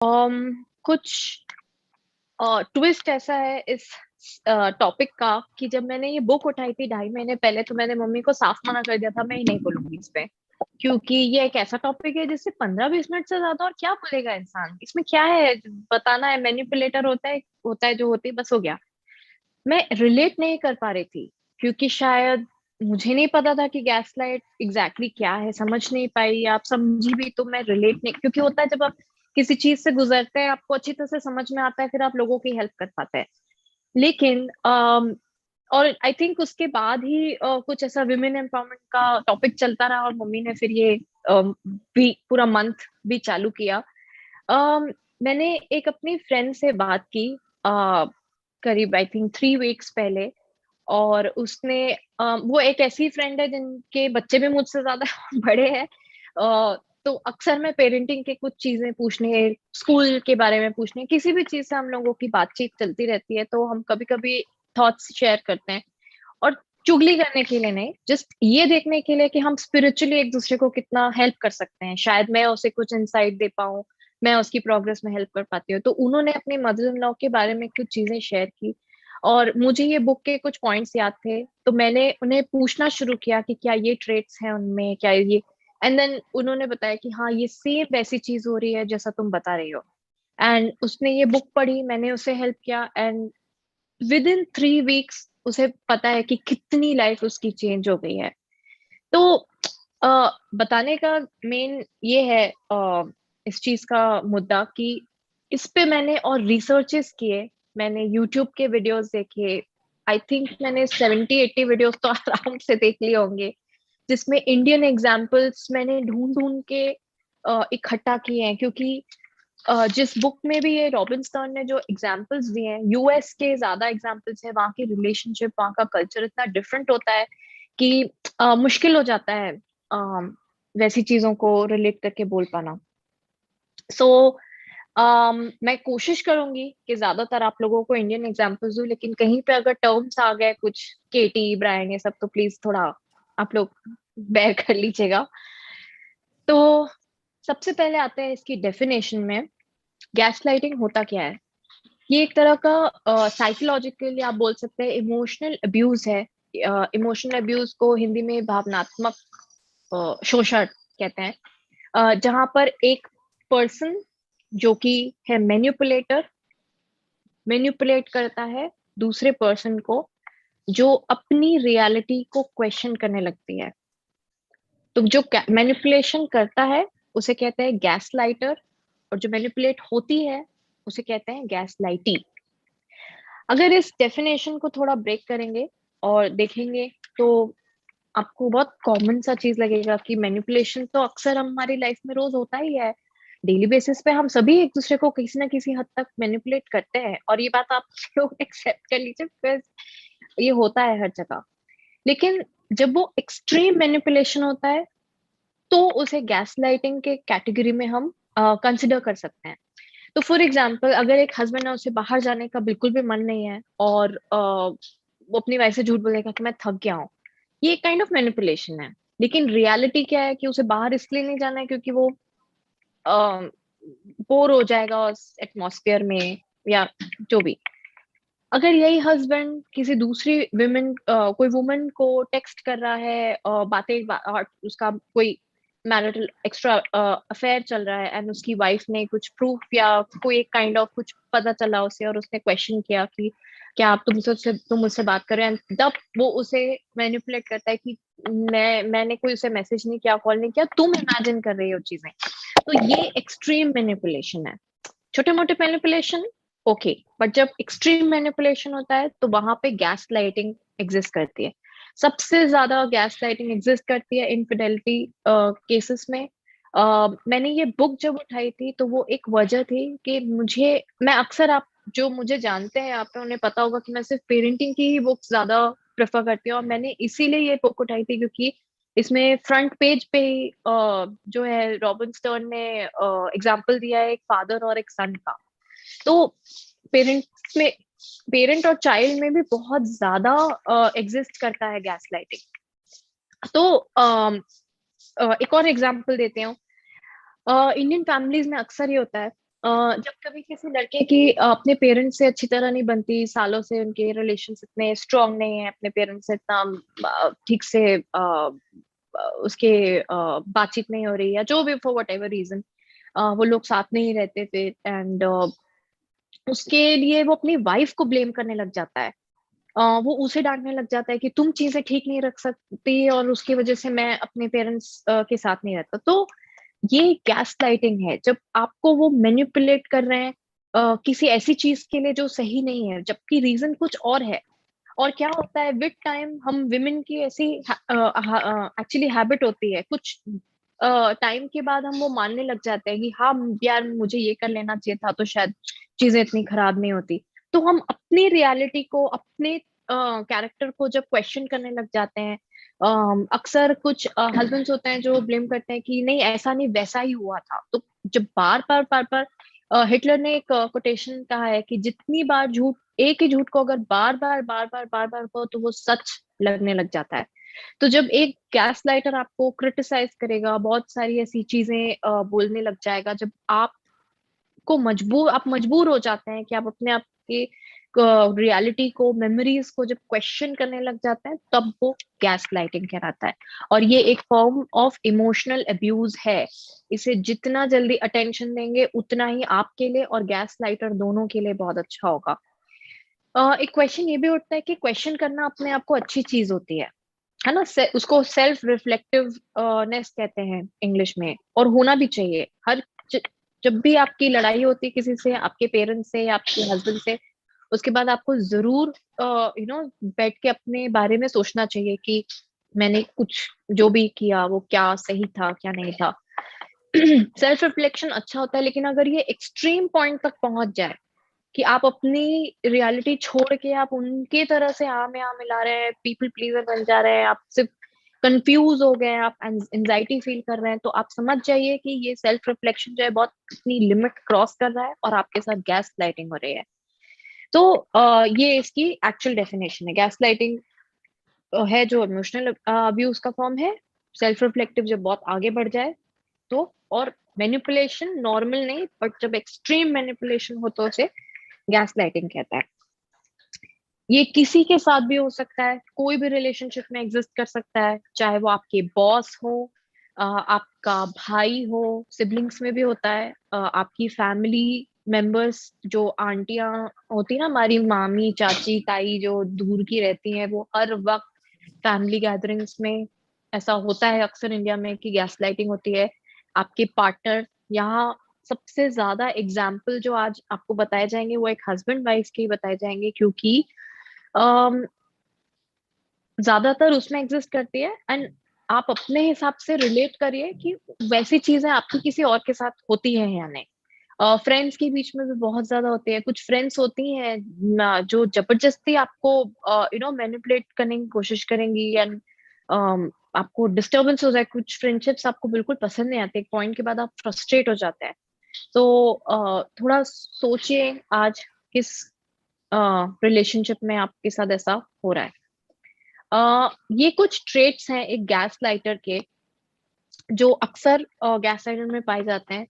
कुछ ट्विस्ट ऐसा है इस टॉपिक का कि जब मैंने ये बुक उठाई थी 2.5 महीने पहले, तो मैंने मम्मी को साफ मना कर दिया था, मैं ही नहीं बोलूंगी इस पे। क्योंकि ये एक ऐसा टॉपिक है जिससे 15-20 मिनट से ज्यादा और क्या बोलेगा इंसान, इसमें क्या है बताना है, मैनिपुलेटर होता है जो होती है, बस हो गया। मैं रिलेट नहीं कर पा रही थी क्योंकि शायद मुझे नहीं पता था कि गैस लाइट एग्जैक्टली क्या है, समझ नहीं पाई। आप समझी भी तो मैं रिलेट नहीं, क्योंकि होता है जब आप किसी चीज से गुजरते हैं आपको अच्छी तरह से समझ में आता है, फिर आप लोगों की हेल्प कर पाते हैं। लेकिन और आई थिंक उसके बाद ही कुछ ऐसा विमेन एम्पावरमेंट का टॉपिक चलता रहा और मम्मी ने फिर ये भी पूरा मंथ भी चालू किया। मैंने एक अपनी फ्रेंड से बात की करीब आई थिंक 3 वीक्स पहले। और उसने वो एक ऐसी फ्रेंड है जिनके बच्चे भी मुझसे ज्यादा बड़े हैं। तो अक्सर मैं पेरेंटिंग के कुछ चीजें पूछने, स्कूल के बारे में पूछने, किसी भी चीज से हम लोगों की बातचीत चलती रहती है, तो हम कभी कभी थॉट्स शेयर करते हैं। और चुगली करने के लिए नहीं, जस्ट ये देखने के लिए कि हम स्पिरिचुअली एक दूसरे को कितना हेल्प कर सकते हैं, शायद मैं उसे कुछ इंसाइट दे पाऊँ, मैं उसकी प्रोग्रेस में हेल्प कर पाती हूँ। तो उन्होंने अपने मदर इन लॉ के बारे में कुछ चीजें शेयर की और मुझे ये बुक के कुछ पॉइंट्स याद थे, तो मैंने उन्हें पूछना शुरू किया कि क्या ये ट्रेट्स हैं उनमें, क्या ये। एंड देन उन्होंने बताया कि हाँ, ये सेम वैसी चीज हो रही है जैसा तुम बता रही हो। एंड उसने ये बुक पढ़ी, मैंने उसे हेल्प किया, एंड विद इन 3 वीक्स उसे पता है कि कितनी लाइफ उसकी चेंज हो गई है। तो बताने का मेन ये है इस चीज का मुद्दा कि इस पे मैंने और रिसर्चेस किए, मैंने यूट्यूब के वीडियोस देखे। आई थिंक मैंने 70-80 वीडियोस तो आराम से देख लिए होंगे, जिसमें इंडियन एग्जाम्पल्स मैंने ढूंढ ढूंढ के इकट्ठा किए हैं। क्योंकि जिस बुक में भी ये रॉबिन स्टर्न ने जो एग्जाम्पल्स दिए हैं, यूएस के ज्यादा एग्जाम्पल्स है, वहाँ की रिलेशनशिप, वहाँ का कल्चर इतना डिफरेंट होता है कि मुश्किल हो जाता है वैसी चीजों को रिलेट करके बोल पाना। सो मैं कोशिश करूंगी कि ज्यादातर आप लोगों को इंडियन एग्जाम्पल्स दूं, लेकिन कहीं पे अगर टर्म्स आ गए कुछ, केटी ब्रायन ये सब, तो प्लीज थोड़ा आप लोग बेयर कर लीजिएगा। तो सबसे पहले आते हैं इसकी डेफिनेशन में। गैस लाइटिंग होता क्या है? ये एक तरह का साइकोलॉजिकली आप बोल सकते हैं इमोशनल अब्यूज है। इमोशनल अब्यूज को हिंदी में भावनात्मक शोषण कहते हैं। जहां पर एक पर्सन जो कि है मैन्युपुलेटर, मैन्युपुलेट करता है दूसरे पर्सन को, जो अपनी रियलिटी को क्वेश्चन करने लगती है। तो जो मैनिपुलेशन करता है उसे कहते हैं गैस लाइटर, और जो मैनिपुलेट होती है उसे कहते हैं गैस लाइटी। अगर इस डेफिनेशन को थोड़ा ब्रेक करेंगे और देखेंगे, तो आपको बहुत कॉमन सा चीज लगेगा कि मैनिपुलेशन तो अक्सर हमारी लाइफ में रोज होता ही है। डेली बेसिस पे हम सभी एक दूसरे को किसी ना किसी हद तक मैनिपुलेट करते हैं, और ये बात आप लोग एक्सेप्ट कर लीजिए, बिकॉज ये होता है हर जगह। लेकिन जब वो एक्सट्रीम मैनिपुलेशन होता है, तो उसे गैस लाइटिंग के कैटेगरी में हम कंसिडर कर सकते हैं। तो फॉर एग्जाम्पल, अगर एक हस्बैंड है, उसे बाहर जाने का बिल्कुल भी मन नहीं है और वो अपनी वाइफ से झूठ बोलेगा कि मैं थक गया हूँ, ये एक काइंड ऑफ मैनिपुलेशन है। लेकिन रियलिटी क्या है कि उसे बाहर इसलिए नहीं जाना है क्योंकि वो बोर हो जाएगा उस एटमॉस्फेयर में, या जो भी। अगर यही हस्बैंड किसी दूसरी विमेन, कोई वुमन को टेक्स्ट कर रहा है, और उसका कोई मैरिटल एक्स्ट्रा अफेयर चल रहा है, एंड उसकी वाइफ ने कुछ प्रूफ या कोई एक काइंड ऑफ कुछ पता चला उसे, और उसने क्वेश्चन किया कि क्या आप तुम मुझसे बात कर रहे हैं, एंड तब वो उसे मैनिपुलेट करता है कि मैंने कोई उसे मैसेज नहीं किया, कॉल नहीं किया, तुम इमेजिन कर रही हो चीजें। तो ये एक्सट्रीम मैनिपुलेशन है। छोटे मोटे मैनिपुलेशन ओके, बट जब एक्सट्रीम मैनिपुलेशन होता है तो वहां पे गैस लाइटिंग एग्जिस्ट करती है। सबसे ज्यादा गैस लाइटिंग एग्जिस्ट करती है इनफिडेलिटी केसेस में। मैंने ये बुक जब उठाई थी तो वो एक वजह थी कि मैं अक्सर, आप जो मुझे जानते हैं, आप उन्हें पता होगा कि मैं सिर्फ पेरेंटिंग की ही बुक ज्यादा प्रेफर करती हूँ, और मैंने इसीलिए ये बुक उठाई थी क्योंकि इसमें फ्रंट पेज पे ही जो है रॉबिन स्टर्न ने एग्जाम्पल दिया है एक फादर और एक सन का। तो पेरेंट्स में, पेरेंट और चाइल्ड में भी बहुत ज्यादा एग्जिस्ट करता है गैस लाइटिंग। तो एक और एग्जाम्पल देते हैं। इंडियन फैमिलीज में अक्सर ये होता है जब कभी किसी लड़के की अपने पेरेंट्स से अच्छी तरह नहीं बनती, सालों से उनके रिलेशंस इतने स्ट्रांग नहीं है, अपने पेरेंट्स से इतना ठीक से उसके बातचीत नहीं हो रही, या जो भी फॉर वट एवर रीजन वो लोग साथ नहीं रहते थे, एंड उसके लिए वो अपनी वाइफ को ब्लेम करने लग जाता है। वो उसे डांटने लग जाता है कि तुम चीजें ठीक नहीं रख सकती और उसकी वजह से मैं अपने पेरेंट्स के साथ नहीं रहता। तो ये गैस लाइटिंग है, जब आपको वो मैनिपुलेट कर रहे हैं किसी ऐसी चीज के लिए जो सही नहीं है, जबकि रीजन कुछ और है। और क्या होता है विद टाइम, हम विमेन की ऐसी एक्चुअली हैबिट होती है, कुछ टाइम के बाद हम वो मानने लग जाते हैं कि हाँ यार, मुझे ये कर लेना चाहिए था तो शायद चीजें इतनी खराब नहीं होती। तो हम अपनी रियलिटी को, अपने कैरेक्टर को जब क्वेश्चन करने लग जाते हैं, अक्सर कुछ हस्बैंड्स होते हैं जो ब्लेम करते हैं कि नहीं ऐसा नहीं वैसा ही हुआ था। तो जब बार बार हिटलर ने एक कोटेशन कहा है कि जितनी बार झूठ, एक ही झूठ को अगर बार बार कहो तो वो सच लगने लग जाता है। तो जब एक गैस लाइटर आपको क्रिटिसाइज करेगा, बहुत सारी ऐसी चीजें बोलने लग जाएगा, जब आप मजबूर हो जाते हैं कि आप अपने आप के रियलिटी को, मेमोरीज को जब क्वेश्चन करने लग जाते हैं, तब वो गैस लाइटिंग कहलाता है। और ये एक फॉर्म ऑफ इमोशनल अब्यूज है। इसे जितना जल्दी अटेंशन देंगे उतना ही आपके लिए और गैस लाइटर दोनों के लिए बहुत अच्छा होगा। एक क्वेश्चन ये भी उठता है कि क्वेश्चन करना अपने आप को अच्छी चीज होती है ना? उसको सेल्फ रिफ्लेक्टिव नेस कहते हैं इंग्लिश में, और होना भी चाहिए। ज, जब भी आपकी लड़ाई होती है किसी से, आपके पेरेंट्स से या आपके हस्बैंड से, उसके बाद आपको जरूर बैठ के अपने बारे में सोचना चाहिए कि मैंने कुछ जो भी किया वो क्या सही था क्या नहीं था। सेल्फ रिफ्लेक्शन अच्छा होता है, लेकिन अगर ये एक्सट्रीम पॉइंट तक पहुंच जाए कि आप अपनी रियलिटी छोड़ के आप उनके तरह से हाँ में हाँ मिला रहे हैं, पीपल प्लीजर बन जा रहे हैं, आप सिर्फ कंफ्यूज हो गए हैं, आप एंजाइटी फील कर रहे हैं, तो आप समझ जाइए कि ये सेल्फ रिफ्लेक्शन जो है बहुत अपनी लिमिट क्रॉस कर रहा है और आपके साथ गैस लाइटिंग हो रही है। तो ये इसकी एक्चुअल डेफिनेशन है। गैस लाइटिंग है जो इमोशनल अब्यूज का फॉर्म है। सेल्फ रिफ्लेक्टिव जब बहुत आगे बढ़ जाए तो। और मैनिपुलेशन नॉर्मल नहीं, बट जब एक्सट्रीम मैनिपुलेशन हो तो उसे गैस लाइटिंग कहता है। ये किसी के साथ भी हो सकता है, कोई भी रिलेशनशिप में एग्जिस्ट कर सकता है, चाहे वो आपके बॉस हो, आपका भाई हो, सिबलिंग्स में भी होता है, आपकी फैमिली मेंबर्स जो आंटियां होती है ना, हमारी मामी चाची ताई जो दूर की रहती हैं, वो हर वक्त फैमिली गैदरिंग्स में ऐसा होता है अक्सर इंडिया में कि गैस लाइटिंग होती है। आपके पार्टनर, यहाँ सबसे ज्यादा एग्जाम्पल जो आज आपको बताए जाएंगे वो एक हस्बैंड वाइफ के ही बताए जाएंगे, क्योंकि अम, ज्यादातर उसमें एग्जिस्ट करती है। एंड आप अपने हिसाब से रिलेट करिए कि वैसी चीजें आपकी किसी और के साथ होती है या नहीं। फ्रेंड्स के बीच में भी बहुत ज्यादा होती है। कुछ फ्रेंड्स होती हैं जो जबरदस्ती आपको मैनिपुलेट करने की कोशिश करेंगी, एंड आपको डिस्टरबेंस हो जाए। कुछ फ्रेंडशिप्स आपको बिल्कुल पसंद नहीं आते, एक पॉइंट के बाद आप फ्रस्ट्रेट हो जाते हैं। तो थोड़ा सोचिए आज किस रिलेशनशिप में आपके साथ ऐसा हो रहा है। ये कुछ ट्रेट्स हैं एक गैस लाइटर के, जो अक्सर गैस लाइटर में पाए जाते हैं।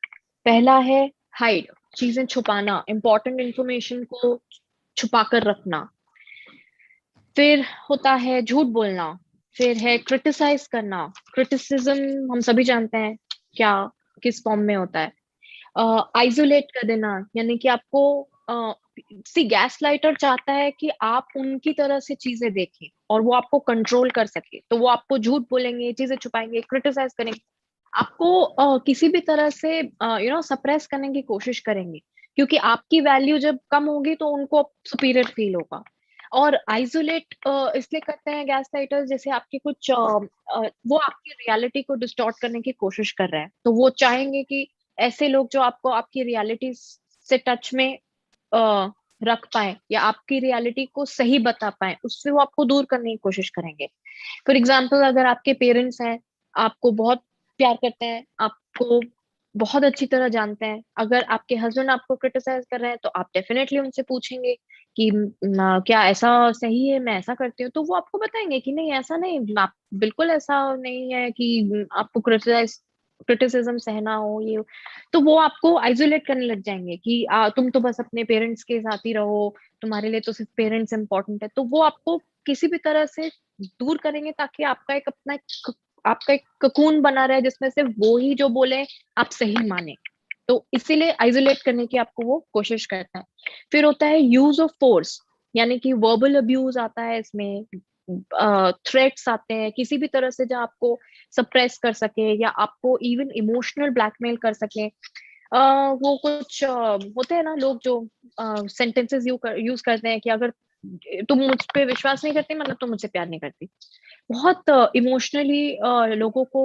पहला है हाइड, चीजें छुपाना, इंपॉर्टेंट इंफॉर्मेशन को छुपा कर रखना। फिर होता है झूठ बोलना। फिर है क्रिटिसाइज करना। क्रिटिसिज्म हम सभी जानते हैं क्या, किस फॉर्म में होता है। आइसोलेट कर देना, यानी कि आपको सी गैस लाइटर चाहता है कि आप उनकी तरह से चीजें देखें और वो आपको कंट्रोल कर सके, तो वो आपको झूठ बोलेंगे, चीजें छुपाएंगे, क्रिटिसाइज करेंगे, आपको किसी भी तरह से सप्रेस करने की कोशिश करेंगे, क्योंकि आपकी वैल्यू जब कम होगी तो उनको सुपीरियर फील होगा। और आइसोलेट इसलिए करते हैं गैस लाइटर्स, जैसे आपके कुछ वो आपकी रियलिटी को डिस्टॉर्ट करने की कोशिश कर रहे हैं, तो वो चाहेंगे कि ऐसे लोग जो आपको आपकी रियलिटी से टच में रख पाए या आपकी रियलिटी को सही बता पाए, उससे वो आपको दूर करने की कोशिश करेंगे। फॉर एग्जाम्पल, अगर आपके पेरेंट्स हैं, आपको बहुत प्यार करते हैं, आपको बहुत अच्छी तरह जानते हैं, अगर आपके हस्बैंड आपको क्रिटिसाइज कर रहे हैं तो आप डेफिनेटली उनसे पूछेंगे कि क्या ऐसा सही है, मैं ऐसा करती हूँ? तो वो आपको बताएंगे कि नहीं ऐसा नहीं, आप बिल्कुल ऐसा नहीं है कि आपको क्रिटिसाइज क्रिटिसिज्म सहना हो, ये तो वो आपको आइसोलेट करने लग जाएंगे कि तुम तो बस अपने पेरेंट्स के साथ ही रहो, तुम्हारे लिए तो सिर्फ पेरेंट्स इंपॉर्टेंट है। तो वो आपको किसी भी तरह से दूर करेंगे ताकि आपका एक ककून बना रहे जिसमें से वो ही जो बोले आप सही माने। तो इसीलिए आइसोलेट करने की आपको वो कोशिश करता है। फिर होता है यूज ऑफ फोर्स, यानी कि वर्बल अब्यूज आता है इसमें, थ्रेट्स आते हैं किसी भी तरह से जो आपको सप्रेस कर सके या आपको इवन इमोशनल ब्लैकमेल कर सके। वो कुछ होते हैं ना लोग जो सेंटेंसेस यूज करते हैं कि अगर तुम मुझ पे विश्वास नहीं करती मतलब तुम मुझसे प्यार नहीं करती। बहुत इमोशनली लोगों को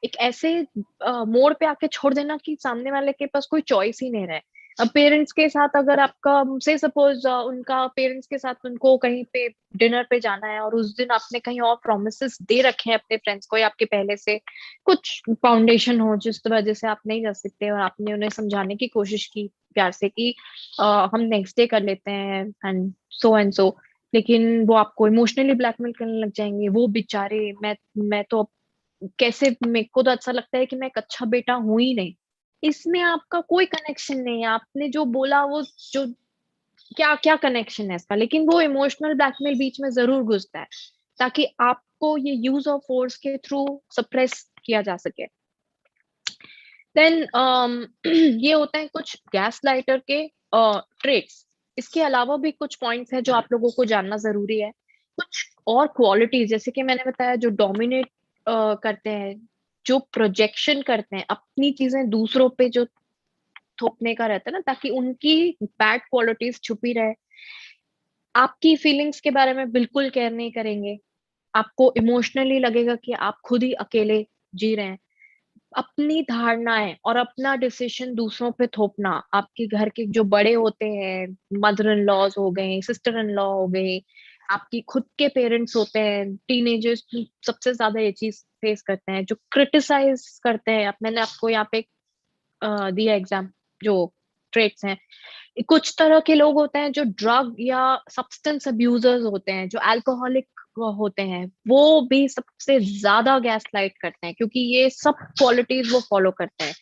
एक ऐसे मोड़ पे आके छोड़ देना कि सामने वाले के पास कोई चॉइस ही नहीं रहे। अब पेरेंट्स के साथ अगर आपका से सपोज उनका पेरेंट्स के साथ उनको कहीं पे डिनर पे जाना है और उस दिन आपने कहीं और प्रोमिसेस दे रखे हैं अपने फ्रेंड्स को या आपके पहले से कुछ फाउंडेशन हो जिस वजह से आप नहीं जा सकते और आपने उन्हें समझाने की कोशिश की प्यार से कि हम नेक्स्ट डे कर लेते हैं एंड सो, लेकिन वो आपको इमोशनली ब्लैकमेल करने लग जाएंगे। वो बेचारे, मैं तो अब कैसे, मेरे को तो अच्छा लगता है कि मैं एक अच्छा बेटा हूं ही नहीं। इसमें आपका कोई कनेक्शन नहीं है, आपने जो बोला वो जो क्या क्या कनेक्शन है इसका, लेकिन वो इमोशनल ब्लैकमेल बीच में जरूर घुसता है ताकि आपको ये यूज ऑफ फोर्स के थ्रू सप्रेस किया जा सके। देन ये होते हैं कुछ गैस लाइटर के ट्रेट्स। इसके अलावा भी कुछ पॉइंट्स हैं जो आप लोगों को जानना जरूरी है। कुछ और क्वालिटीज जैसे कि मैंने बताया, जो डोमिनेट करते हैं, जो प्रोजेक्शन करते हैं अपनी चीजें दूसरों पे, जो थोपने का रहता है ना ताकि उनकी बैड क्वालिटीज छुपी रहे। आपकी फीलिंग्स के बारे में बिल्कुल केयर नहीं करेंगे, आपको इमोशनली लगेगा कि आप खुद ही अकेले जी रहे हैं। अपनी धारणाएं और अपना डिसीजन दूसरों पे थोपना, आपके घर के जो बड़े होते हैं, मदर इन लॉज हो गए, सिस्टर इन लॉ हो गए, आपकी खुद के पेरेंट्स होते हैं, टीनेजर्स सबसे ज्यादा ये चीज फेस करते हैं, जो क्रिटिसाइज करते हैं। मैंने आपको यहाँ पे दिया एग्जाम, जो ट्रेट्स हैं। कुछ तरह के लोग होते हैं जो ड्रग या सब्सटेंस अब्यूजर्स होते हैं, जो अल्कोहलिक होते हैं, वो भी सबसे ज्यादा गैस लाइट करते हैं क्योंकि ये सब क्वालिटीज वो फॉलो करते हैं।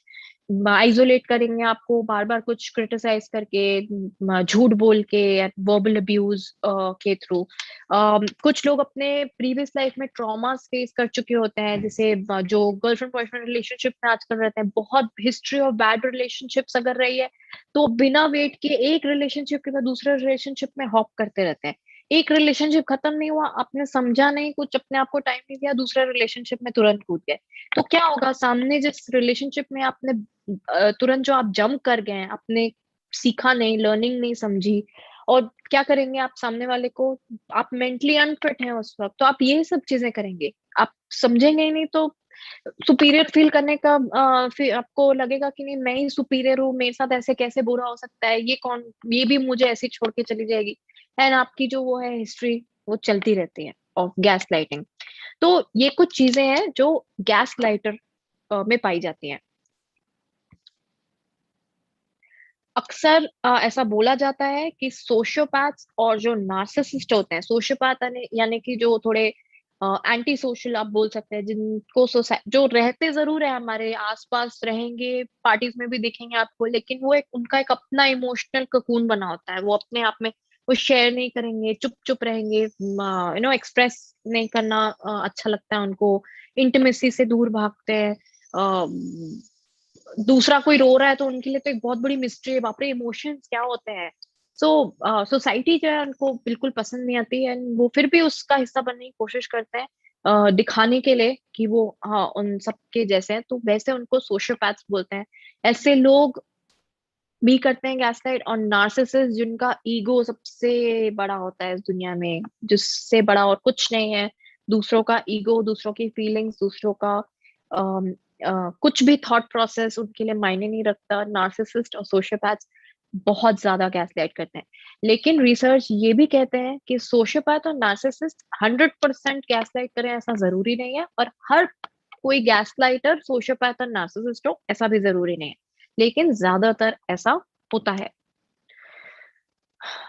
आइसोलेट करेंगे आपको बार बार कुछ क्रिटिसाइज करके, झूठ बोल के, वर्बल अब्यूज के थ्रू। कुछ लोग अपने प्रीवियस लाइफ में ट्रॉमास फेस कर चुके होते हैं, जैसे जो गर्लफ्रेंड बॉयफ्रेंड रिलेशनशिप में आजकल रहते हैं, बहुत हिस्ट्री ऑफ बैड रिलेशनशिप्स अगर रही है तो बिना वेट के एक रिलेशनशिप के बाद दूसरे रिलेशनशिप में हॉप करते रहते हैं। एक रिलेशनशिप खत्म नहीं हुआ, आपने समझा नहीं कुछ, अपने आप को टाइम नहीं दिया, दूसरे रिलेशनशिप में तुरंत कूद गए। तो क्या होगा, सामने जिस रिलेशनशिप में आपने तुरंत जो आप जंप कर गए हैं, आपने सीखा नहीं, लर्निंग नहीं समझी, और क्या करेंगे आप सामने वाले को, आप मेंटली अनफिट हैं उस वक्त, तो आप ये सब चीजें करेंगे, आप समझेंगे ही नहीं। तो सुपीरियर फील करने का फिर आपको लगेगा कि नहीं मैं ही सुपीरियर हूँ, मेरे साथ ऐसे कैसे बुरा हो सकता है, ये कौन, ये भी मुझे ऐसे छोड़ के चली जाएगी। एंड आपकी जो वो है हिस्ट्री वो चलती रहती है ऑफ गैस लाइटिंग। तो ये कुछ चीजें हैं जो गैस लाइटर में पाई जाती हैं। अक्सर ऐसा बोला जाता है कि सोशियोपैथ्स और जो नार्सिसिस्ट होते हैं, सोशियोपैथ यानी कि जो थोड़े एंटी सोशल आप बोल सकते हैं, जिनको सोसाइटी जो रहते जरूर है हमारे आसपास, रहेंगे पार्टीज में भी दिखेंगे आपको, लेकिन वो एक उनका एक अपना इमोशनल ककून बना होता है, वो अपने आप में वो शेयर नहीं करेंगे, चुप चुप रहेंगे, एक्सप्रेस नहीं करना अच्छा लगता है उनको, इंटीमेसी से दूर भागते हैं। दूसरा कोई रो रहा है तो उनके लिए तो एक बहुत बड़ी मिस्ट्री है, बाप रे इमोशंस क्या होते हैं। सो सोसाइटी जो है उनको बिल्कुल पसंद नहीं आती है, वो फिर भी उसका हिस्सा बनने की कोशिश करते हैं, दिखाने के लिए कि वो हाँ उन सबके जैसे हैं, तो वैसे उनको सोशियोपैथ्स बोलते हैं। ऐसे लोग भी करते हैं गैसलाइट। और नार्सिसिस्ट जिनका ईगो सबसे बड़ा होता है इस दुनिया में, जिससे बड़ा और कुछ नहीं है, दूसरों का ईगो, दूसरों की फीलिंग्स, दूसरों का कुछ भी थॉट प्रोसेस उनके लिए मायने नहीं रखता। नार्सिसिस्ट और सोशियोपैथ्स बहुत ज्यादा गैसलाइट करते हैं। लेकिन रिसर्च ये भी कहते हैं कि सोशियोपैथ और नार्सिसिस्ट 100% गैसलाइट करें ऐसा जरूरी नहीं है, और हर कोई गैसलाइटर सोशियोपैथ और नार्सिसिस्ट हो ऐसा भी जरूरी नहीं है, लेकिन ज्यादातर ऐसा होता है।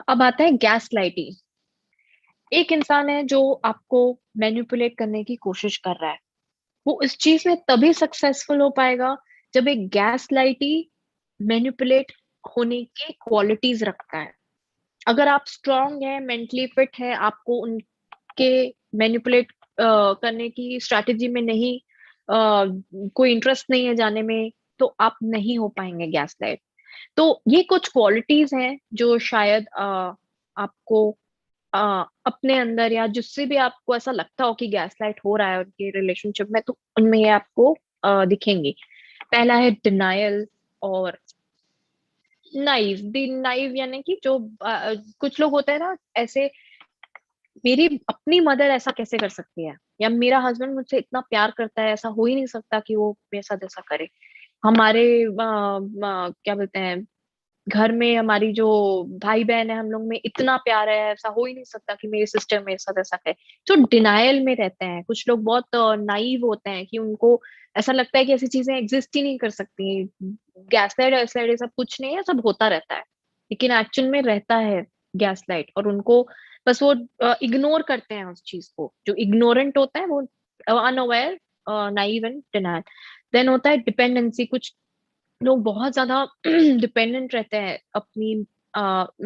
अब आता है गैस लाइटिंग। एक इंसान है जो आपको मैनिपुलेट करने की कोशिश कर रहा है, वो इस चीज में तभी सक्सेसफुल हो पाएगा जब एक गैस लाइटी मैनिपुलेट होने की क्वालिटीज रखता है। अगर आप स्ट्रांग है, मेंटली फिट है, आपको उनके मैनिपुलेट करने की स्ट्रैटेजी में नहीं कोई इंटरेस्ट नहीं है जाने में, तो आप नहीं हो पाएंगे गैस लाइट। तो ये कुछ क्वालिटीज हैं जो शायद आपको अपने अंदर या जिससे भी आपको ऐसा लगता हो कि गैसलाइट हो रहा है उनके रिलेशनशिप में, तो उनमें ये आपको दिखेंगी। पहला है डिनायल और नाइव यानी कि जो कुछ लोग होते हैं ना ऐसे, मेरी अपनी मदर ऐसा कैसे कर सकती है, या मेरा हस्बैंड मुझसे इतना प्यार करता है, ऐसा हो ही नहीं सकता कि वो मेरे साथ ऐसा करे। हमारे क्या बोलते हैं, घर में हमारी जो भाई बहन है, हम लोग में इतना प्यार है, ऐसा हो ही नहीं सकता कि मेरी सिस्टर मेरे साथ ऐसा करे। तो डिनायल में रहते हैं कुछ लोग, बहुत नाइव होते हैं कि उनको ऐसा लगता है कि ऐसी चीजें एग्जिस्ट ही नहीं कर सकती, गैसलाइट वैसलाइट ये सब कुछ नहीं है, सब होता रहता है। लेकिन एक्चुअल में रहता है गैसलाइट, और उनको बस वो इग्नोर करते हैं उस चीज को। जो इग्नोरेंट होता है वो unaware, naive and denial. Then होता है डिपेंडेंसी। कुछ लोग बहुत ज्यादा डिपेंडेंट रहते हैं अपनी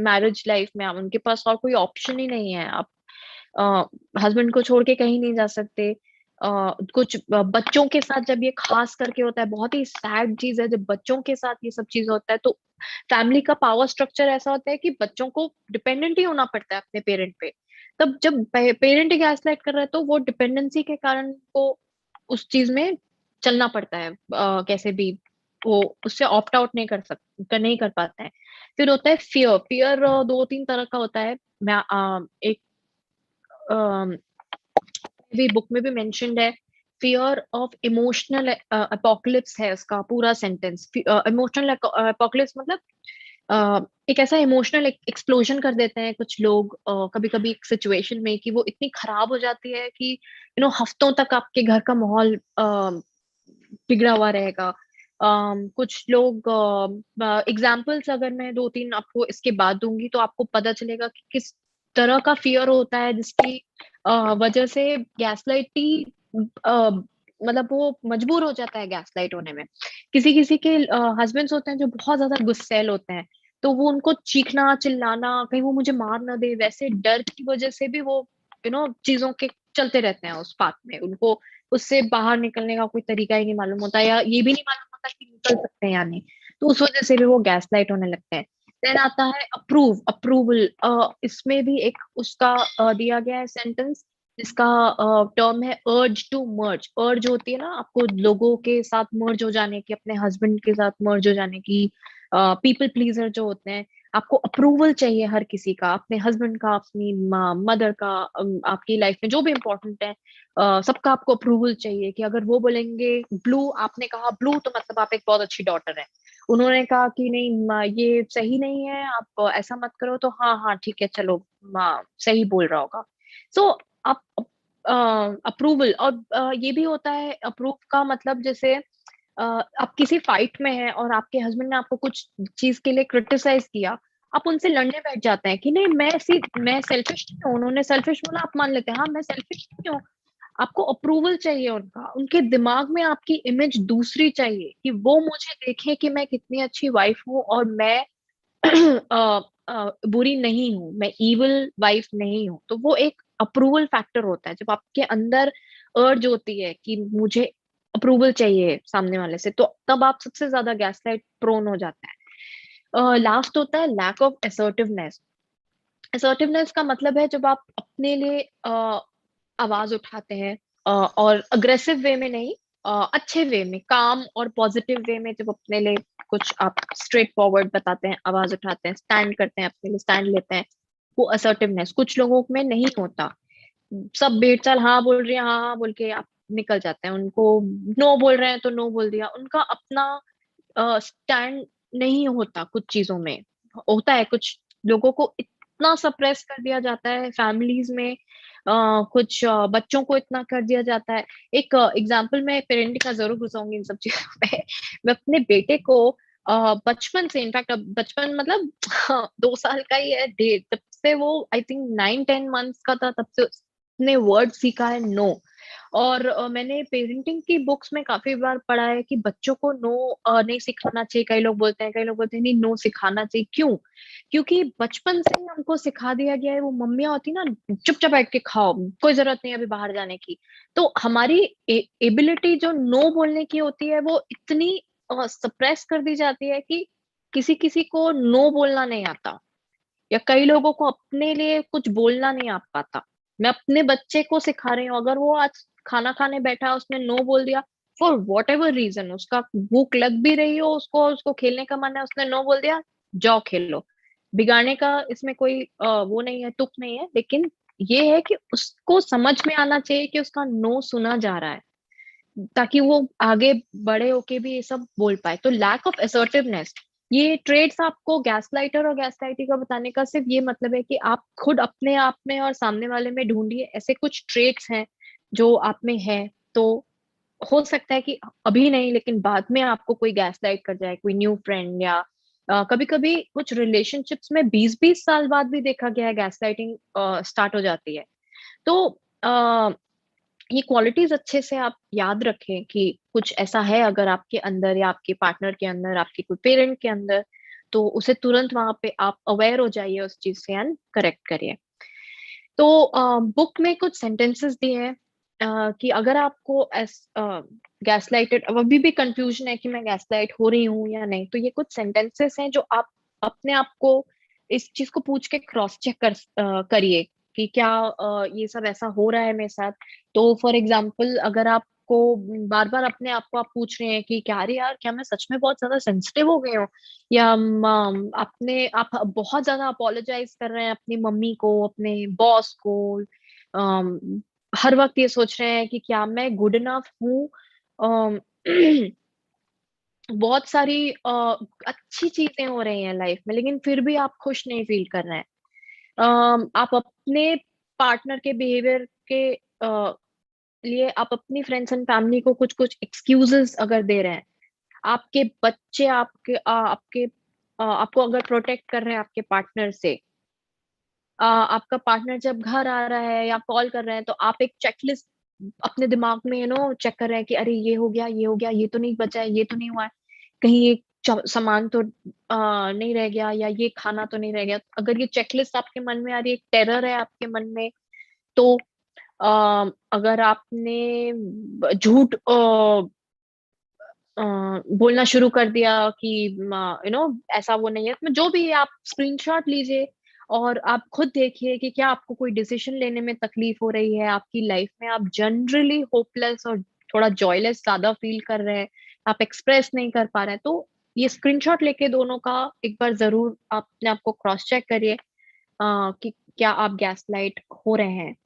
मैरिज लाइफ में, उनके पास और कोई ऑप्शन ही नहीं है। आप हस्बैंड को छोड़ के कहीं नहीं जा सकते। कुछ बच्चों के साथ जब ये खास करके होता है, बहुत ही सैड चीज है जब बच्चों के साथ ये सब चीज होता है, तो फैमिली का पावर स्ट्रक्चर ऐसा होता है कि बच्चों को डिपेंडेंट ही होना पड़ता है अपने पेरेंट पे। तब जब पेरेंट ही गैसलाइट कर रहा है, तो वो डिपेंडेंसी के कारण को उस चीज में चलना पड़ता है, कैसे भी वो उससे ऑप्ट आउट नहीं कर पाता है। फिर होता है फियर। फियर दो तीन तरह का होता है। मैं एक भी बुक में भी मेंशन्ड है। फियर ऑफ इमोशनल अपोकलिप्स है उसका पूरा सेंटेंस। इमोशनल अपोकलिप्स मतलब एक ऐसा इमोशनल एक्सप्लोजन कर देते हैं कुछ लोग कभी कभी एक सिचुएशन में, कि वो इतनी खराब हो जाती है कि हफ्तों तक आपके घर का माहौल बिगड़ा हुआ रहेगा। कुछ लोग एग्जाम्पल्स अगर मैं दो तीन आपको इसके बाद दूंगी, तो आपको पता चलेगा कि किस तरह का फियर होता है, जिसकी वजह से गैसलाइट ही मतलब वो मजबूर हो जाता है गैसलाइट होने में। किसी किसी के हस्बैंड्स होते हैं जो बहुत ज्यादा गुस्सैल होते हैं, तो वो उनको चीखना चिल्लाना, कहीं वो मुझे मार ना दे, वैसे डर की वजह से भी वो चीजों के चलते रहते हैं उस पाथ में। उनको उससे बाहर निकलने का कोई तरीका ही नहीं मालूम होता, या ये भी नहीं मालूम होता कि निकल सकते हैं या नहीं। तो उस वजह से भी वो गैसलाइट होने लगते हैं। देन आता है अप्रूवल। इसमें भी एक उसका दिया गया है सेंटेंस, जिसका टर्म है अर्ज टू मर्ज। अर्ज होती है ना आपको लोगों के साथ मर्ज हो जाने की, अपने हस्बैंड के साथ मर्ज हो जाने की। पीपल प्लीजर जो होते हैं, आपको अप्रूवल चाहिए हर किसी का, अपने हस्बैंड का, अपनी मदर का, आपकी लाइफ में जो भी इम्पोर्टेंट है, सबका आपको अप्रूवल चाहिए। कि अगर वो बोलेंगे ब्लू, आपने कहा ब्लू, तो मतलब आप एक बहुत अच्छी डॉटर है। उन्होंने कहा कि नहीं ये सही नहीं है, आप ऐसा मत करो, तो हाँ हाँ ठीक है चलो, सही बोल रहा होगा। सो आप अप्रूवल। और ये भी होता है अप्रूव का मतलब, जैसे आप किसी फाइट में हैं और आपके हस्बैंड ने आपको कुछ चीज के लिए क्रिटिसाइज किया, आप उनसे लड़ने बैठ जाते हैं कि नहीं मैं सेल्फिश नहीं हूँ, उन्होंने सेल्फिश बोला, आप मान लेते हैं हाँ मैं सेल्फिश नहीं हूँ। आपको अप्रूवल चाहिए उनका, उनके दिमाग में आपकी इमेज दूसरी चाहिए, कि वो मुझे देखें कि मैं कितनी अच्छी वाइफ हूँ, और मैं बुरी नहीं हूँ, मैं इविल वाइफ नहीं हूँ। तो वो एक अप्रूवल फैक्टर होता है जब आपके अंदर अर्ज होती है कि मुझे अप्रूवल चाहिए सामने वाले से, तो तब आप सबसे ज्यादा गैसलाइट प्रोन हो जाता है। लास्ट होता है लैक ऑफ असर्टिवनेस। असर्टिवनेस का मतलब है जब आप अपने लिए आवाज उठाते हैं, और अग्रेसिव वे में नहीं, अच्छे वे में, काम और पॉजिटिव वे में, जब अपने लिए कुछ आप स्ट्रेट फॉरवर्ड बताते हैं, आवाज उठाते हैं, स्टैंड करते हैं, अपने लिए स्टैंड लेते हैं, वो असर्टिवनेस कुछ लोगों में नहीं होता। सब बेचाल हाँ बोल रही है, हाँ हाँ बोल के आप निकल जाते हैं। उनको नो बोल रहे हैं तो नो बोल दिया, उनका अपना स्टैंड नहीं होता कुछ चीजों में। होता है कुछ लोगों को इतना सप्रेस कर दिया जाता है फैमिलीज में, कुछ बच्चों को इतना कर दिया जाता है। एक एग्जांपल मैं पेरेंटिंग का जरूर घुसाऊंगी इन सब चीजों पे। मैं अपने बेटे को बचपन से, इनफैक्ट अब बचपन मतलब 2 साल का ही है, तब से वो आई थिंक 9-10 मंथ्स का था, तब से उसने वर्ड सीखा है नो। और मैंने पेरेंटिंग की बुक्स में काफी बार पढ़ा है कि बच्चों को नो नहीं सिखाना चाहिए। कई लोग बोलते हैं, कई लोग बोलते हैं नहीं, नो सिखाना चाहिए। क्यों? क्योंकि बचपन से ही हमको सिखा दिया गया है, वो मम्मियाँ होती ना, चुपचाप बैठ के खाओ, कोई जरूरत नहीं है अभी बाहर जाने की। तो हमारी एबिलिटी जो नो बोलने की होती है वो इतनी सप्रेस कर दी जाती है कि किसी किसी को नो बोलना नहीं आता, या कई लोगों को अपने लिए कुछ बोलना नहीं आ पाता। मैं अपने बच्चे को सिखा रही हूँ, अगर वो आज खाना खाने बैठा, उसने नो बोल दिया फॉर वॉट एवर रीजन, उसका भूख लग भी रही हो, उसको उसको खेलने का मन है, उसने नो बोल दिया, जाओ खेलो। बिगाड़ने का इसमें कोई वो नहीं है, तुक नहीं है, लेकिन ये है कि उसको समझ में आना चाहिए कि उसका नो सुना जा रहा है, ताकि वो आगे बड़े होके भी ये सब बोल पाए। तो लैक ऑफ असर्टिवनेस, ये ट्रेड्स आपको गैसलाइटर और गैसलाइटिंग का बताने का सिर्फ ये मतलब है कि आप खुद अपने आप में और सामने वाले में ढूंढिए ऐसे कुछ ट्रेड्स हैं जो आप में है। तो हो सकता है कि अभी नहीं, लेकिन बाद में आपको कोई गैसलाइट कर जाए, कोई न्यू फ्रेंड, या कभी कभी कुछ रिलेशनशिप्स में 20-20 साल बाद भी देखा गया है गैसलाइटिंग स्टार्ट हो जाती है। तो ये क्वालिटीज अच्छे से आप याद रखें कि कुछ ऐसा है अगर आपके अंदर, या आपके पार्टनर के अंदर, आपके कोई पेरेंट के अंदर, तो उसे तुरंत वहां पे आप अवेयर हो जाइए उस चीज से एंड करेक्ट करिए। तो बुक में कुछ सेंटेंसेस दिए हैं कि अगर आपको गैसलाइटेड, अब अभी भी कंफ्यूजन है कि मैं गैसलाइट हो रही हूँ या नहीं, तो ये कुछ सेंटेंसेस हैं जो आप अपने आप को इस चीज को पूछ के क्रॉस चेक करिए कि क्या ये सब ऐसा हो रहा है मेरे साथ। तो फॉर एग्जाम्पल, अगर आपको बार बार अपने आप को आप पूछ रहे हैं कि क्या, अरे यार, क्या मैं सच में बहुत ज्यादा सेंसिटिव हो गई हूँ, या आप बहुत ज्यादा अपोलोजाइज कर रहे हैं अपनी मम्मी को, अपने बॉस को, अम, हर वक्त ये सोच रहे हैं कि क्या मैं गुड इनफ हूँ। अम, बहुत सारी अच्छी चीजें हो रही हैं लाइफ में, लेकिन फिर भी आप खुश नहीं फील कर रहे हैं। आप अपने पार्टनर के बिहेवियर के लिए आप अपनी फ्रेंड्स एंड फैमिली को कुछ कुछ एक्सक्यूजेस अगर दे रहे हैं, आपके बच्चे आपको अगर प्रोटेक्ट कर रहे हैं आपके पार्टनर से, आपका पार्टनर जब घर आ रहा है या कॉल कर रहे हैं, तो आप एक चेकलिस्ट अपने दिमाग में चेक कर रहे हैं कि अरे ये हो गया, ये हो गया, ये तो नहीं बचा है, ये तो नहीं हुआ है, कहीं ये सामान तो नहीं रह गया, या ये खाना तो नहीं रह गया। अगर ये चेकलिस्ट आपके मन में आ रही है, एक टेरर है आपके मन में, तो अगर आपने झूठ बोलना शुरू कर दिया कि ऐसा वो नहीं है, तो जो भी है, आप स्क्रीनशॉट लीजिए और आप खुद देखिए कि क्या आपको कोई डिसीजन लेने में तकलीफ हो रही है आपकी लाइफ में, आप जनरली होपलेस और थोड़ा जॉयलेस ज्यादा फील कर रहे हैं, आप एक्सप्रेस नहीं कर पा रहे हैं, तो ये स्क्रीनशॉट लेके दोनों का एक बार जरूर आप अपने आप को क्रॉस चेक करिए कि क्या आप गैसलाइट हो रहे हैं।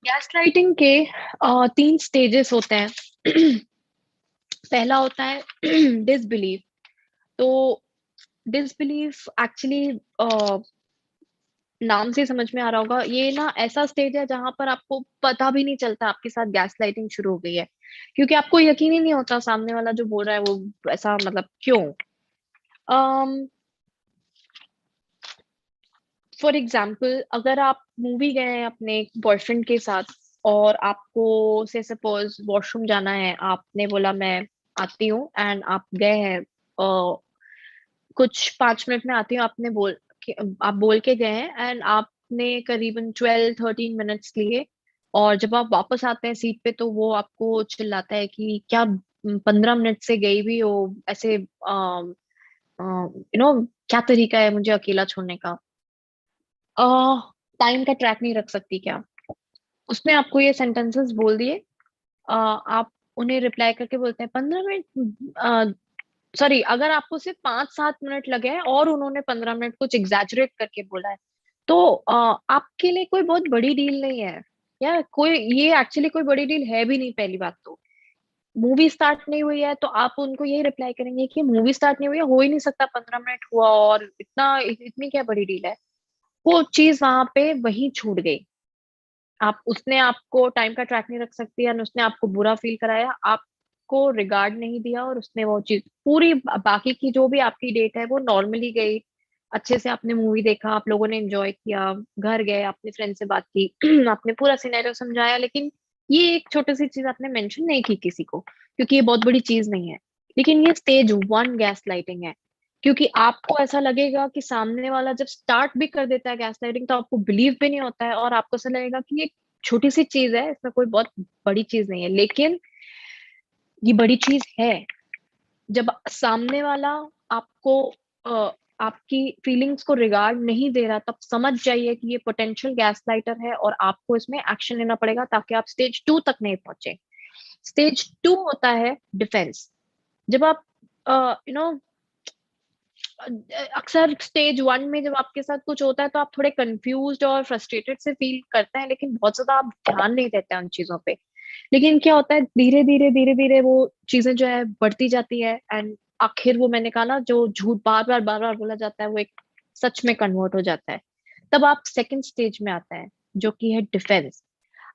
गैसलाइटिंग के 3 स्टेजेस होते हैं। पहला होता है डिसबिलीफ। तो डिसबिलीफ एक्चुअली नाम से समझ में आ रहा होगा, ये ना ऐसा स्टेज है जहां पर आपको पता भी नहीं चलता आपके साथ गैसलाइटिंग शुरू हो गई है, क्योंकि आपको यकीन ही नहीं होता सामने वाला जो बोल रहा है वो ऐसा, मतलब क्यों। फॉर एग्जाम्पल, अगर आप मूवी गए हैं अपने बॉयफ्रेंड के साथ, और आपको से सपोज वॉशरूम जाना है, आपने बोला मैं आती हूँ, एंड आप गए हैं, कुछ 5 मिनट में आती हूँ, आप बोल के गए हैं, एंड आपने करीबन 12-13 मिनट्स लिए, और जब आप वापस आते हैं सीट पे, तो वो आपको चिल्लाता है कि क्या 15 मिनट से गई भी हो, ऐसे क्या तरीका है मुझे अकेला छोड़ने का, टाइम का ट्रैक नहीं रख सकती क्या। उसने आपको ये सेंटेंसेस बोल दिए, आप उन्हें रिप्लाई करके बोलते हैं 15 मिनट, सॉरी, अगर आपको सिर्फ 5-7 मिनट लगे हैं और उन्होंने 15 मिनट कुछ एग्जैजरेट करके बोला है, तो आपके लिए कोई बहुत बड़ी डील नहीं है, या कोई, ये एक्चुअली कोई बड़ी डील है भी नहीं। पहली बात तो मूवी स्टार्ट नहीं हुई है, तो आप उनको यही रिप्लाई करेंगे कि मूवी स्टार्ट नहीं हुई है, हो ही नहीं सकता, 15 मिनट हुआ और इतनी क्या बड़ी डील है। वो चीज वहां पे वही छूट गई। आप उसने आपको टाइम का ट्रैक नहीं रख सकती, या उसने आपको बुरा फील कराया, आपको रिगार्ड नहीं दिया, और उसने वो चीज पूरी बाकी की जो भी आपकी डेट है वो नॉर्मली गई। अच्छे से आपने मूवी देखा, आप लोगों ने एंजॉय किया, घर गए, अपने फ्रेंड से बात की, आपने पूरा सिनेरियो समझाया, लेकिन ये एक छोटी सी चीज आपने मेंशन नहीं की किसी को, क्योंकि ये बहुत बड़ी चीज नहीं है, लेकिन ये स्टेज वन गैस लाइटिंग है। क्योंकि आपको ऐसा लगेगा कि सामने वाला जब स्टार्ट भी कर देता है गैस लाइटिंग, तो आपको बिलीव भी नहीं होता है, और आपको ऐसा लगेगा कि ये छोटी सी चीज है, इसमें कोई बहुत बड़ी चीज नहीं है, लेकिन ये बड़ी चीज है। जब सामने वाला आपको आपकी फीलिंग्स को रिगार्ड नहीं दे रहा, तब समझ जाइए कि ये पोटेंशियल गैस लाइटर है, और आपको इसमें एक्शन लेना पड़ेगा ताकि आप स्टेज टू तक नहीं पहुंचे। स्टेज टू होता है डिफेंस। जब आप यू नो अक्सर स्टेज वन में जब आपके साथ कुछ होता है तो आप थोड़े कंफ्यूज्ड और फ्रस्ट्रेटेड से फील करते हैं, लेकिन बहुत ज्यादा आप ध्यान नहीं देते हैं उन चीजों पे। लेकिन क्या होता है, धीरे धीरे वो चीजें जो है बढ़ती जाती है, एंड आखिर वो मैंने कहा ना, जो झूठ बार बार बोला जाता है वो एक सच में कन्वर्ट हो जाता है। तब आप सेकंड स्टेज में आता है, जो कि है डिफेंस।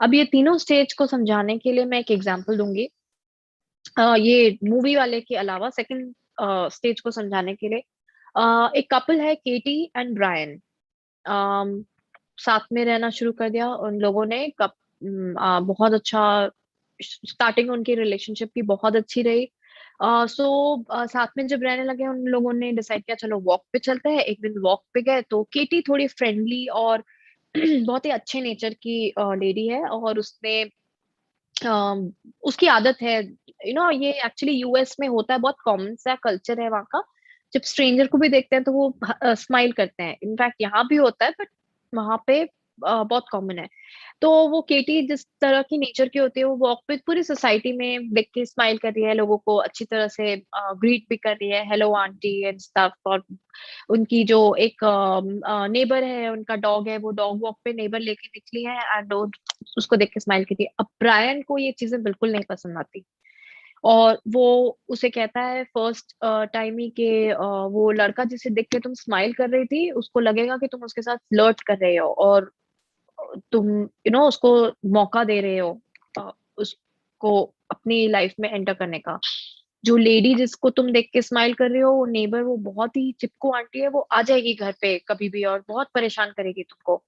अब ये तीनों स्टेज को समझाने के लिए मैं एक एग्जांपल दूंगी। ये मूवी वाले के अलावा सेकंड स्टेज को समझाने के लिए, एक कपल है, केटी एंड ब्रायन। साथ में रहना शुरू कर दिया उन लोगों ने। बहुत अच्छा स्टार्टिंग उनकी रिलेशनशिप की बहुत अच्छी रही। सो साथ में जब रहने लगे, उन लोगों ने डिसाइड किया चलो वॉक पे चलते हैं। एक दिन वॉक पे गए तो केटी थोड़ी फ्रेंडली और बहुत ही अच्छे नेचर की लेडी है, और उसने उसकी आदत है, ये एक्चुअली यूएस में होता है, बहुत कॉमन सा कल्चर है वहाँ का। जब स्ट्रेंजर को भी देखते हैं तो वो स्माइल करते हैं। इनफैक्ट यहाँ भी होता है, बट वहाँ पे बहुत कॉमन है। तो वो केटी जिस तरह की नेचर की होती है, वो वॉक पे पूरी सोसाइटी में देख के स्माइल कर रही है, लोगों को अच्छी तरह से ग्रीट भी कर रही है, हेलो आंटी एंड स्टफ। और उनकी जो एक नेबर है, उनका डॉग है, वो डॉग वॉक पे नेबर लेके निकली है, एंड उसको देख के स्माइल की थी। अब ब्रायन को ये चीजें बिल्कुल नहीं पसंद आती, और वो उसे कहता है फर्स्ट टाइम ही के वो लड़का जिसे देख के तुम स्माइल कर रही थी, उसको लगेगा कि तुम उसके साथ फ्लर्ट कर रहे हो, और तुम उसको मौका दे रहे हो उसको अपनी लाइफ में एंटर करने का। जो लेडी जिसको तुम देख के स्माइल कर रहे हो, वो नेबर, वो बहुत ही चिपकू आंटी है, वो आ जाएगी घर पे कभी भी और बहुत परेशान करेगी तुमको।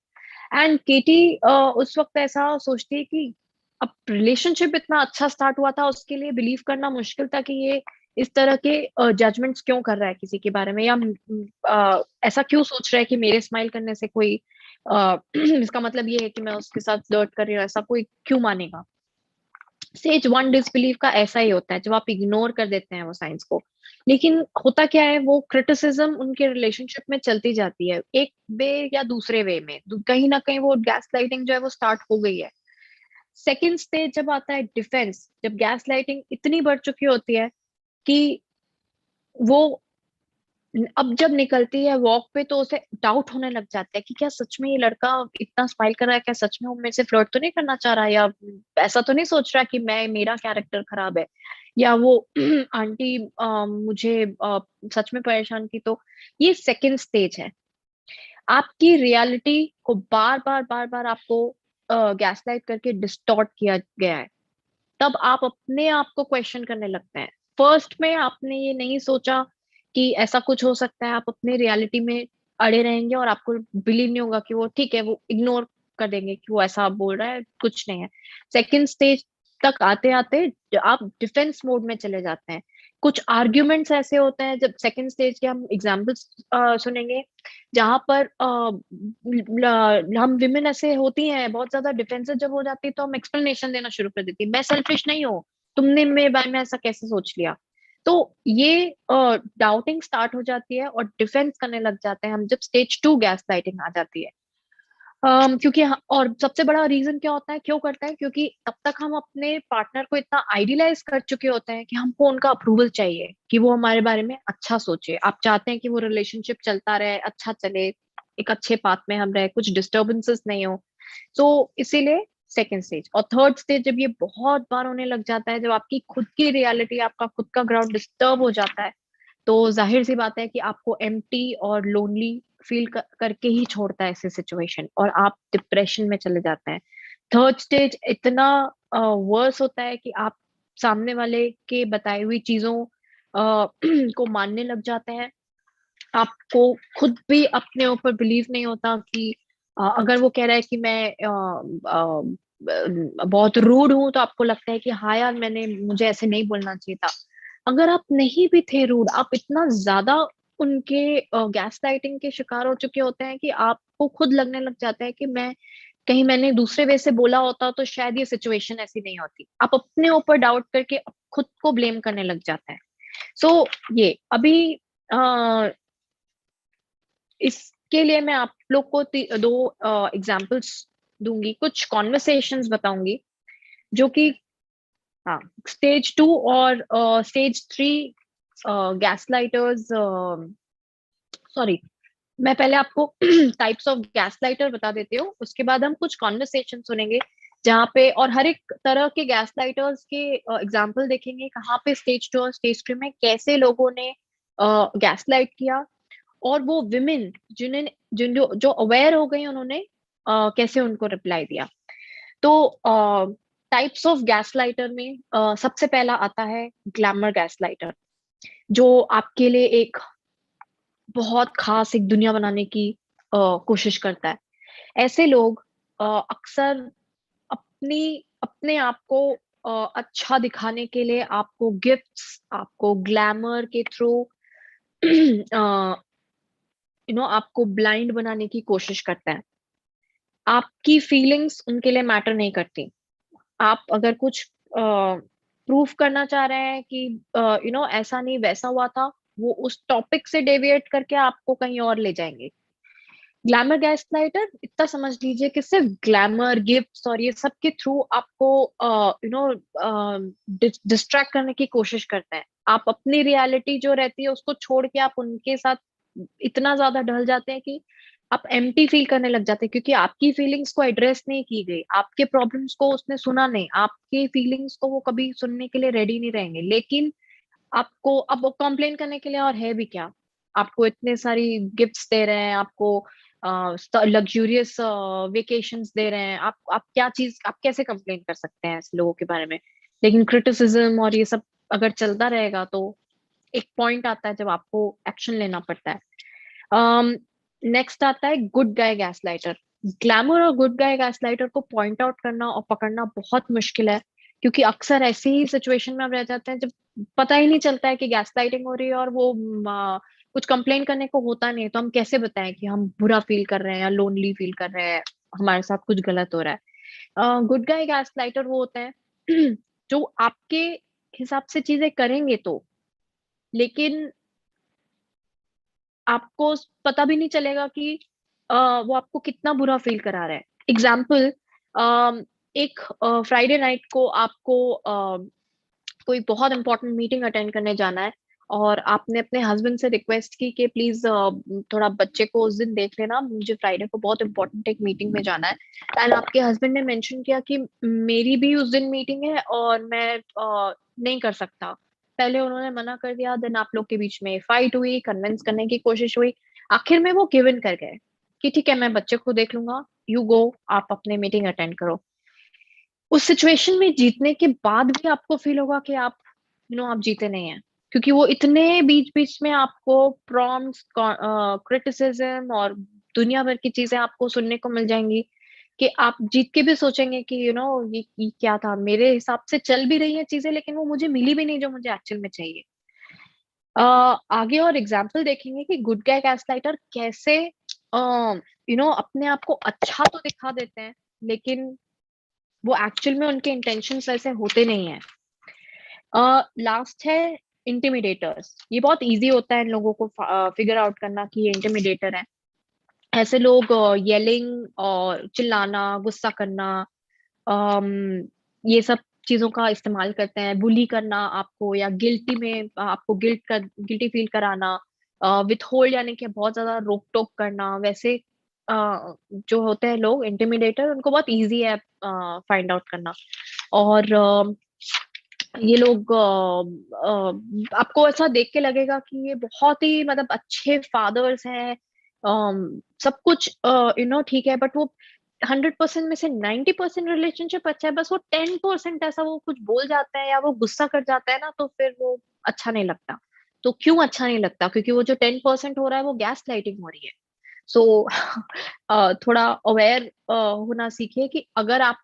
एंड केटी उस वक्त ऐसा सोचती है कि अब रिलेशनशिप इतना अच्छा स्टार्ट हुआ था, उसके लिए बिलीव करना मुश्किल था कि ये इस तरह के जजमेंट्स क्यों कर रहा है किसी के बारे में, या ऐसा क्यों सोच रहा है कि मेरे स्माइल करने से कोई इसका मतलब ये है कि मैं उसके साथ फ्लर्ट कर रही हूँ, ऐसा कोई क्यों मानेगा। स्टेज वन डिसबिलीव का ऐसा ही होता है, जब आप इग्नोर कर देते हैं वो साइंस को। लेकिन होता क्या है, वो क्रिटिसिज्म उनके रिलेशनशिप में चलती जाती है, एक वे या दूसरे वे में, कहीं ना कहीं वो गैस लाइटिंग जो है वो स्टार्ट हो गई है। सेकेंड स्टेज जब आता है डिफेंस, जब गैस लाइटिंग इतनी बढ़ चुकी होती है कि वो अब जब निकलती है वॉक पे, तो उसे डाउट होने लग जाता है कि क्या सच में ये लड़का इतना स्माइल कर रहा है, क्या सच में वो मेरे से फ्लर्ट तो नहीं करना चाह रहा, या ऐसा तो नहीं सोच रहा कि मेरा कैरेक्टर खराब है, या वो आंटी मुझे सच में परेशान की। तो ये सेकंड स्टेज है। आपकी रियलिटी को बार बार आपको गैसलाइट करके डिस्टॉर्ट किया गया है। तब आप अपने आप को क्वेश्चन करने लगते हैं। फर्स्ट में आपने ये नहीं सोचा कि ऐसा कुछ हो सकता है, आप अपने रियलिटी में अड़े रहेंगे, और आपको बिलीव नहीं होगा कि वो ठीक है, वो इग्नोर कर देंगे कि वो ऐसा बोल रहा है, कुछ नहीं है। सेकंड स्टेज तक आते आते आप डिफेंस मोड में चले जाते हैं। कुछ आर्ग्यूमेंट्स ऐसे होते हैं, जब सेकंड स्टेज के हम एग्जाम्पल्स सुनेंगे, जहां पर हम विमेन ऐसे होती हैं बहुत ज्यादा डिफेंसिव जब हो जाती है, तो हम एक्सप्लेनेशन देना शुरू कर देती है, मैं सेल्फिश नहीं हूँ, तुमने मेरे बारे में ऐसा कैसे सोच लिया। तो ये डाउटिंग स्टार्ट हो जाती है, और डिफेंस करने लग जाते हैं हम जब स्टेज टू गैस लाइटिंग आ जाती है। और सबसे बड़ा रीजन क्या होता है, क्यों करता है, क्योंकि तब तक हम अपने पार्टनर को इतना आइडियलाइज कर चुके होते हैं कि हमको उनका अप्रूवल चाहिए, कि वो हमारे बारे में अच्छा सोचे। आप चाहते हैं कि वो रिलेशनशिप चलता रहे, अच्छा चले, एक अच्छे पाथ में हम रहे, कुछ डिस्टर्बेंसेस नहीं हो। तो इसीलिए सेकेंड स्टेज और थर्ड स्टेज जब ये बहुत बार होने लग जाता है, जब आपकी खुद की रियलिटी, आपका खुद का ग्राउंड डिस्टर्ब हो जाता है, तो जाहिर सी बात है कि आपको एम्प्टी और लोनली फील करके ही छोड़ता है ऐसे सिचुएशन, और आप डिप्रेशन में चले जाते हैं। थर्ड स्टेज इतना वर्स होता है कि आप सामने वाले के बताई हुई चीजों को मानने लग जाते हैं। आपको खुद भी अपने ऊपर बिलीव नहीं होता कि अगर वो कह रहा है कि मैं बहुत रूड हूं तो आपको लगता है कि हाँ यार मैंने मुझे ऐसे नहीं बोलना चाहिए था। अगर आप नहीं भी थे रूड, आप इतना ज्यादा उनके गैस लाइटिंग के शिकार हो चुके होते हैं कि आपको खुद लगने लग जाता है कि मैं कहीं मैंने दूसरे वे से बोला होता तो शायद ये सिचुएशन ऐसी नहीं होती। आप अपने ऊपर डाउट करके खुद को ब्लेम करने लग जाता है। सो ये अभी इसके लिए मैं आप लोग को दो एग्जांपल्स दूंगी, कुछ कॉन्वर्सेशंस बताऊंगी जो कि हाँ स्टेज 2 और स्टेज 3 गैसलाइटर्स, सॉरी, मैं पहले आपको टाइप्स ऑफ गैसलाइटर बता देती हूँ, उसके बाद हम कुछ कॉन्वर्सेशन सुनेंगे जहाँ पे, और हर एक तरह के गैसलाइटर्स के एग्जाम्पल देखेंगे कहाँ पे स्टेज 2 और स्टेज 3 में कैसे लोगों ने गैसलाइट किया, और वो विमेन जिन्हें जिन जो अवेयर हो गई उन्होंने कैसे उनको रिप्लाई दिया। तो टाइप्स ऑफ गैसलाइटर में सबसे पहला आता है ग्लैमर गैसलाइटर, जो आपके लिए एक बहुत खास एक दुनिया बनाने की कोशिश करता है। ऐसे लोग अक्सर अपनी अपने आप को अच्छा दिखाने के लिए आपको गिफ्ट्स, आपको ग्लैमर के थ्रू आपको ब्लाइंड बनाने की कोशिश करता है। आपकी फीलिंग्स उनके लिए मैटर नहीं करती। आप अगर कुछ प्रूफ करना चाह रहे हैं कि ऐसा नहीं वैसा हुआ था, वो उस टॉपिक से डेविएट करके आपको कहीं और ले जाएंगे। ग्लैमर गैसलाइटर इतना समझ लीजिए कि सिर्फ ग्लैमर गिफ्ट्स और ये सब के थ्रू आपको डिस्ट्रैक्ट करने की कोशिश करते हैं। आप अपनी रियलिटी जो रहती है उसको छोड़ के आप उनके साथ इतना ज्यादा ढल जाते हैं कि आप एम्प्टी फील करने लग जाते हैं, क्योंकि आपकी फीलिंग्स को एड्रेस नहीं की गई, आपके प्रॉब्लम्स को उसने सुना नहीं, आपकी फीलिंग्स को वो कभी सुनने के लिए रेडी नहीं रहेंगे। लेकिन आपको अब वो कंप्लेन करने के लिए और है भी क्या। आपको इतने सारी गिफ्ट्स दे रहे हैं, आपको लग्जूरियस वेकेशंस दे रहे हैं, आप क्या चीज, आप कैसे कंप्लेन कर सकते हैं ऐसे लोगों के बारे में। लेकिन क्रिटिसिज्म और ये सब अगर चलता रहेगा तो एक पॉइंट आता है जब आपको एक्शन लेना पड़ता है। नेक्स्ट आता है गुड गाय गैसलाइटर। ग्लैमर और गुड गाय गैसलाइटर को पॉइंट आउट करना और पकड़ना बहुत मुश्किल है, क्योंकि अक्सर ऐसी ही सिचुएशन में हम रह जाते हैं जब पता ही नहीं चलता है कि गैस लाइटिंग हो रही है, और वो कुछ कंप्लेन करने को होता नहीं है, तो हम कैसे बताएं कि हम बुरा फील कर रहे हैं या लोनली फील कर रहे हैं, हमारे साथ कुछ गलत हो रहा है। गुड गाय गैस लाइटर वो होते हैं जो आपके हिसाब से चीजें करेंगे तो, लेकिन आपको पता भी नहीं चलेगा कि वो आपको कितना बुरा फील करा रहा है। एग्जाम्पल, एक फ्राइडे नाइट को आपको कोई बहुत इंपॉर्टेंट मीटिंग अटेंड करने जाना है, और आपने अपने हस्बैंड से रिक्वेस्ट की कि प्लीज थोड़ा बच्चे को उस दिन देख लेना, मुझे फ्राइडे को बहुत इंपॉर्टेंट एक मीटिंग में जाना है। एंड आपके हस्बैंड ने मेंशन किया कि मेरी भी उस दिन मीटिंग है और मैं नहीं कर सकता। पहले उन्होंने मना कर दिया, देन आप लोग के बीच में फाइट हुई, कन्विंस करने की कोशिश हुई, आखिर में वो गिव इन कर गए कि ठीक है मैं बच्चे को देख लूंगा, यू गो, आप अपने मीटिंग अटेंड करो। उस सिचुएशन में जीतने के बाद भी आपको फील होगा कि आप आप जीते नहीं हैं, क्योंकि वो इतने बीच बीच में आपको प्रॉम्प्ट्स, क्रिटिसिज्म और दुनिया भर की चीजें आपको सुनने को मिल जाएंगी कि आप जीत के भी सोचेंगे कि ये क्या था, मेरे हिसाब से चल भी रही है चीजें लेकिन वो मुझे मिली भी नहीं जो मुझे एक्चुअल में चाहिए। आगे और एग्जाम्पल देखेंगे कि गुड गाय गैसलाइटर कैसे अपने आप को अच्छा तो दिखा देते हैं, लेकिन वो एक्चुअल में उनके इंटेंशंस ऐसे होते नहीं है। लास्ट है इंटिमिडेटर्स। ये बहुत इजी होता है इन लोगों को फिगर आउट करना कि ये इंटिमिडेटर है। ऐसे लोग येलिंग और चिल्लाना, गुस्सा करना, अम, ये सब चीजों का इस्तेमाल करते हैं, बुली करना आपको, या गिल्टी में आपको गिल्टी फील कराना, विथ होल्ड यानी कि बहुत ज्यादा रोक टोक करना। वैसे जो होते हैं लोग इंटिमिडेटर, उनको बहुत इजी है फाइंड आउट करना। और ये लोग आपको ऐसा देख के लगेगा कि ये बहुत ही मतलब अच्छे फादर्स हैं, सब कुछ ठीक है, बट वो 100% में से 90% रिलेशनशिप अच्छा है, बस वो 10% ऐसा वो कुछ बोल जाता है या वो गुस्सा कर जाता है ना, तो फिर वो अच्छा नहीं लगता। तो क्यों अच्छा नहीं लगता? क्योंकि वो जो 10% हो रहा है वो गैस लाइटिंग हो रही है। सो थोड़ा अवेयर होना सीखिए कि अगर आप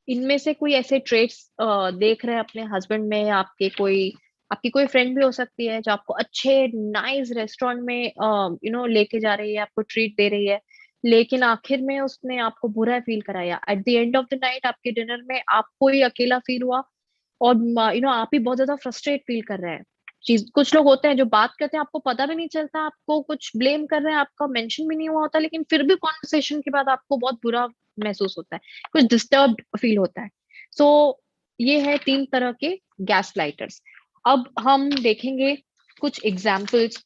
इनमें से कोई ऐसे ट्रेट्स देख रहे हैं अपने हस्बैंड में, या आपकी कोई फ्रेंड भी हो सकती है जो आपको अच्छे नाइस रेस्टोरेंट में लेके जा रही है, आपको ट्रीट दे रही है, लेकिन आखिर में उसने आपको बुरा फील कराया, at the end of the night आपके डिनर में आपको ही अकेला फील हुआ, और आप ही बहुत ज्यादा फ्रस्ट्रेट फील कर रहे हैं। चीज कुछ लोग होते हैं जो बात करते हैं, आपको पता भी नहीं चलता, आपको कुछ ब्लेम कर रहे हैं, आपका मेंशन भी नहीं हुआ होता, लेकिन फिर भी कॉन्वर्सेशन के बाद आपको बहुत बुरा महसूस होता है, कुछ डिस्टर्ब्ड फील होता है। सो ये है 3 तरह के गैस लाइटर्स। अब हम देखेंगे कुछ एग्जाम्पल्स।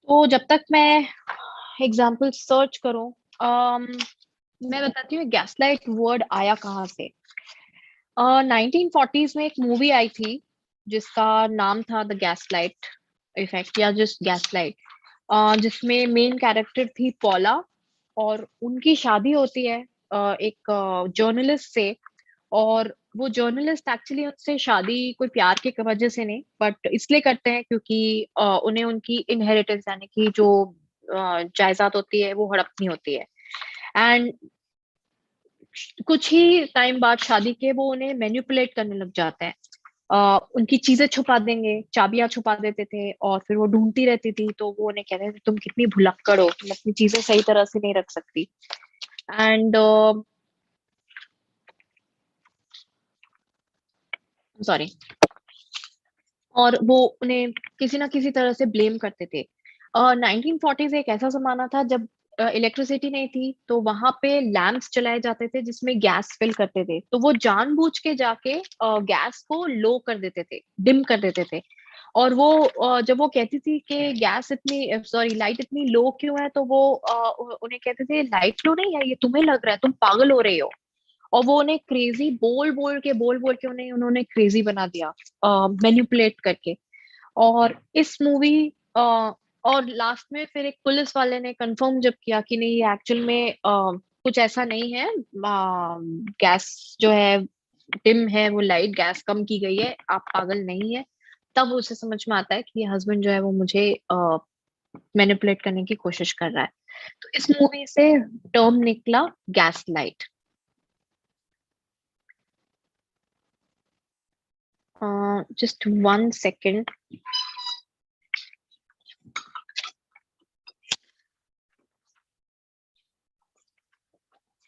तो जब तक मैं एग्जाम्पल सर्च करूं, मैं बताती हूँ गैसलाइट वर्ड आया कहाँ से। 1940s में एक मूवी आई थी जिसका नाम था द गैसलाइट इफेक्ट, या जस्ट गैसलाइट, जिसमें मेन कैरेक्टर थी पॉला, और उनकी शादी होती है एक जर्नलिस्ट से। और वो जर्नलिस्ट एक्चुअली उनसे शादी कोई प्यार के वजह से नहीं, बट इसलिए करते हैं क्योंकि उन्हें उनकी इनहेरिटेंस, यानी कि जो जायदाद होती है वो हड़पनी होती है। एंड कुछ ही टाइम बाद शादी के वो उन्हें मैनिपुलेट करने लग जाते हैं। उनकी चीजें छुपा देंगे, चाबियां छुपा देते थे, और फिर वो ढूंढती रहती थी, तो वो उन्हें कहते थे तुम कितनी भुलक्कड़ हो, तुम अपनी चीजें सही तरह से नहीं रख सकती। एंड सॉरी, और वो उन्हें किसी ना किसी तरह से ब्लेम करते थे। 1940s एक ऐसा जमाना था जब इलेक्ट्रिसिटी नहीं थी, तो वहां पे लैंप्स चलाए जाते थे जिसमें गैस फिल करते थे, तो वो जानबूझ के जाके गैस को लो कर देते थे, डिम कर देते थे। और वो जब वो कहती थी कि गैस इतनी सॉरी लाइट इतनी लो क्यों है, तो वो उन्हें कहते थे लाइट लो नहीं है, ये तुम्हें लग रहा है, तुम पागल हो रहे हो। और वो उन्हें क्रेजी बोल बोल के उन्हें उन्होंने क्रेजी बना दिया, मैनिपुलेट करके। और इस मूवी और लास्ट में फिर एक पुलिस वाले ने कंफर्म जब किया कि नहीं, ये एक्चुअल में कुछ ऐसा नहीं है, गैस जो है डिम है, वो लाइट गैस कम की गई है, आप पागल नहीं है। तब उसे समझ में आता है कि ये हस्बैंड जो है वो मुझे मैनिपुलेट करने की कोशिश कर रहा है। तो इस मूवी से टर्म निकला gas light. Just 1 second.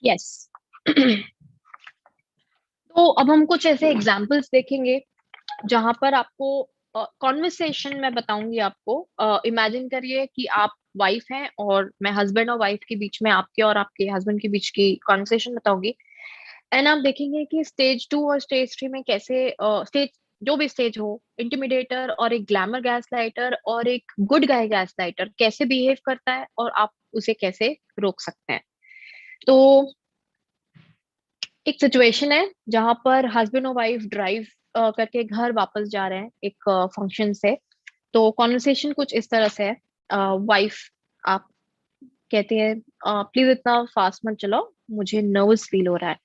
Yes. तो अब हम कुछ ऐसे एग्जाम्पल्स देखेंगे जहां पर आपको कॉन्वर्सेशन मैं बताऊंगी आपको। इमेजिन करिए कि आप वाइफ हैं और मैं हस्बैंड और वाइफ के बीच में, आपके और आपके हस्बैंड के बीच की कॉन्वर्सेशन बताऊंगी। एंड आप देखेंगे कि स्टेज 2 और स्टेज 3 में कैसे स्टेज, जो भी स्टेज हो, इंटिमिडेटर और एक ग्लैमर गैस लाइटर और एक गुड गाय गैस लाइटर कैसे बिहेव करता है, और आप उसे कैसे रोक सकते हैं। तो एक सिचुएशन है जहां पर हस्बैंड और वाइफ ड्राइव करके घर वापस जा रहे हैं एक फंक्शन से। तो कॉन्वर्सेशन कुछ इस तरह से है। वाइफ आप कहती है प्लीज इतना फास्ट मत चलाओ, मुझे नर्वस फील हो रहा है।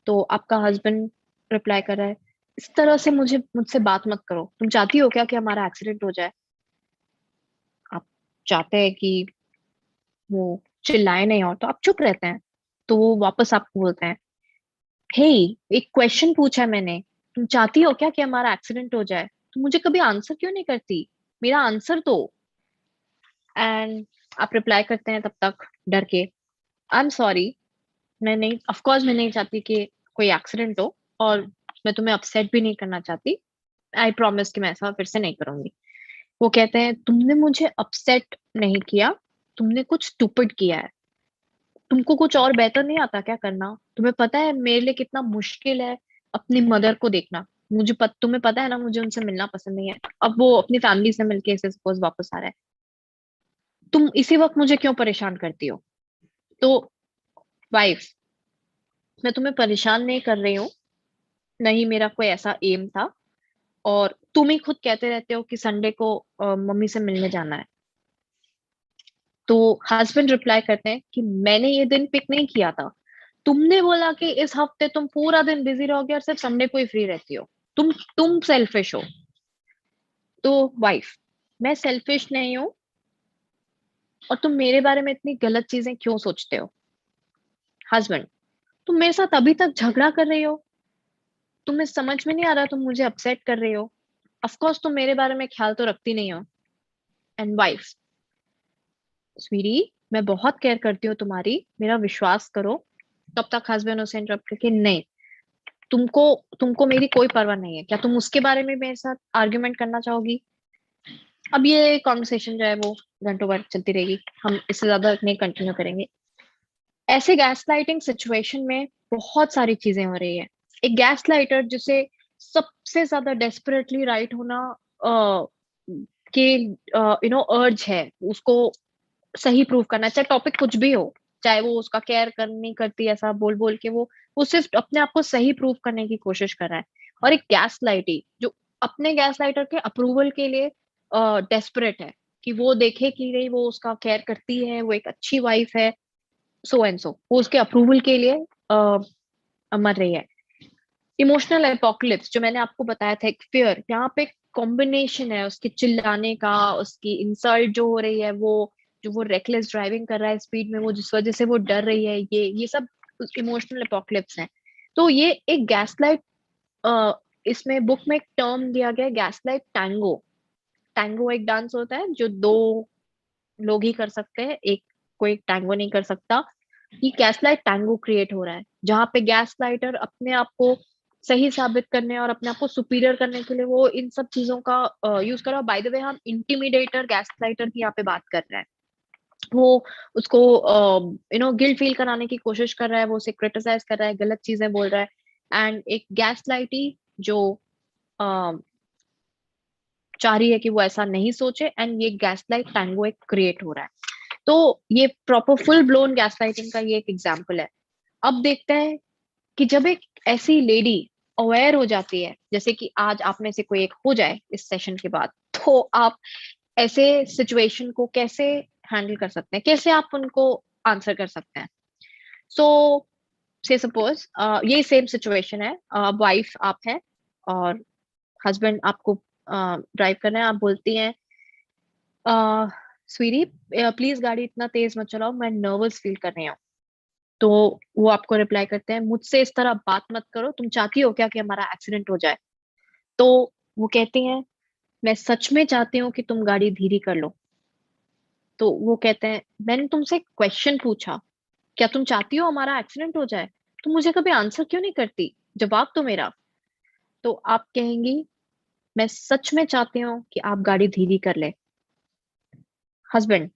तो आपका हस्बैंड रिप्लाई कर रहा है, इस तरह से मुझसे बात मत करो, तुम चाहती हो क्या कि हमारा एक्सीडेंट हो जाए? आप चाहते हैं कि वो चिल्लाए नहीं, और तो आप चुप रहते हैं। तो वो वापस आपको बोलते हैं, हे, एक क्वेश्चन पूछा मैंने, तुम चाहती हो क्या कि हमारा एक्सीडेंट हो जाए? तुम मुझे कभी आंसर क्यों नहीं करती, मेरा आंसर दो। एंड आप रिप्लाई करते हैं तब तक डर के, आई एम सॉरी, मैं नहीं, ऑफ कोर्स मैं नहीं चाहती कि कोई एक्सीडेंट हो, और मैं तुम्हें अपसेट भी नहीं करना चाहती। आई प्रॉमिस कि मैं ऐसा फिर से नहीं करूंगी। वो कहते हैं, तुमने मुझे अपसेट नहीं किया, तुमने कुछ स्टूपिड किया है। तुमको कुछ और बेहतर नहीं आता क्या करना? तुम्हें पता है मेरे लिए कितना मुश्किल है अपनी मदर को देखना। तुम्हें पता है ना, मुझे उनसे मिलना पसंद नहीं है। अब वो अपनी फैमिली से मिलके ऐसे सपोज वापस आ रहा है, तुम इसी वक्त मुझे क्यों परेशान करती हो? तो वाइफ, मैं तुम्हें परेशान नहीं कर रही हूँ, नहीं मेरा कोई ऐसा एम था, और तुम ही खुद कहते रहते हो कि संडे को मम्मी से मिलने जाना है। तो हस्बैंड रिप्लाई करते हैं कि मैंने ये दिन पिक नहीं किया था, तुमने बोला कि इस हफ्ते तुम पूरा दिन बिजी रहोगे और सिर्फ संडे को ही फ्री रहती हो। तुम सेल्फिश हो। तो वाइफ, मैं सेल्फिश नहीं हूँ, और तुम मेरे बारे में इतनी गलत चीजें क्यों सोचते हो? हस्बैंड, तुम मेरे साथ अभी तक झगड़ा कर रही हो, तुम्हें समझ में नहीं आ रहा तुम मुझे अपसेट कर रही हो? ऑफ कोर्स तुम मेरे बारे में ख्याल तो रखती नहीं हो। एंड वाइफ, स्वीटी, मैं बहुत केयर करती हूँ तुम्हारी, मेरा विश्वास करो। तब तक हस्बैंड उसे इंटरप्ट करके, नहीं, तुमको तुमको मेरी कोई परवाह नहीं है क्या? तुम उसके बारे में मेरे साथ आर्ग्यूमेंट करना चाहोगी? अब ये कॉन्वर्सेशन जो है वो घंटों भर चलती रहेगी, हम इससे ज्यादा नहीं कंटिन्यू करेंगे। ऐसे गैस लाइटिंग सिचुएशन में बहुत सारी चीजें हो रही है। एक गैस लाइटर जिसे सबसे ज्यादा डेस्परेटली राइट होना अ, के अर्ज है, उसको सही प्रूव करना, चाहे टॉपिक कुछ भी हो, चाहे वो उसका केयर कर नहीं करती, ऐसा बोल बोल के वो सिर्फ अपने आप को सही प्रूव करने की कोशिश कर रहा है। और एक गैस लाइटी जो अपने गैस लाइटर के अप्रूवल के लिए डेस्परेट है, कि वो देखे कि नहीं वो उसका केयर करती है, वो एक अच्छी वाइफ है, सो एंड सो, वो उसके अप्रूवल के लिए मर रही है। इमोशनल एपोकलिप्स जो मैंने आपको बताया था, एक फियर, यहाँ पे कॉम्बिनेशन है उसके चिल्लाने का, उसकी इंसल्ट जो हो रही है, वो जो वो रेकलेस ड्राइविंग कर रहा है स्पीड में, वो जिस वजह से वो डर रही है, ये सब इमोशनल एपोकलिप्स हैं। तो ये एक गैसलाइट, इसमें बुक में एक टर्म दिया गया है, गैसलाइट टैंगो। टैंगो एक डांस होता है जो दो लोग ही कर सकते हैं, एक कोई टैंगो नहीं कर सकता। ये गैसलाइट टैंगो क्रिएट हो रहा है, जहाँ पे गैस लाइटर अपने आप को सही साबित करने और अपने आप को सुपीरियर करने के लिए वो इन सब चीजों का यूज कर रहा है। बाय द वे, हम इंटिमिडेटर गैस लाइटर की यहाँ पे बात कर रहे हैं। वो उसको गिल्ट फील कराने की कोशिश कर रहा है, वो उसे क्रिटिसाइज कर रहा है, गलत चीजें बोल रहा है। एंड एक गैस लाइटी जो अ, चाह रही है कि वो ऐसा नहीं सोचे, एंड ये गैस लाइट टैंगो एक क्रिएट हो रहा है। तो ये प्रॉपर फुल ब्लोन गैसलाइटिंग का ये एक एग्जांपल है। अब देखते हैं कि जब एक ऐसी लेडी अवेयर हो जाती है, जैसे कि आज आप में से कोई एक हो जाए इस सेशन के बाद, तो आप ऐसे सिचुएशन को कैसे हैंडल कर सकते हैं, कैसे आप उनको आंसर कर सकते हैं? सो से सपोज ये सेम सिचुएशन है, वाइफ आप है और हस्बैंड आपको ड्राइव करना है, आप बोलती हैं, स्वीटी प्लीज गाड़ी इतना तेज मत चलाओ, मैं नर्वस फील कर रही हूँ। तो वो आपको रिप्लाई करते हैं, मुझसे इस तरह बात मत करो, तुम चाहती हो क्या कि हमारा एक्सीडेंट हो जाए? तो वो कहती हैं, मैं सच में चाहती हूँ कि तुम गाड़ी धीरे कर लो। तो वो कहते हैं, मैंने तुमसे क्वेश्चन पूछा, क्या तुम चाहती हो हमारा एक्सीडेंट हो जाए? तुम मुझे कभी आंसर क्यों नहीं करती? जवाब तो मेरा। तो आप कहेंगी, मैं सच में चाहती हूँ कि आप गाड़ी धीरे कर ले। हस्बैंड,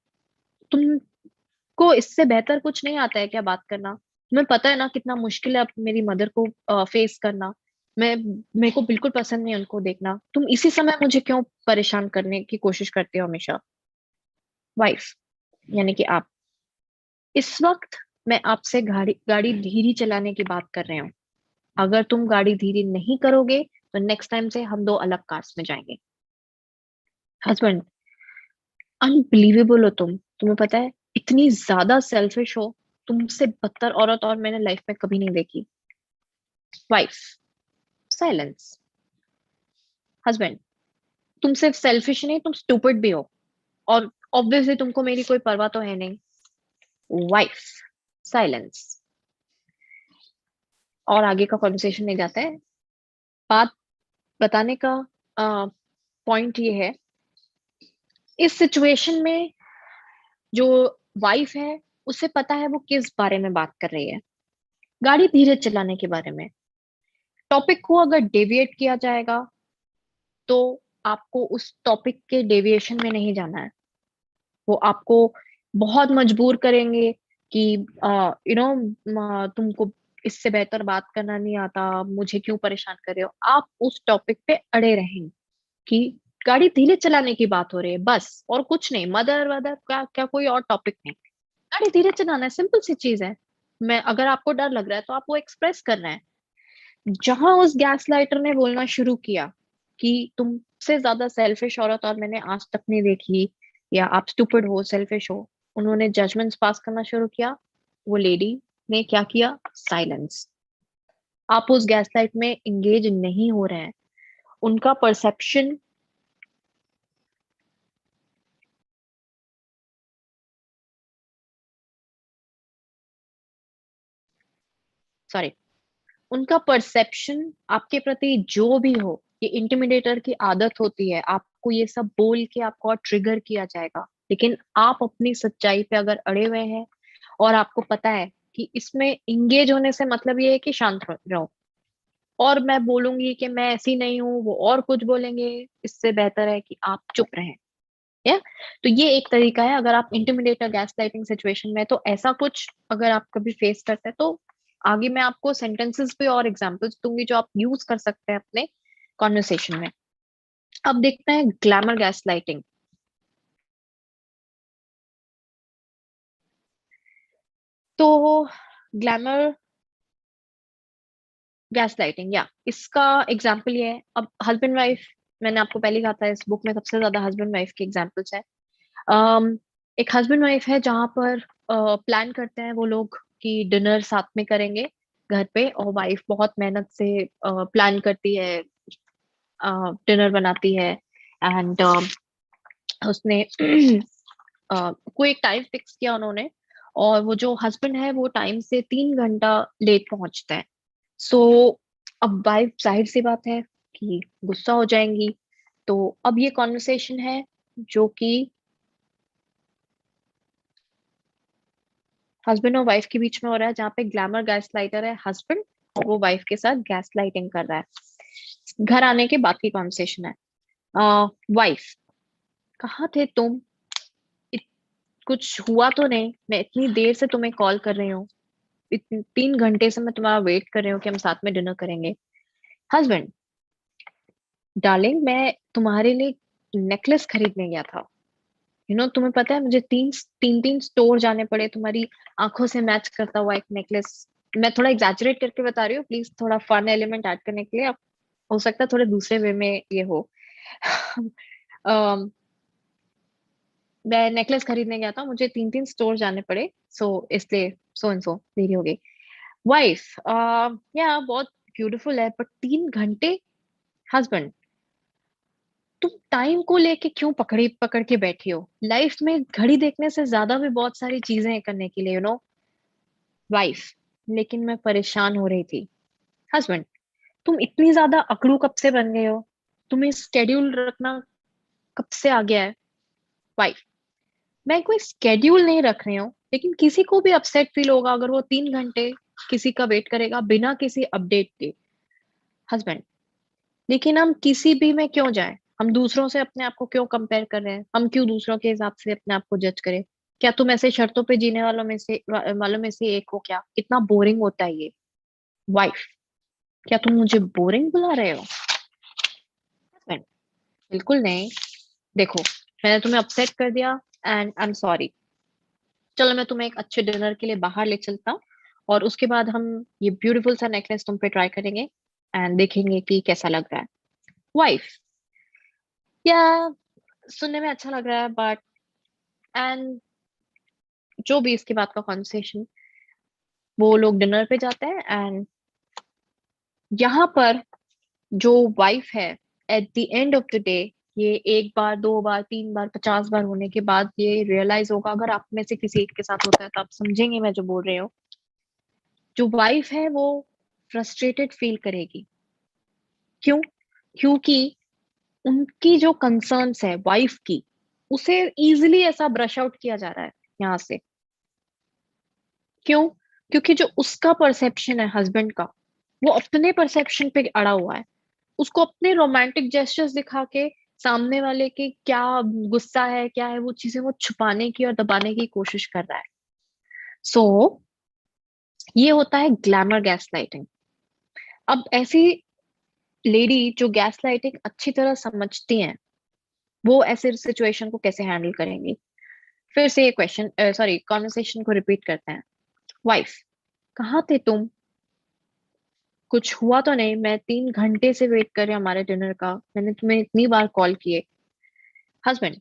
तुमको इससे बेहतर कुछ नहीं आता है क्या बात करना? तुम्हें पता है ना कितना मुश्किल है अब मेरी मदर को फेस करना। मैं मेरे को बिल्कुल पसंद नहीं है उनको देखना, तुम इसी समय मुझे क्यों परेशान करने की कोशिश करते हो हमेशा? वाइफ, यानी कि आप, इस वक्त मैं आपसे गाड़ी गाड़ी धीरे चलाने की बात कर रहे हूँ। अगर तुम गाड़ी धीरे नहीं करोगे तो नेक्स्ट टाइम से हम दो अलग कार्स में जाएंगे। हस्बैंड, अनबिलीवेबल हो तुम, तुम्हें पता है इतनी ज्यादा सेल्फिश हो, तुमसे बदतर औरत और मैंने लाइफ में कभी नहीं देखी। Wife, silence. हस्बैंड, तुम सिर्फ सेल्फिश नहीं, तुम स्टूपिड भी हो, और ऑब्वियसली तुमको मेरी कोई परवाह तो है नहीं। Wife, silence. और आगे का कॉन्वर्सेशन नहीं जाता है। बात बताने का पॉइंट ये है, इस सिचुएशन में जो वाइफ है, उसे पता है वो किस बारे में बात कर रही है, गाड़ी धीरे चलाने के बारे में। टॉपिक को अगर डेविएट किया जाएगा तो आपको उस टॉपिक के डेविएशन में नहीं जाना है। वो आपको बहुत मजबूर करेंगे कि तुमको इससे बेहतर बात करना नहीं आता, मुझे क्यों परेशान कर रहे हो? आप उस टॉपिक पे अड़े रहेंगे कि गाड़ी धीरे चलाने की बात हो रही है, बस, और कुछ नहीं, मदर वदर क्या क्या कोई और टॉपिक नहीं, गाड़ी धीरे चलाना है, सिंपल सी चीज है। मैं, अगर आपको डर लग रहा है तो आप वो एक्सप्रेस कर रहे हैं। जहां उस गैस लाइटर ने बोलना शुरू किया कि तुमसे ज्यादा सेल्फिश औरत और मैंने आज तक नहीं देखी, या आप स्टूपिड हो, सेल्फिश हो, उन्होंने जजमेंट्स पास करना शुरू किया, वो लेडी ने क्या किया? साइलेंस। आप उस गैस लाइट में एंगेज नहीं हो रहे हैं। उनका परसेप्शन सॉरी, उनका परसेप्शन आपके प्रति जो भी हो, ये इंटिमिडेटर की आदत होती है, आपको ये सब बोल के आपको और ट्रिगर किया जाएगा, लेकिन आप अपनी सच्चाई पे अगर अड़े हुए हैं और आपको पता है कि इसमें इंगेज होने से मतलब ये है कि शांत रहो, और मैं बोलूंगी कि मैं ऐसी नहीं हूँ, वो और कुछ बोलेंगे, इससे बेहतर है कि आप चुप रहें। या तो ये एक तरीका है, अगर आप इंटिमिडेटर गैस लाइटिंग सिचुएशन में, तो ऐसा कुछ अगर आप कभी फेस करते हैं, तो आगे मैं आपको सेंटेंसेस पे और एग्जांपल्स दूंगी जो आप यूज कर सकते हैं अपने कॉन्वर्सेशन में। अब देखते हैं ग्लैमर गैस लाइटिंग। तो ग्लैमर गैस लाइटिंग, या इसका एग्जाम्पल ये है, अब हस्बैंड वाइफ, मैंने आपको पहले कहा था इस बुक में सबसे ज्यादा हस्बैंड वाइफ के एग्जाम्पल्स है। अम, एक हस्बैंड वाइफ है जहां पर प्लान करते हैं वो लोग कि डिनर साथ में करेंगे घर पे, और वाइफ बहुत मेहनत से प्लान करती है, डिनर बनाती है, एंड उसने कोई एक टाइम फिक्स किया उन्होंने, और वो जो हस्बैंड है वो टाइम से 3 घंटा लेट पहुंचता है। सो अब वाइफ जाहिर सी बात है कि गुस्सा हो जाएंगी। तो अब ये कॉन्वर्सेशन है जो कि हस्बैंड और वाइफ के बीच में हो रहा है, जहाँ पे ग्लैमर गैस लाइटर है हस्बैंड, और वो वाइफ के साथ गैस लाइटिंग कर रहा है। घर आने के बाद की कॉन्वर्सेशन है। वाइफ, कहाँ थे तुम? इत, कुछ हुआ तो नहीं? मैं इतनी देर से तुम्हें कॉल कर रही हूँ, 3 घंटे से मैं तुम्हारा वेट कर रही हूँ कि हम साथ में डिनर करेंगे। हस्बैंड, डार्लिंग मैं तुम्हारे लिए नेकलेस खरीदने गया था। तुम्हें पता है मुझे तीन तीन तीन स्टोर जाने पड़े तुम्हारी आंखों से मैच करता हुआ एक नेकलेस। मैं थोड़ा एग्जैजरेट करके बता रही हूँ, प्लीज थोड़ा फन एलिमेंट ऐड करने के लिए। अब हो सकता है थोड़े दूसरे वे में ये हो। अम, मैं नेकलेस खरीदने गया था, मुझे 3 3 स्टोर जाने पड़े, सो इसलिए सो एंड सो देरी हो गई। वाइफ, या बहुत ब्यूटीफुल है बट 3 घंटे। हस्बैंड, तुम टाइम को लेके क्यों पकड़ी पकड़ के बैठी हो? लाइफ में घड़ी देखने से ज्यादा भी बहुत सारी चीजें हैं करने के लिए, वाइफ, लेकिन मैं परेशान हो रही थी। हस्बैंड, तुम इतनी ज्यादा अकड़ू कब से बन गए हो? तुम्हें स्केड्यूल रखना कब से आ गया है? वाइफ, मैं कोई स्केड्यूल नहीं रख रही हूँ, लेकिन किसी को भी अपसेट फील होगा अगर वो 3 घंटे किसी का वेट करेगा बिना किसी अपडेट के। हस्बैंड, लेकिन हम किसी भी में क्यों जाएं? हम दूसरों से अपने आप को क्यों कंपेयर कर रहे हैं? हम क्यों दूसरों के हिसाब से अपने आप को जज करें? क्या तुम ऐसे शर्तों पे जीने वालों में से एक हो क्या? कितना बोरिंग होता है ये। वाइफ, क्या तुम मुझे बोरिंग बुला रहे हो? Husband, बिल्कुल नहीं। देखो, मैंने तुम्हें अपसेट कर दिया एंड आई एम सॉरी। चलो मैं तुम्हें एक अच्छे डिनर के लिए बाहर ले चलता हूँ, और उसके बाद हम ये ब्यूटीफुल सा नेकलेस तुम पे ट्राई करेंगे एंड देखेंगे कि कैसा लग रहा है। वाइफ, या सुनने में अच्छा लग रहा है बट, एंड जो भी इसके बाद का कॉन्वर्सेशन, वो लोग डिनर पे जाते हैं, एंड यहाँ पर जो वाइफ है, at the end of the day, ये एक बार, 2 बार, 3 बार, 50 बार होने के बाद ये रियलाइज होगा, अगर आप में से किसी एक के साथ होता है तो आप समझेंगे मैं जो बोल रही हूँ। जो वाइफ है वो फ्रस्ट्रेटेड फील करेगी। क्यों? क्योंकि उनकी जो कंसर्न्स है वाइफ की, उसे इजिली ऐसा ब्रश आउट किया जा रहा है यहाँ से। क्यों? क्योंकि जो उसका परसेप्शन है हस्बैंड का, वो अपने परसेप्शन पे अड़ा हुआ है। उसको अपने रोमांटिक जेस्चर्स दिखा के सामने वाले के क्या गुस्सा है, क्या है, वो चीजें वो छुपाने की और दबाने की कोशिश कर रहा है। सो ये होता है ग्लैमर गैस लाइटिंग। अब ऐसी लेडी जो गैस लाइटिंग अच्छी तरह समझती हैं, वो ऐसे सिचुएशन को कैसे हैंडल करेंगी? फिर से ये क्वेश्चन, सॉरी, कॉन्वर्सेशन को रिपीट करते हैं। वाइफ, कहाँ थे तुम? कुछ हुआ तो नहीं? मैं 3 घंटे से वेट कर रही हूँ हमारे डिनर का, मैंने तुम्हें इतनी बार कॉल किए। हस्बैंड,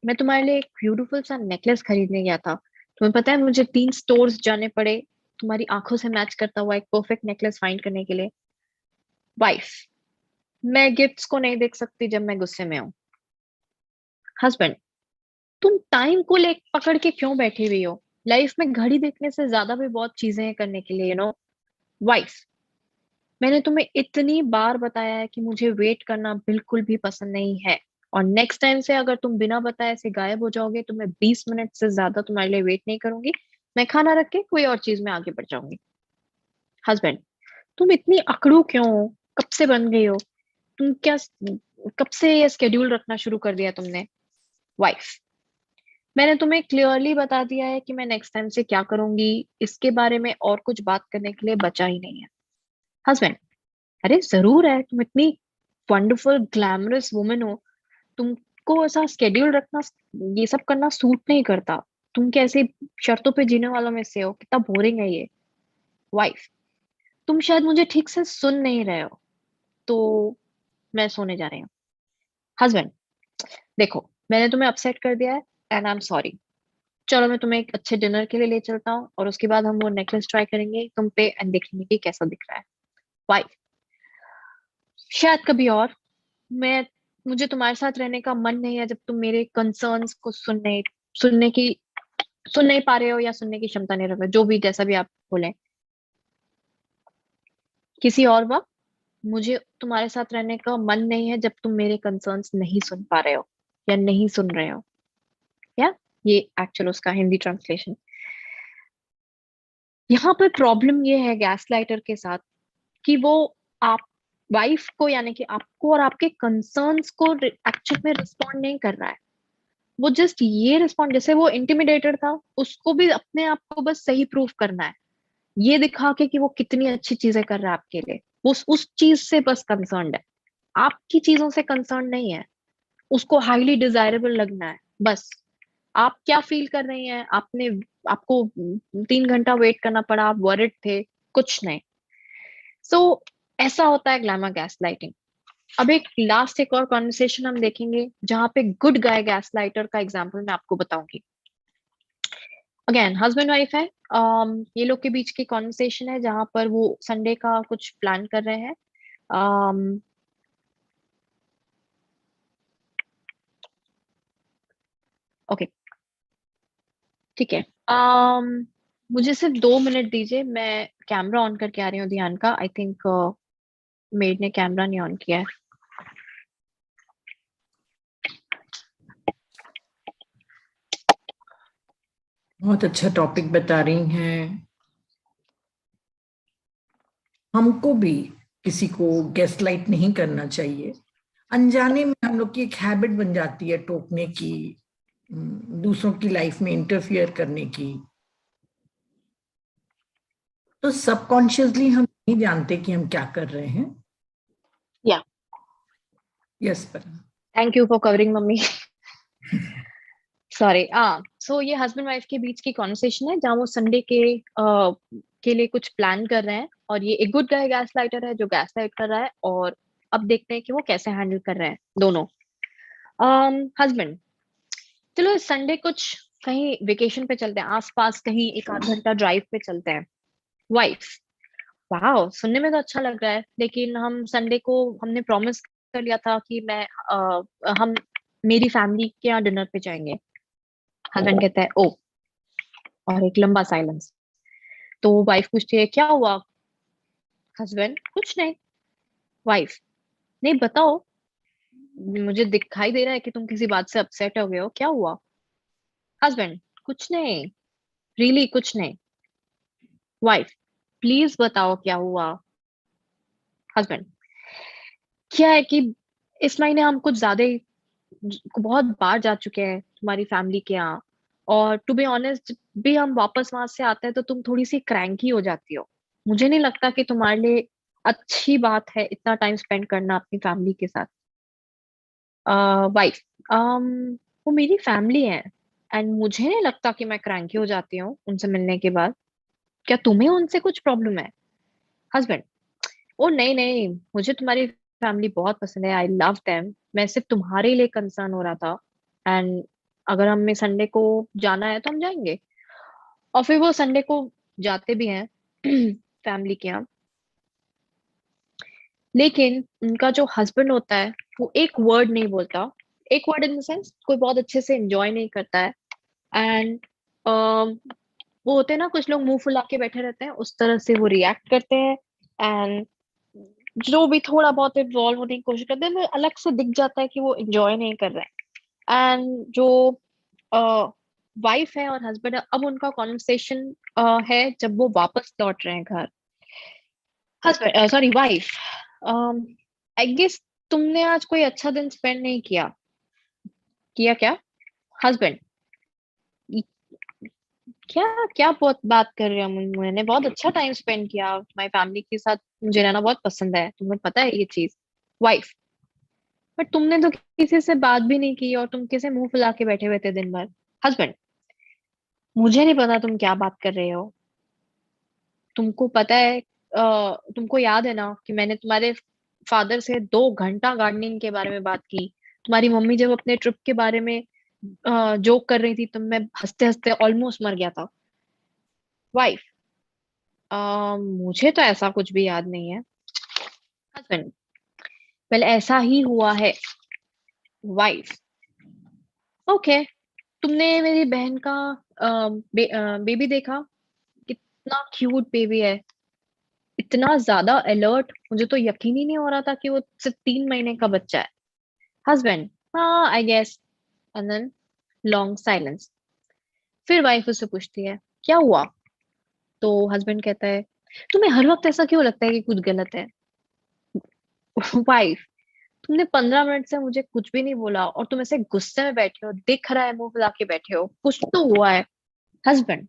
मैं तुम्हारे लिए एक ब्यूटीफुल सा नेकलेस खरीदने गया था, तुम्हें पता है मुझे 3 स्टोर्स जाने पड़े तुम्हारी आंखों से मैच करता हुआ एक परफेक्ट नेकलेस फाइंड करने के लिए। वाइफ, मैं गिफ्ट्स को नहीं देख सकती जब मैं गुस्से में हूँ। हस्बैंड, तुम टाइम को ले पकड़ के क्यों बैठी हुई हो? लाइफ में घड़ी देखने से ज्यादा भी बहुत चीजें हैं करने के लिए, वाइफ, मैंने तुम्हें इतनी बार बताया है कि मुझे वेट करना बिल्कुल भी पसंद नहीं है, और नेक्स्ट टाइम से अगर तुम बिना बताए से गायब हो जाओगे तो मैं 20 मिनट से ज्यादा तुम्हारे लिए वेट नहीं करूंगी। मैं खाना रख के कोई और चीज में आगे बढ़ जाऊंगी। हस्बैंड, तुम इतनी अकड़ू क्यों हो? कब से बन गई हो? तुम क्या, कब से ये स्केड्यूल रखना शुरू कर दिया तुमने? वाइफ, मैंने तुम्हें क्लियरली बता दिया है कि मैं नेक्स्ट टाइम से क्या करूंगी, इसके बारे में और कुछ बात करने के लिए बचा ही नहीं है। हस्बैंड, अरे जरूर है, तुम इतनी वंडरफुल ग्लैमरस वुमन हो, तुमको ऐसा स्केड्यूल रखना, ये सब करना सूट नहीं करता। तुम कैसे शर्तों पे जीने वालों में से हो, कितना बोरिंग है ये। वाइफ, तुम शायद मुझे ठीक से सुन नहीं रहे हो, तो मैं सोने जा रही हूँ। हस्बैंड, देखो मैंने तुम्हें अपसेट कर दिया है एंड आई एम सॉरी। चलो मैं तुम्हें एक अच्छे डिनर के लिए ले चलता हूँ, और उसके बाद हम वो नेकलेस ट्राई करेंगे तुम पे एंड देखेंगे कि कैसा दिख रहा है। वाइफ, शायद कभी और। मैं मुझे तुम्हारे साथ रहने का मन नहीं है जब तुम मेरे कंसर्न्स को सुनने की सुन नहीं पा रहे हो, या सुनने की क्षमता नहीं रखते, जो भी जैसा भी आप बोले। किसी और वक्त मुझे तुम्हारे साथ रहने का मन नहीं है जब तुम मेरे कंसर्न्स नहीं सुन पा रहे हो या नहीं सुन रहे हो। या ये एक्चुअल उसका हिंदी ट्रांसलेशन। यहाँ पे प्रॉब्लम ये है गैसलाइटर के साथ कि वो आप वाइफ को, यानी कि आपको और आपके कंसर्न्स को एक्चुअल में रिस्पॉन्ड नहीं कर रहा है। वो जस्ट ये रिस्पॉन्ड, जैसे वो इंटिमिडेटर था, उसको भी अपने आप को बस सही प्रूफ करना है, ये दिखा के कि वो कितनी अच्छी चीजें कर रहा है आपके लिए। वो उस चीज से बस कंसर्न्ड है, आपकी चीजों से कंसर्न नहीं है। उसको हाईली डिजायरेबल लगना है बस। आप क्या फील कर रही हैं, आपको 3 घंटा वेट करना पड़ा, आप वरिड थे, कुछ नहीं। सो ऐसा होता है ग्लैमर गैस लाइटिंग। अब एक और कॉन्वर्सेशन हम देखेंगे जहां पे गुड गाय गैस लाइटर का एग्जाम्पल मैं आपको बताऊंगी। अगेन हस्बैंड वाइफ है, ये लोग के बीच की कॉन्वर्सेशन है जहां पर वो संडे का कुछ प्लान कर रहे हैं। ओके, ठीक है। मुझे सिर्फ 2 मिनट दीजिए, मैं कैमरा ऑन करके आ रही हूँ ध्यान का। आई थिंक मेड ने कैमरा नहीं ऑन किया है। बहुत अच्छा टॉपिक बता रही हैं। हमको भी किसी को गैस लाइट नहीं करना चाहिए। अनजाने में हम लोग की एक हैबिट बन जाती है टोकने की, दूसरों की लाइफ में इंटरफियर करने की। तो सबकॉन्शियसली हम नहीं जानते कि हम क्या कर रहे हैं। या यस पर thank you for covering mummy. Sorry. So ये हस्बैंड वाइफ के बीच की कॉन्वर्सेशन है जहाँ वो संडे के लिए कुछ प्लान कर रहे हैं, और ये एक गुड गाय गैस लाइटर है जो गैस लाइट कर रहा है, और अब देखते हैं कि वो कैसे हैंडल कर रहे हैं दोनों। हस्बैंड, चलो इस संडे कुछ कहीं वेकेशन पे चलते हैं, आसपास कहीं एक आध घंटा ड्राइव पे चलते हैं। वाइफ, वाह सुनने में तो अच्छा लग रहा है, लेकिन हम संडे को हमने प्रॉमिस कर लिया था कि हम मेरी फैमिली के यहाँ डिनर पे जाएंगे। हस्बैंड कहता है ओ, और एक लंबा साइलेंस। तो वाइफ पूछती है क्या हुआ? हस्बैंड, कुछ नहीं। वाइफ, नहीं बताओ, मुझे दिखाई दे रहा है कि तुम किसी बात से अपसेट हो गए हो, क्या हुआ? हस्बैंड, कुछ नहीं, रियली कुछ नहीं। वाइफ, प्लीज बताओ क्या हुआ? हस्बैंड, क्या है कि इस महीने हम कुछ ज्यादा ही बहुत बार जा चुके हैं तुम्हारी फैमिली के यहाँ, और टू बी ऑनेस्ट जब भी हम वापस वहां से आते हैं तो तुम थोड़ी सी क्रैंकी हो जाती हो। मुझे नहीं लगता कि तुम्हारे लिए अच्छी बात है इतना टाइम स्पेंड करना अपनी फैमिली के साथ। वाइफ, वो मेरी फैमिली है एंड मुझे नहीं लगता कि मैं क्रैंकी हो जाती हूँ उनसे मिलने के बाद। क्या तुम्हें उनसे कुछ प्रॉब्लम है? हस्बैंड, ओ नहीं नहीं, मुझे तुम्हारी फैमिली बहुत पसंद है, आई लव देम, मैं सिर्फ तुम्हारे लिए कंसर्न हो रहा था। एंड अगर हमें संडे को जाना है तो हम जाएंगे। और फिर वो संडे को जाते भी हैं फैमिली के यहाँ। लेकिन उनका जो हस्बैंड होता है वो एक वर्ड नहीं बोलता। एक वर्ड इन द सेंस, कोई बहुत अच्छे से एंजॉय नहीं करता है। एंड वो होते हैं ना कुछ लोग मुंह फुला के बैठे रहते हैं, उस तरह से वो रिएक्ट करते हैं। एंड जो भी थोड़ा बहुत इन्वॉल्व होने की कोशिश करते हैं, तो अलग से दिख जाता है कि वो एंजॉय नहीं कर रहे हैं। एंड जो वाइफ है और हस्बैंड है, अब उनका कॉन्वर्सेशन है जब वो वापस लौट रहे हैं घर। Husband, sorry, wife, I guess तुमने आज कोई अच्छा दिन स्पेंड नहीं किया। किया क्या? हस्बैंड, क्या क्या बहुत बात कर रहे हो? मैंने बहुत अच्छा टाइम स्पेंड किया माय फैमिली के साथ, मुझे रहना बहुत पसंद है, तुम्हें पता है ये चीज। वाइफ, बट तुमने तो किसी से बात भी नहीं की और तुम किसे मुंह फुला के बैठे हुए थे दिन भर। हस्बैंड, मुझे नहीं पता तुम क्या बात कर रहे हो। तुमको पता है, तुमको याद है ना कि मैंने तुम्हारे फादर से 2 घंटा गार्डनिंग के बारे में बात की। तुम्हारी मम्मी जब अपने ट्रिप के बारे में जोक कर रही थी, तो मैं हंसते हंसते ऑलमोस्ट मर गया था। वाइफ, मुझे तो ऐसा कुछ भी याद नहीं है। हस्बैंड, वेल ऐसा ही हुआ है। वाइफ, ओके, तुमने मेरी बहन का बेबी देखा? कितना क्यूट बेबी है, इतना ज्यादा अलर्ट, मुझे तो यकीन ही नहीं हो रहा था कि वो सिर्फ 3 महीने का बच्चा है। हस्बैंड, हाँ I guess. And then long silence. फिर वाइफ उससे पूछती है, क्या हुआ? तो हस्बैंड कहता है, तुम्हें हर वक्त ऐसा क्यों लगता है कि कुछ गलत है? वाइफ, तुमने 15 मिनट से मुझे कुछ भी नहीं बोला और तुम ऐसे गुस्से में बैठे हो, दिख रहा है मुंह फुला के बैठे हो, कुछ तो हुआ है। हस्बैंड,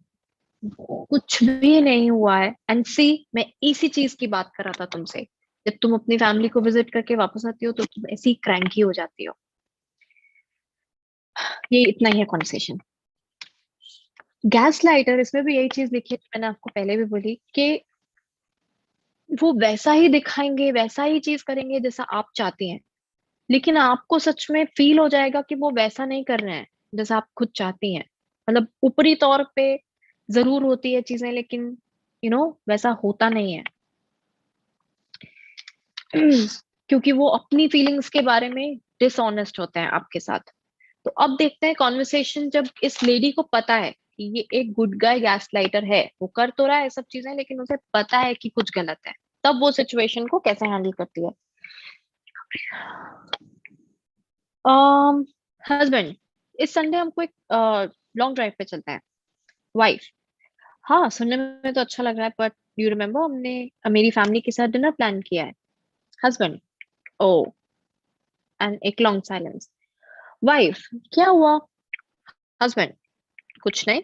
कुछ भी नहीं हुआ है, एंड सी, मैं इसी चीज की बात कर रहा था तुमसे। जब तुम अपनी फैमिली को विजिट करके वापस आती हो तो तुम ऐसी क्रैंकी हो जाती हो। ये इतना ही है कॉन्वर्सेशन। गैस लाइटर, इसमें भी यही चीज लिखी है जो मैंने आपको पहले भी बोली कि वो वैसा ही दिखाएंगे, वैसा ही चीज करेंगे जैसा आप चाहती हैं, लेकिन आपको सच में फील हो जाएगा कि वो वैसा नहीं कर रहे हैं जैसा आप खुद चाहती हैं। मतलब ऊपरी तौर पे जरूर होती है चीजें, लेकिन वैसा होता नहीं है। क्योंकि वो अपनी फीलिंग्स के बारे में डिसऑनेस्ट होते हैं आपके साथ। तो अब देखते हैं कॉन्वर्सेशन, जब इस लेडी को पता है कि ये एक गुड गाय गैस लाइटर है, वो कर तो रहा है सब चीजें, लेकिन उसे पता है कि कुछ गलत है, तब वो सिचुएशन को कैसे हैंडल करती है। हस्बैंड, इस संडे हमको एक लॉन्ग ड्राइव पे चलते हैं। वाइफ, हाँ सुनने में तो अच्छा लग रहा है, बट यू रिमेम्बर हमने मेरी फैमिली के साथ डिनर प्लान किया है। हस्बैंड, ओ, एंड एक लॉन्ग साइलेंस। वाइफ, क्या हुआ? हस्बैंड, कुछ नहीं।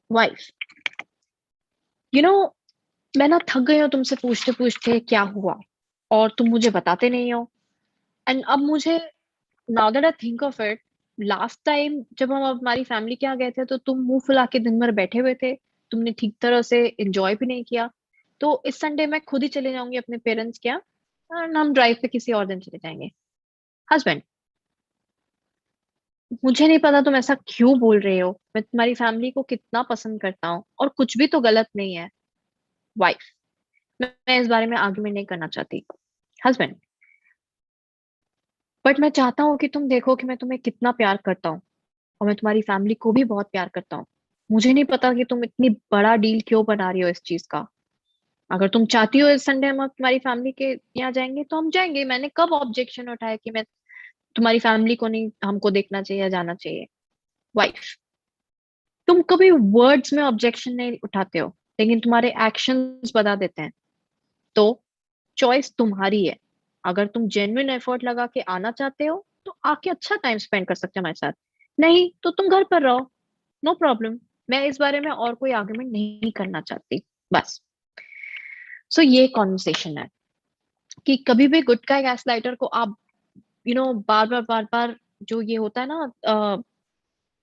वाइफ, यू नो मैं ना थक गई हूँ तुमसे पूछते पूछते क्या हुआ, और तुम मुझे बताते नहीं हो। एंड अब मुझे, now that I think of it, last time जब हम हमारी फैमिली के यहाँ गए थे तो तुम मुंह फुला के दिन भर बैठे हुए थे, तुमने ठीक तरह से एंजॉय भी नहीं किया। तो इस संडे मैं खुद ही चले जाऊंगी अपने पेरेंट्स के यहाँ, और हम ड्राइव पे किसी और दिन चले जाएंगे। हस्बैंड, मुझे नहीं पता तुम ऐसा क्यों बोल रहे हो, मैं तुम्हारी फैमिली को कितना पसंद करता हूँ और कुछ भी तो गलत नहीं है। वाइफ, मैं इस बारे में आर्ग्यूमेंट नहीं करना चाहती। हस्बैंड, बट मैं चाहता हूँ कि तुम देखो कि मैं तुम्हें कितना प्यार करता हूँ, और मैं तुम्हारी फैमिली को भी बहुत प्यार करता हूँ। मुझे नहीं पता कि तुम इतनी बड़ा डील क्यों बना रही हो इस चीज का। अगर तुम चाहती हो इस संडे हम तुम्हारी फैमिली के यहाँ जाएंगे तो हम जाएंगे, मैंने कब ऑब्जेक्शन उठाया कि मैं तुम्हारी फैमिली को नहीं हमको देखना चाहिए या जाना चाहिए। वाइफ, तुम कभी वर्ड्स में ऑब्जेक्शन नहीं उठाते हो, लेकिन तुम्हारे एक्शंस बता देते हैं। तो चॉइस तुम्हारी है। अगर तुम जेन्युइन एफर्ट लगा के आना चाहते हो तो आके अच्छा टाइम स्पेंड कर सकते हो हमारे साथ, नहीं तो तुम घर पर रहो, नो प्रॉब्लम। मैं इस बारे में और कोई आर्गुमेंट नहीं करना चाहती, बस। सो ये कॉन्वर्सेशन है कि कभी भी गुटखा गैस लाइटर को आप बार बार जो ये होता है ना,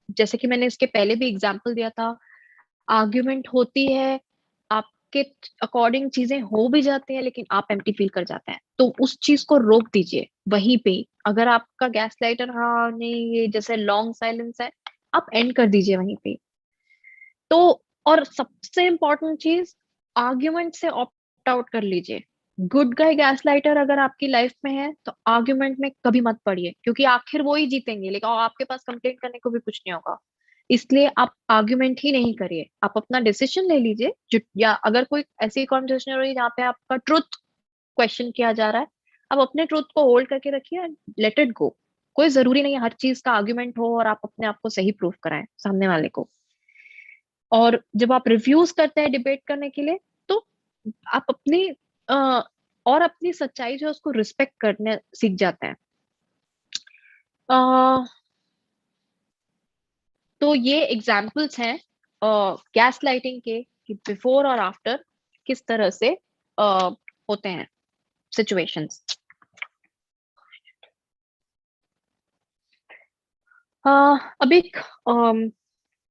जैसे कि मैंने इसके पहले भी एग्जांपल दिया था, आर्ग्यूमेंट होती है, आपके अकॉर्डिंग चीजें हो भी जाती हैं, लेकिन आप एम्प्टी फील कर जाते हैं, तो उस चीज को रोक दीजिए वहीं पे। अगर आपका गैस लाइटर, हाँ नहीं, ये जैसे लॉन्ग साइलेंस है, आप एंड कर दीजिए वहीं पे। तो और सबसे इम्पोर्टेंट चीज, आर्ग्यूमेंट से ऑप्ट आउट कर लीजिए। गुड गाय गैस लाइटर अगर आपकी लाइफ में है तो आर्ग्यूमेंट में कभी मत पड़िए, क्योंकि आखिर वो ही जीतेंगे, लेकिन और आपके पास कंप्लेंट करने को भी कुछ नहीं होगा। इसलिए आप आर्ग्यूमेंट ही नहीं करिए, आप अपना डिसीजन ले लीजिए। या अगर कोई ऐसी कॉन्वर्सेशन हो रही है जहाँ पे आपका ट्रुथ क्वेश्चन किया जा रहा है, आप अपने ट्रुथ को होल्ड करके रखिए एंड लेट इट गो। कोई जरूरी नहीं है हर चीज का आर्ग्यूमेंट हो और आप अपने आप को सही प्रूव कराएं सामने वाले को। और जब आप रिव्यूज करते हैं डिबेट करने के लिए, तो आप अपनी अ, और अपनी सच्चाई जो है उसको रिस्पेक्ट करने सीख जाते हैं। अ, तो ये एग्जाम्पल्स हैं गैस लाइटिंग के, कि बिफोर और आफ्टर किस तरह से होते हैं सिचुएशंस। अब एक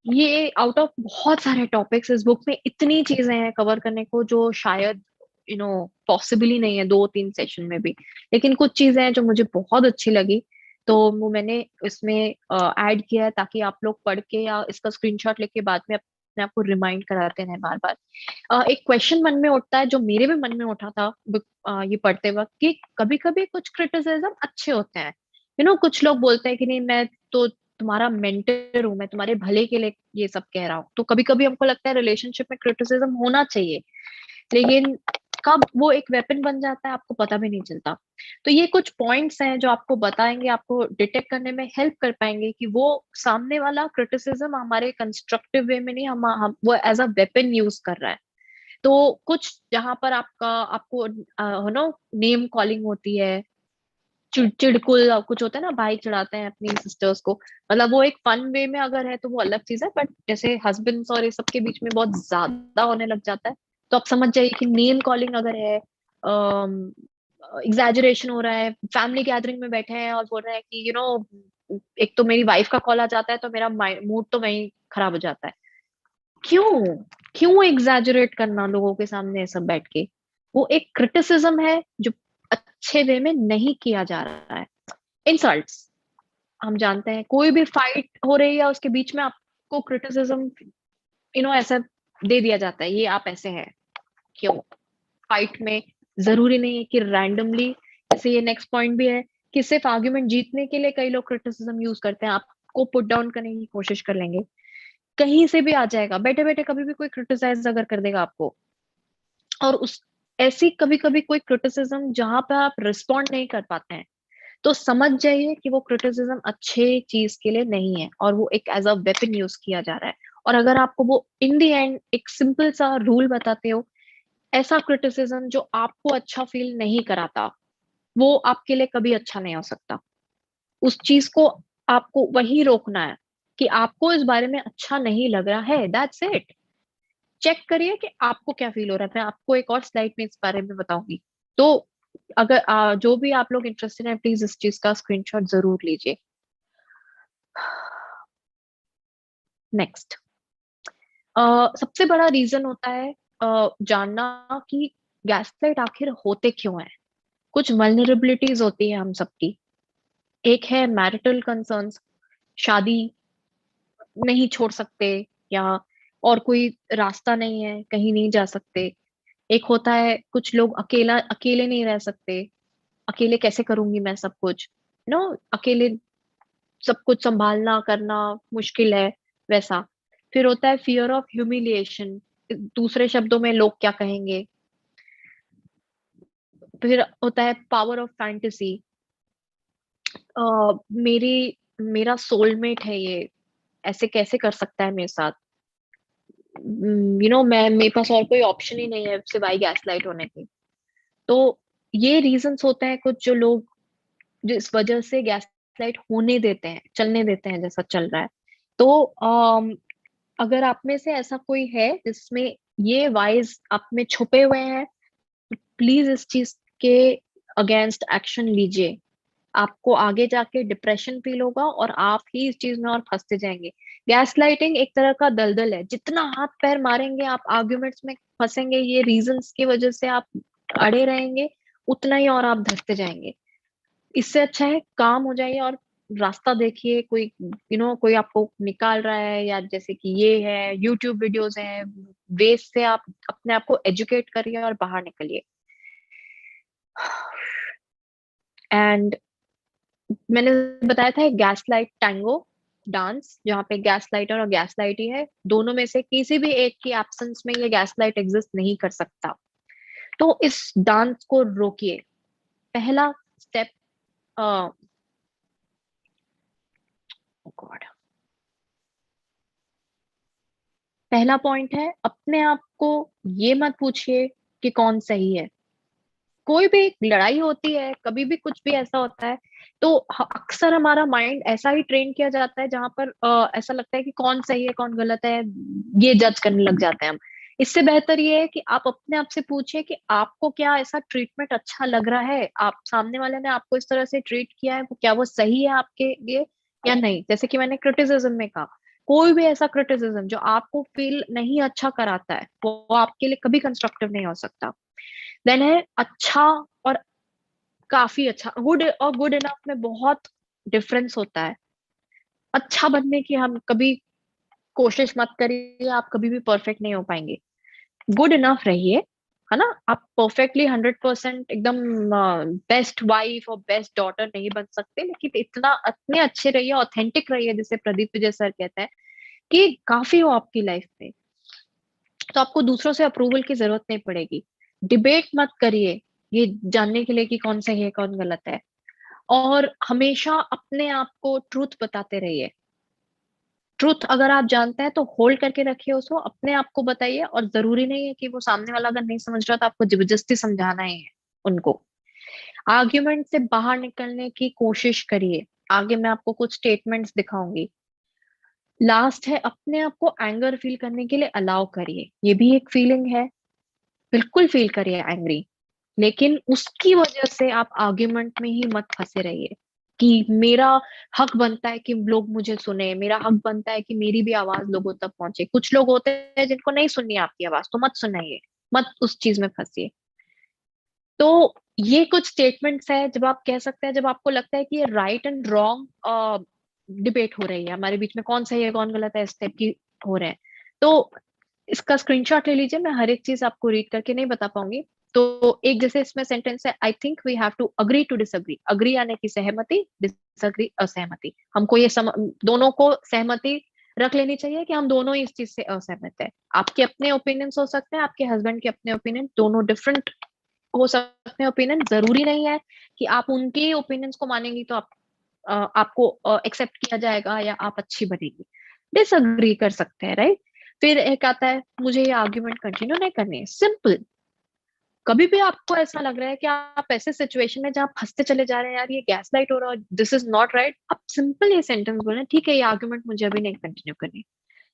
ये आउट ऑफ बहुत सारे टॉपिक्स इस बुक में, इतनी चीजें हैं कवर करने को जो शायद पॉसिबल ही नहीं है 2-3 सेशन में भी। लेकिन कुछ चीजें हैं जो मुझे बहुत अच्छी लगी, तो वो मैंने इसमें ऐड किया है ताकि आप लोग पढ़ के या इसका स्क्रीनशॉट लेके बाद में अपने आप को रिमाइंड कराते रहें बार बार। एक क्वेश्चन मन में उठता है जो मेरे भी मन में उठा था ये पढ़ते वक्त, कि कभी कभी कुछ क्रिटिसिज्म अच्छे होते हैं। कुछ लोग बोलते हैं कि नहीं, मैं तो तुम्हारा मेंटर हूं, मैं तुम्हारे भले के लिए ये सब कह रहा हूँ। तो कभी कभी हमको लगता है रिलेशनशिप में क्रिटिसिज्म होना चाहिए, लेकिन कब वो एक वेपन बन जाता है आपको पता भी नहीं चलता। तो ये कुछ पॉइंट्स हैं जो आपको बताएंगे, आपको डिटेक्ट करने में हेल्प कर पाएंगे कि वो सामने वाला क्रिटिसिज्म हमारे कंस्ट्रक्टिव वे में नहीं, हम वो एज अ वेपन यूज कर रहा है। तो कुछ जहां पर आपको नेम कॉलिंग होती है, चिड़कुल कुछ होता है ना, भाई चिढ़ाते हैं अपनी सिस्टर्स को, मतलब वो एक फन वे में अगर है तो वो अलग चीज है, बट जैसे हस्बैंड्स और ये सब के बीच में बहुत ज्यादा होने लग जाता है, तो आप समझ जाइए कि नेम कॉलिंग अगर है, एग्जैजरेशन हो रहा है, फैमिली गैदरिंग में बैठे हैं और बोल रहे हैं कि एक तो मेरी वाइफ का कॉल आ जाता है तो मेरा मूड तो वहीं खराब हो जाता है। क्यों क्यों एग्जैजरेट करना लोगों के सामने सब बैठ के? वो एक क्रिटिसिज्म है जो अच्छे वे में नहीं किया जा रहा है। इंसल्ट्स, हम जानते हैं कोई भी फाइट हो रही है उसके बीच में आपको क्रिटिसिज्म ऐसा दे दिया जाता है, ये आप ऐसे हैं। क्यों? फाइट में जरूरी नहीं है कि रैंडमली, जैसे ये नेक्स्ट पॉइंट भी है कि सिर्फ आर्ग्यूमेंट जीतने के लिए कई लोग क्रिटिसिज्म यूज करते हैं, आपको पुट डाउन करने की कोशिश कर लेंगे। कहीं से भी आ जाएगा, बैठे बैठे कभी भी कोई क्रिटिसाइज अगर कर देगा आपको, और उस ऐसी कभी कभी कोई क्रिटिसिज्म जहां पे आप रिस्पॉन्ड नहीं कर पाते हैं, तो समझ जाइए कि वो क्रिटिसिज्म अच्छे चीज के लिए नहीं है और वो एक एज अ वेपन यूज किया जा रहा है। और अगर आपको वो इन द एंड एक सिंपल सा रूल बताते हो, ऐसा क्रिटिसिज्म जो आपको अच्छा फील नहीं कराता, वो आपके लिए कभी अच्छा नहीं हो सकता। उस चीज को आपको वही रोकना है कि आपको इस बारे में अच्छा नहीं लग रहा है, दैट्स इट। चेक करिए कि आपको क्या फील हो रहा है। मैं आपको एक और स्लाइड में इस बारे में बताऊंगी। तो अगर जो भी आप लोग इंटरेस्टेड हैं, प्लीज इस चीज का स्क्रीनशॉट जरूर लीजिए। नेक्स्ट, सबसे बड़ा रीजन होता है जानना कि गैसलाइट आखिर होते क्यों है। कुछ वल्नरेबिलिटीज होती है हम सबकी। एक है मैरिटल कंसर्न्स, शादी नहीं छोड़ सकते, या और कोई रास्ता नहीं है, कहीं नहीं जा सकते। एक होता है कुछ लोग अकेले नहीं रह सकते, अकेले कैसे करूंगी मैं सब कुछ, अकेले सब कुछ संभालना करना मुश्किल है, वैसा। फिर होता है फियर ऑफ ह्यूमिलिएशन, दूसरे शब्दों में लोग क्या कहेंगे। फिर होता है पावर ऑफ फैंटेसी, मेरी मेरा सोलमेट है ये, ऐसे कैसे कर सकता है मेरे साथ। मैं मेरे पास और कोई ऑप्शन ही नहीं है सिवाय गैसलाइट होने की। तो ये रीजंस होते हैं कुछ जो लोग जिस वजह से गैसलाइट होने देते हैं, चलने देते हैं जैसा चल रहा है। तो अगर आप में से ऐसा कोई है जिसमें ये वाइज आप में छुपे हुए हैं, प्लीज इस चीज के अगेंस्ट एक्शन लीजिए। आपको आगे जाके डिप्रेशन फील होगा और आप ही इस चीज में और फंसते जाएंगे। गैस लाइटिंग एक तरह का दलदल है, जितना हाथ पैर मारेंगे आप आर्ग्यूमेंट्स में फंसेंगे, ये रीजंस की वजह से आप अड़े रहेंगे, उतना ही और आप धसते जाएंगे। इससे अच्छा है काम हो जाइए और रास्ता देखिए, कोई कोई आपको निकाल रहा है, या जैसे कि ये है यूट्यूब वीडियोस हैं, वेस्ट से आप अपने आप को एजुकेट करिए और बाहर निकलिए। एंड मैंने बताया था गैस लाइट टैंगो, डांस जहाँ पे गैस लाइटर और गैस लाइट ही है, दोनों में से किसी भी एक की एब्सेंस में ये गैस लाइट एग्जिस्ट नहीं कर सकता। तो इस डांस को रोकिए। पहला स्टेप, गॉड, पहला पॉइंट है, अपने आप को ये मत पूछिए कि कौन सही है। कोई भी लड़ाई होती है, कभी भी कुछ भी ऐसा होता है, तो अक्सर हमारा माइंड ऐसा ही ट्रेन किया जाता है जहां पर ऐसा लगता है कि कौन सही है कौन गलत है, ये जज करने लग जाते हैं हम। इससे बेहतर ये है कि आप अपने आप से पूछिए कि आपको क्या ऐसा ट्रीटमेंट अच्छा लग रहा है, आप सामने वाले ने आपको इस तरह से ट्रीट किया है, वो क्या वो सही है आपके लिए या नहीं। जैसे कि मैंने क्रिटिसिज्म में कहा, कोई भी ऐसा क्रिटिसिज्म जो आपको फील नहीं अच्छा कराता है, वो आपके लिए कभी कंस्ट्रक्टिव नहीं हो सकता। देन है अच्छा और काफी अच्छा। गुड और गुड इनफ में बहुत डिफरेंस होता है। अच्छा बनने की हम कभी कोशिश मत करिए, आप कभी भी परफेक्ट नहीं हो पाएंगे। गुड इनफ रहिए, है ना। आप परफेक्टली 100% एकदम बेस्ट वाइफ और बेस्ट डॉटर नहीं बन सकते, लेकिन इतना इतने अच्छे रहिए, ऑथेंटिक रहिए, जैसे प्रदीप विजय सर कहते हैं कि काफी हो आपकी लाइफ में। तो आपको दूसरों से अप्रूवल की जरूरत नहीं पड़ेगी। डिबेट मत करिए ये जानने के लिए कि कौन सही है कौन गलत है। और हमेशा अपने आप को ट्रूथ बताते रहिए। ट्रूथ अगर आप जानते हैं तो होल्ड करके रखिए उसको, अपने आप को बताइए। और जरूरी नहीं है कि वो सामने वाला अगर नहीं समझ रहा तो आपको जबरदस्ती समझाना ही है उनको। आर्ग्यूमेंट से बाहर निकलने की कोशिश करिए। आगे मैं आपको कुछ स्टेटमेंट्स दिखाऊंगी। लास्ट है, अपने आप को एंगर फील करने के लिए अलाउ करिए। ये भी एक फीलिंग है, बिल्कुल फील करिए एंग्री, लेकिन उसकी वजह से आप आर्ग्यूमेंट में ही मत फंसे रहिए कि मेरा हक बनता है कि लोग मुझे सुने, मेरा हक बनता है कि मेरी भी आवाज लोगों तक पहुंचे। कुछ लोग होते हैं जिनको नहीं सुननी है आपकी आवाज, तो मत सुनाइए, मत उस चीज में फंसिए। तो ये कुछ स्टेटमेंट्स है जब आप कह सकते हैं, जब आपको लगता है कि ये राइट एंड रॉन्ग डिबेट हो रही है हमारे बीच में, कौन सही है कौन गलत है इस टाइप की हो रहे हैं। तो इसका स्क्रीनशॉट ले लीजिए, मैं हर एक चीज आपको रीड करके नहीं बता पाऊंगी। तो एक जैसे इसमें सेंटेंस है, I think we have to agree to disagree. Agree यानी कि सहमति, डिसअग्री असहमति। हमको ये दोनों को सहमति रख लेनी चाहिए कि हम दोनों इस चीज से असहमत है। आपके अपने ओपिनियंस हो सकते हैं, आपके हस्बैंड के अपने ओपिनियन, दोनों डिफरेंट हो सकते हैं ओपिनियन। जरूरी नहीं है कि आप उनके ओपिनियंस को मानेंगी तो आपको एक्सेप्ट किया जाएगा या आप अच्छी बनेगी। डिसअग्री कर सकते हैं, राइट। फिर एक आता है, मुझे ये आर्ग्यूमेंट कंटिन्यू नहीं करनी है। सिंपल। कभी भी आपको ऐसा लग रहा है कि आप ऐसे सिचुएशन में जहाँ फंसते चले जा रहे हैं, यार ये गैस लाइट हो रहा है, दिस इज नॉट राइट, आप सिंपल ये सेंटेंस बोलें, ठीक है ये आर्ग्यूमेंट मुझे अभी नहीं कंटिन्यू करनी।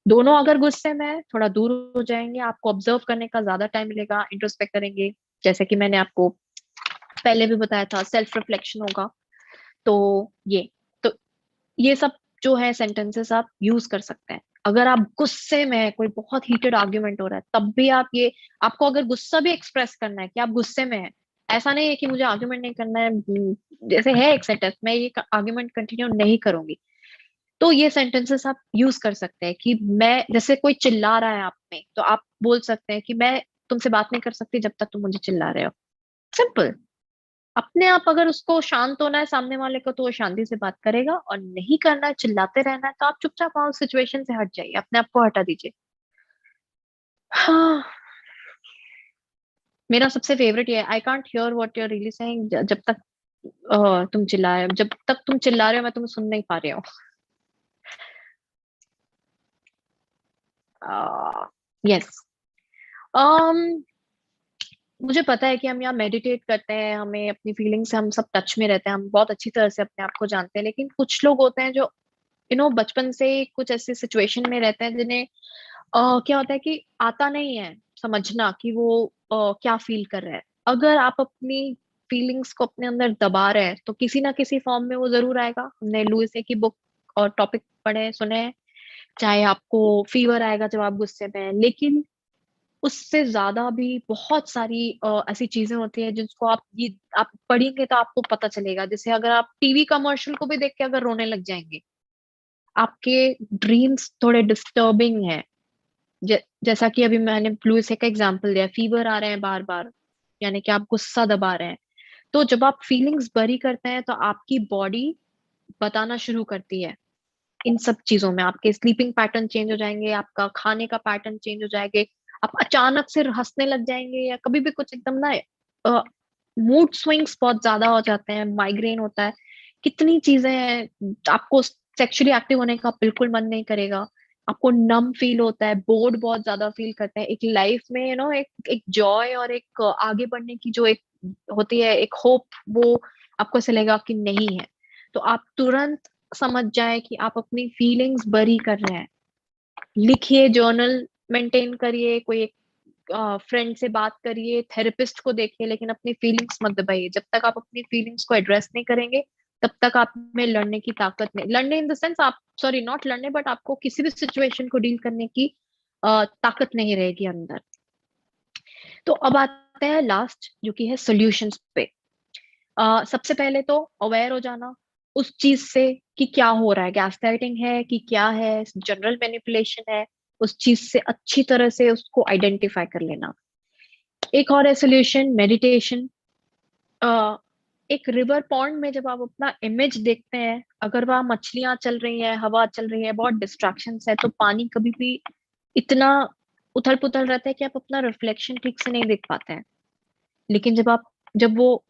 दोनों अगर गुस्से में है, थोड़ा दूर हो जाएंगे, आपको ऑब्जर्व करने का ज्यादा टाइम मिलेगा, इंट्रोस्पेक्ट करेंगे। जैसे कि मैंने आपको पहले भी बताया था, सेल्फ रिफ्लेक्शन होगा। तो ये तो ये सब जो है सेंटेंसेस आप यूज कर सकते हैं। अगर आप गुस्से में है, कोई बहुत हीटेड आर्ग्यूमेंट हो रहा है, तब भी आप ये, आपको अगर गुस्सा भी एक्सप्रेस करना है कि आप गुस्से में है, ऐसा नहीं है कि मुझे आर्ग्यूमेंट नहीं करना है, जैसे है एक सेंटेंस, मैं ये आर्ग्यूमेंट कंटिन्यू नहीं करूंगी, तो ये सेंटेंसेस आप यूज कर सकते हैं कि मैं, जैसे कोई चिल्ला रहा है आप में, तो आप बोल सकते हैं कि मैं तुमसे बात नहीं कर सकती जब तक तुम मुझे चिल्ला रहे हो। सिंपल। अपने आप अगर उसको शांत होना है सामने वाले को, तो वो शांति से बात करेगा, और नहीं करना है, चिल्लाते रहना है, तो आप चुपचाप वहां सिचुएशन से हट जाइए, अपने आप को हटा दीजिए। हाँ, मेरा सबसे फेवरेट ये है, I can't hear what you are really saying, जब तक तुम चिल्ला रहे हो, जब तक तुम चिल्ला रहे हो मैं तुम्हें सुन नहीं पा रही हूँ। यस। मुझे पता है कि हम यहाँ मेडिटेट करते हैं, हमें अपनी फीलिंग्स से हम सब टच में रहते हैं, हम बहुत अच्छी तरह से अपने आप को जानते हैं, लेकिन कुछ लोग होते हैं जो बचपन से ही कुछ ऐसी सिचुएशन में रहते हैं जिन्हें क्या होता है कि आता नहीं है समझना कि वो क्या फील कर रहा है। अगर आप अपनी फीलिंग्स को अपने अंदर दबा रहे हैं, तो किसी ना किसी फॉर्म में वो जरूर आएगा। हमने लुइस की बुक और टॉपिक पढ़े सुने हैं। चाहे आपको फीवर आएगा जब आप गुस्से में हैं, लेकिन उससे ज्यादा भी बहुत सारी ऐसी चीजें होती है जिसको आप पढ़ेंगे तो आपको पता चलेगा। जैसे अगर आप टीवी कमर्शियल को भी देख के अगर रोने लग जाएंगे, आपके ड्रीम्स थोड़े डिस्टर्बिंग है। जैसा कि अभी मैंने ब्लू से का एग्जांपल दिया, फीवर आ रहे हैं बार बार, यानी कि आप गुस्सा दबा रहे हैं। तो जब आप फीलिंग्स बरी करते हैं तो आपकी बॉडी बताना शुरू करती है इन सब चीजों में आपके स्लीपिंग पैटर्न चेंज हो जाएंगे, आपका खाने का पैटर्न चेंज हो जाएंगे, आप अचानक से हंसने लग जाएंगे, या कभी भी कुछ एकदम ना मूड स्विंग्स बहुत ज्यादा हो जाते हैं, माइग्रेन होता है, कितनी चीजें हैं। आपको सेक्सुअली एक्टिव होने का बिल्कुल मन नहीं करेगा, आपको नम फील होता है, बोर्ड बहुत ज्यादा फील करते हैं, एक लाइफ में एक एक जॉय और एक आगे बढ़ने की जो एक होती है एक होप, वो आपको ऐसे लगेगा कि नहीं है। तो आप तुरंत समझ जाए कि आप अपनी फीलिंग्स बरी कर रहे हैं। लिखिए, जर्नल मेंटेन करिए, कोई एक फ्रेंड से बात करिए, थेरेपिस्ट को देखिए, लेकिन अपनी फीलिंग्स मत दबाइए। जब तक आप अपनी फीलिंग्स को एड्रेस नहीं करेंगे, तब तक आप में लड़ने की ताकत नहीं, लड़ने इन द सेंस आप, सॉरी नॉट लड़ने, बट आपको किसी भी सिचुएशन को डील करने की ताकत नहीं रहेगी अंदर। तो अब आते हैं लास्ट, जो कि है सॉल्यूशंस पे। सबसे पहले तो अवेयर हो जाना उस चीज से कि क्या हो रहा है, गैसलाइटिंग है कि क्या है, जनरल मैनिपुलेशन है, उस चीज से अच्छी तरह से उसको आइडेंटिफाई कर लेना। एक और है सोल्यूशन, मेडिटेशन। एक रिवर पॉन्ड में जब आप अपना इमेज देखते हैं, अगर वहां मछलियां चल रही हैं, हवा चल रही है, बहुत डिस्ट्रैक्शंस है, तो पानी कभी भी इतना उथल पुथल रहता है कि आप अपना रिफ्लेक्शन ठीक से नहीं देख पाते हैं। लेकिन जब वो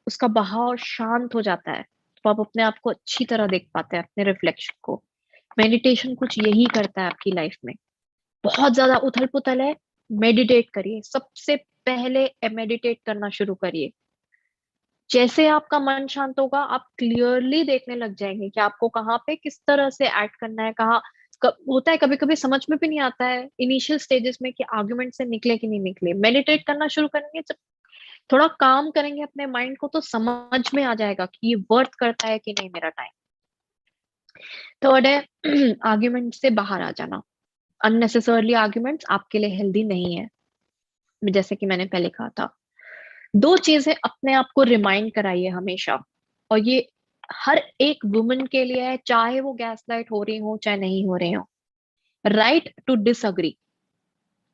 उसका बहाव शांत हो जाता है, तो आप अपने आप को अच्छी तरह देख पाते हैं, अपने रिफ्लेक्शन को। मेडिटेशन कुछ यही करता है आपकी लाइफ में। बहुत ज्यादा उथल पुथल है, मेडिटेट करिए, सबसे पहले मेडिटेट करना शुरू करिए। जैसे आपका मन शांत होगा, आप क्लियरली देखने लग जाएंगे कि आपको कहाँ पे किस तरह से एक्ट करना है, कहाँ होता है कभी कभी समझ में भी नहीं आता है इनिशियल स्टेजेस में कि आर्गुमेंट से निकले कि नहीं निकले। मेडिटेट करना शुरू करेंगे, जब थोड़ा काम करेंगे अपने माइंड को, तो समझ में आ जाएगा कि ये वर्थ करता है कि नहीं मेरा टाइम। थर्ड है आर्ग्यूमेंट से बाहर आ जाना। अननेसेसरली आर्ग्यूमेंट्स आपके लिए हेल्दी नहीं है, जैसे कि मैंने पहले कहा था। दो चीजें अपने आप को रिमाइंड कराइए हमेशा, और ये हर एक वुमन के लिए है, चाहे वो गैसलाइट हो रही हो चाहे नहीं हो रही हो। राइट टू डिसअग्री,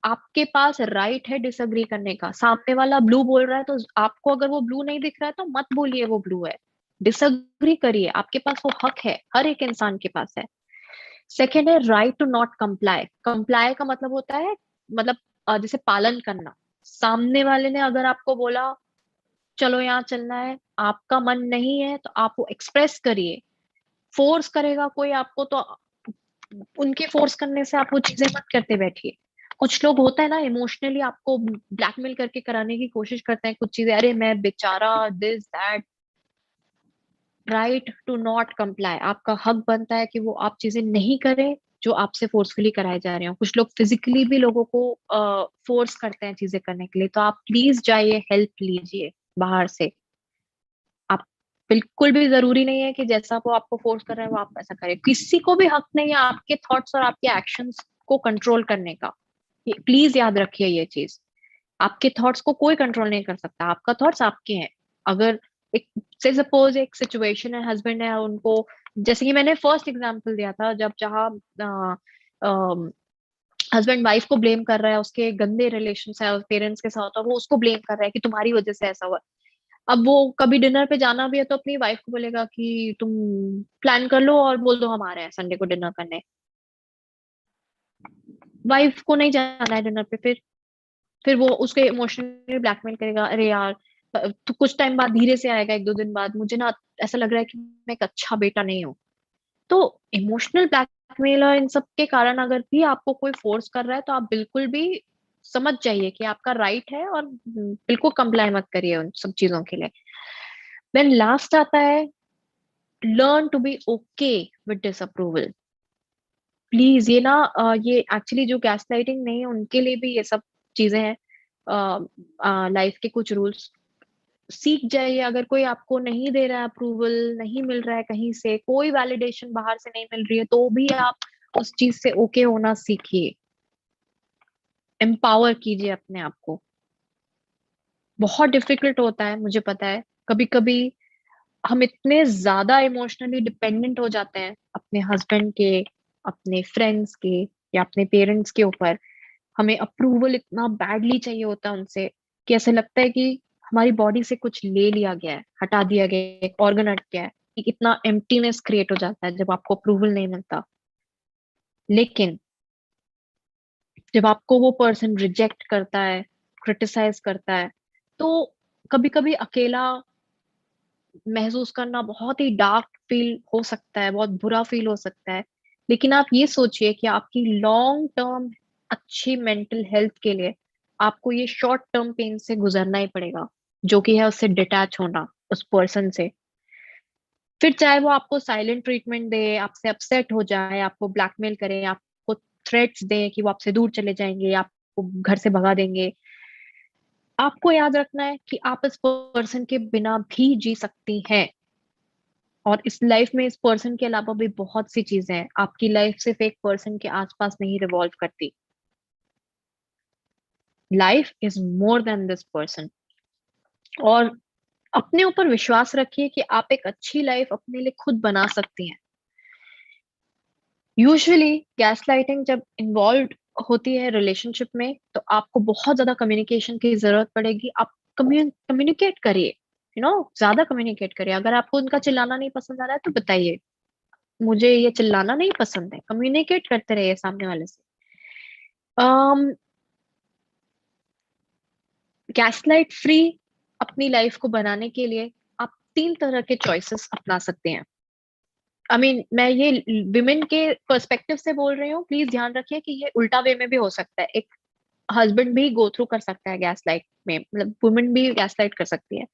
आपके पास राइट है डिसअग्री करने का। सामने वाला ब्लू बोल रहा है, तो आपको अगर वो ब्लू नहीं दिख रहा है तो मत बोलिए वो ब्लू है, डिसअग्री करिए, आपके पास वो हक है, हर एक इंसान के पास है। सेकेंड है right to not comply. Comply का मतलब होता है, मतलब जैसे पालन करना। सामने वाले ने अगर आपको बोला चलो यहाँ चलना है, आपका मन नहीं है तो आप वो एक्सप्रेस करिए। फोर्स करेगा कोई आपको, तो उनके फोर्स करने से आप वो चीजें मत करते बैठिए। कुछ लोग होता है ना, इमोशनली आपको ब्लैकमेल करके कराने की कोशिश करते हैं कुछ चीजें, अरे मैं बेचारा, this that. Right to not comply, आपका हक बनता है कि वो आप चीजें नहीं करें जो आपसे फोर्सफुली कराए जा रहे हो। कुछ लोग फिजिकली भी लोगों को फोर्स करते हैं चीजें करने के लिए, तो आप प्लीज जाइए, हेल्प लीजिए बाहर से। आप बिल्कुल भी जरूरी नहीं है कि जैसा वो आपको फोर्स कर रहे हैं वो आप ऐसा करें। किसी को भी हक नहीं है आपके थॉट्स और आपके एक्शंस को कंट्रोल करने का। प्लीज याद रखिए ये चीज, आपके थॉट्स को कोई कंट्रोल नहीं कर सकता, आपका थॉट्स आपके हैं। अगर एक से सपोज एक सिचुएशन है, हस्बैंड है, उनको, जैसे कि मैंने फर्स्ट एग्जांपल दिया था, जब जहाँ हस्बैंड वाइफ को ब्लेम कर रहा है, उसके गंदे रिलेशन है पेरेंट्स के साथ, और वो उसको ब्लेम कर रहा है कि तुम्हारी वजह से ऐसा हुआ। अब वो कभी डिनर पे जाना भी है तो अपनी वाइफ को बोलेगा कि तुम प्लान कर लो और बोल दो हम आ रहे हैं संडे को डिनर करने। वाइफ को नहीं जाना है डिनर पे, फिर वो उसके इमोशनली ब्लैकमेल करेगा, अरे यार तो कुछ टाइम बाद धीरे से आएगा, एक दो दिन बाद, मुझे ना ऐसा लग रहा है कि मैं एक अच्छा बेटा नहीं हूँ। तो इमोशनल ब्लैकमेल और इन सब के कारण अगर भी आपको कोई फोर्स कर रहा है, तो आप बिल्कुल भी समझ जाइए कि आपका राइट है, और बिल्कुल कंप्लाई मत करिए उन सब चीजों के लिए। देन लास्ट आता है, learn to be okay with disapproval. Please ये ना ये एक्चुअली जो गैसलाइटिंग नहीं है उनके लिए भी ये सब चीजें हैं, लाइफ के कुछ रूल्स सीख जाइए। अगर कोई आपको नहीं दे रहा है अप्रूवल, नहीं मिल रहा है कहीं से, कोई वैलिडेशन बाहर से नहीं मिल रही है, तो भी आप उस चीज से ओके होना सीखिए। एम्पावर कीजिए अपने आप को। बहुत डिफिकल्ट होता है, मुझे पता है, कभी कभी हम इतने ज्यादा इमोशनली डिपेंडेंट हो जाते हैं अपने हस्बैंड के, अपने फ्रेंड्स के, या अपने पेरेंट्स के ऊपर। हमें अप्रूवल इतना बैडली चाहिए होता है उनसे, कि ऐसे लगता है कि हमारी बॉडी से कुछ ले लिया गया है, हटा दिया गया है, एक ऑर्गन हट गया है। एक इतना एम्प्टीनेस क्रिएट हो जाता है जब आपको अप्रूवल नहीं मिलता। लेकिन जब आपको वो पर्सन रिजेक्ट करता है, क्रिटिसाइज करता है, तो कभी कभी अकेला महसूस करना बहुत ही डार्क फील हो सकता है, बहुत बुरा फील हो सकता है। लेकिन आप ये सोचिए कि आपकी लॉन्ग टर्म अच्छी मेंटल हेल्थ के लिए आपको ये शॉर्ट टर्म पेन से गुजरना ही पड़ेगा, जो कि है उससे डिटैच होना, उस पर्सन से। फिर चाहे वो आपको साइलेंट ट्रीटमेंट दे, आपसे अपसेट हो जाए, आपको ब्लैकमेल करे, आपको थ्रेट्स दे कि वो आपसे दूर चले जाएंगे, आपको घर से भगा देंगे, आपको याद रखना है कि आप इस पर्सन के बिना भी जी सकती हैं। और इस लाइफ में इस पर्सन के अलावा भी बहुत सी चीजें हैं। आपकी लाइफ सिर्फ एक पर्सन के आसपास नहीं रिवॉल्व करती। Life is more than this person. और अपने ऊपर विश्वास रखिए कि आप एक अच्छी लाइफ अपने लिए खुद बना सकती हैं। यूजुअली गैसलाइटिंग जब इन्वॉल्व होती है रिलेशनशिप में, तो आपको बहुत ज्यादा कम्युनिकेशन की जरूरत पड़ेगी। आप कम्युनिकेट करिए, ज्यादा कम्युनिकेट करिए। अगर आपको उनका चिल्लाना नहीं पसंद आ रहा है तो बताइए, मुझे ये चिल्लाना नहीं पसंद है। कम्युनिकेट करते रहिए सामने वाले से। गैसलाइट फ्री अपनी लाइफ को बनाने के लिए आप 3 तरह के चॉइसेस अपना सकते हैं। मैं ये विमेन के पर्सपेक्टिव से बोल रही हूँ, प्लीज ध्यान रखिए कि ये उल्टा वे में भी हो सकता है। एक हस्बैंड भी गो थ्रू कर सकता है गैसलाइट में, मतलब वुमेन भी गैसलाइट कर सकती है।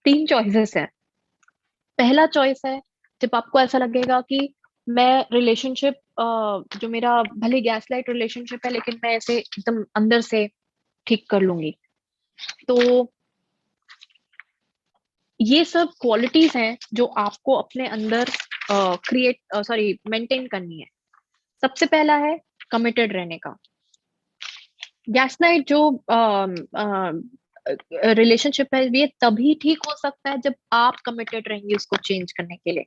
3 चॉइसेस है। पहला चॉइस है, जब आपको ऐसा लगेगा कि मैं रिलेशनशिप, जो मेरा भले गैसलाइट रिलेशनशिप है लेकिन मैं ऐसे एकदम अंदर से ठीक कर लूंगी। तो ये सब क्वालिटीज हैं जो आपको अपने अंदर मेंटेन करनी है। सबसे पहला है कमिटेड रहने का। गैसलाइट जो रिलेशनशिप है, ये तभी ठीक हो सकता है जब आप कमिटेड रहेंगे उसको चेंज करने के लिए।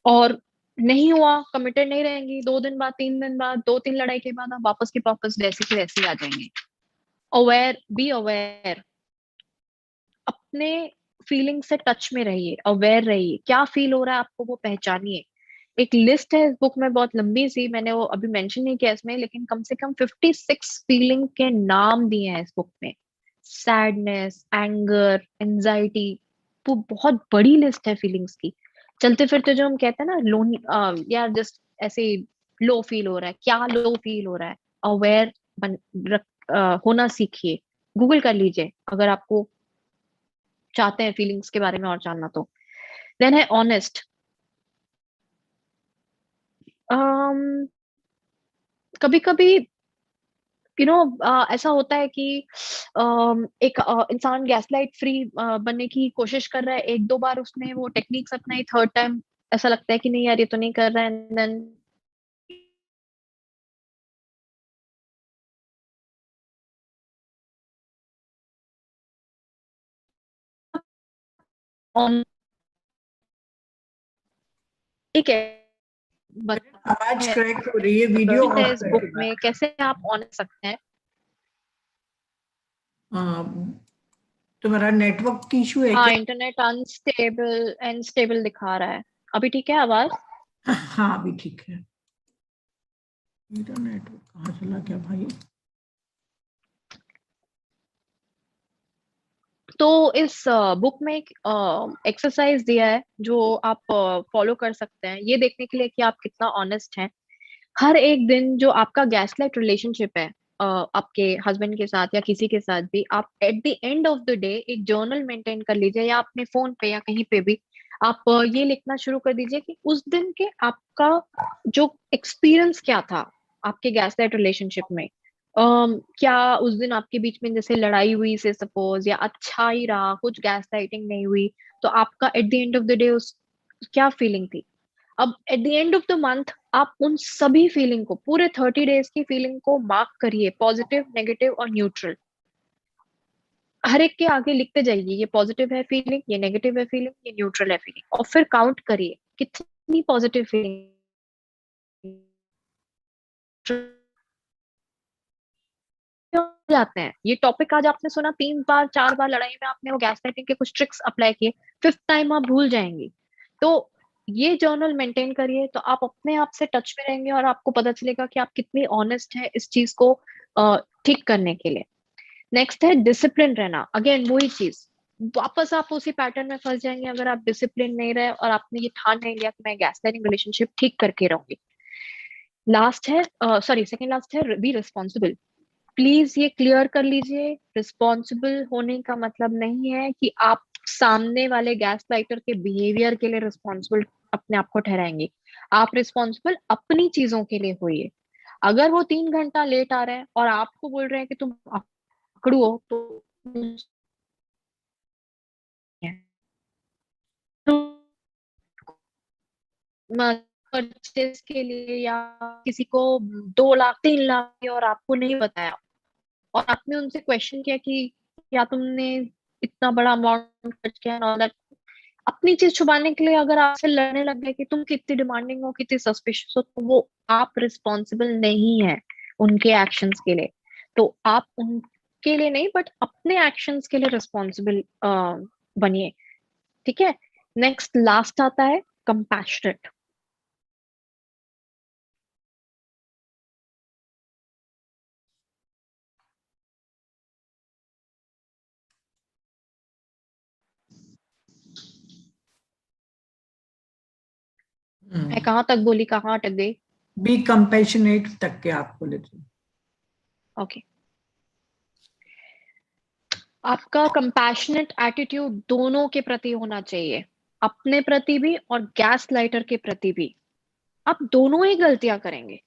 और नहीं हुआ, कमिटेड नहीं रहेंगी, 2 दिन बाद, 3 दिन बाद, 2-3 लड़ाई के बाद आप वापस की वापस वैसे की वैसे आ जाएंगे। अवेयर, बी अवेयर, अपने फीलिंग से टच में रहिए, अवेयर रहिए, क्या फील हो रहा है आपको वो पहचानिए। एक लिस्ट है इस बुक में बहुत लंबी सी, मैंने वो अभी मेंशन नहीं किया इसमें, लेकिन कम से कम 56 फीलिंग के नाम दिए हैं इस बुक में। सैडनेस, एंगर, एंजाइटी, वो बहुत बड़ी लिस्ट है फीलिंग्स की। चलते फिरते जो हम कहते हैं ना, लोन यार जस्ट ऐसे लो फील हो रहा है, क्या लो फील हो रहा है, अवेयर बन होना सीखिए। गूगल कर लीजिए अगर आपको चाहते हैं फीलिंग्स के बारे में और जानना तो। देन है ऑनेस्ट। कभी कभी ऐसा होता है कि एक इंसान गैसलाइट फ्री बनने की कोशिश कर रहा है, 1-2 बार उसने वो टेक्निक्स अपनाई, थर्ड टाइम ऐसा लगता है कि नहीं यार ये तो नहीं कर रहा है, देन ऑन ठीक है, आवाज क्रैक हो रही है, वीडियो बताते ऑफ हैं इस बुक करके में बात। कैसे आप ऑन सकते हैं। हाँ, तुम्हारा नेटवर्क की इशू है हाँ, क्या? इंटरनेट अनस्टेबल दिखा रहा है। अभी ठीक है आवाज? हाँ, अभी ठीक है। मेरा नेटवर्क कहाँ चला गया भाई? तो इस बुक में एक एक्सरसाइज दिया है जो आप फॉलो कर सकते हैं, ये देखने के लिए कि आप कितना ऑनेस्ट हैं। हर एक दिन जो आपका गैसलाइट रिलेशनशिप है आपके हस्बैंड के साथ या किसी के साथ भी, आप at the end of the day एक जर्नल मेंटेन कर लीजिए, या अपने फोन पे या कहीं पे भी आप ये लिखना शुरू कर दीजिए कि उस दिन के आपका जो एक्सपीरियंस क्या था आपके गैसलाइट रिलेशनशिप में। क्या उस दिन आपके बीच में जैसे लड़ाई हुई से सपोज, या अच्छा ही रहा, कुछ गैसलाइटिंग नहीं हुई, तो आपका at the end of the day उस क्या फीलिंग थी। अब at the end of the month आप उन सभी फीलिंग को, पूरे 30 डेज की फीलिंग को मार्क करिए, पॉजिटिव, नेगेटिव और न्यूट्रल। हर एक के आगे लिखते जाइए, ये पॉजिटिव है फीलिंग, ये नेगेटिव है फीलिंग, ये न्यूट्रल है फीलिंग, और फिर काउंट करिए कितनी पॉजिटिव फीलिंग जाते हैं। ये टॉपिक आज आपने सुना 3 बार 4 बार लड़ाई में आपने वो गैस लाइटिंग के कुछ ट्रिक्स अप्लाई किए, 5th टाइम आप भूल जाएंगी। तो ये जर्नल मेंटेन करिए, तो आप अपने आप से टच में रहेंगे और आपको पता चलेगा कि आप कितनी ऑनेस्ट है इस चीज को ठीक करने के लिए। नेक्स्ट है डिसिप्लिन रहना। अगेन वही चीज, वापस आप उसी पैटर्न में फंस जाएंगे अगर आप डिसिप्लिन नहीं रहे और आपने ये ठान नहीं लिया कि मैं गैस लाइटिंग रिलेशनशिप ठीक करके रहूंगी। लास्ट है, सॉरी सेकंड लास्ट है, बी रिस्पॉन्सिबल। प्लीज ये क्लियर कर लीजिए, रिस्पॉन्सिबल होने का मतलब नहीं है कि आप सामने वाले गैस लाइटर के बिहेवियर के लिए रिस्पॉन्सिबल अपने आप को ठहराएंगे। आप रिस्पॉन्सिबल अपनी चीजों के लिए होइए। अगर वो 3 घंटा लेट आ रहे हैं और आपको बोल रहे हैं कि तुम अकड़ू हो, तो परचेज के लिए या किसी को 2 लाख 3 लाख और आपको नहीं बताया, और आपने उनसे क्वेश्चन किया कि क्या तुमने इतना बड़ा अमाउंट खर्च किया और दैट, अपनी चीज छुपाने के लिए अगर आपसे लड़ने लग गए कि तुम कितनी डिमांडिंग हो, कितनी सस्पिशियस हो, तो वो आप रिस्पॉन्सिबल नहीं है उनके एक्शंस के लिए। तो आप उनके लिए नहीं बट अपने एक्शंस के लिए रिस्पॉन्सिबल बनिए। ठीक है। नेक्स्ट लास्ट आता है कंपैशनेट। मैं कहाँ तक बोली, कहाँ अटक गई? बी कंपैशनेट तक के आप बोले थे। ओके। आपका कंपैशनेट एटीट्यूड दोनों के प्रति होना चाहिए, अपने प्रति भी और गैस लाइटर के प्रति भी। आप दोनों ही गलतियां करेंगे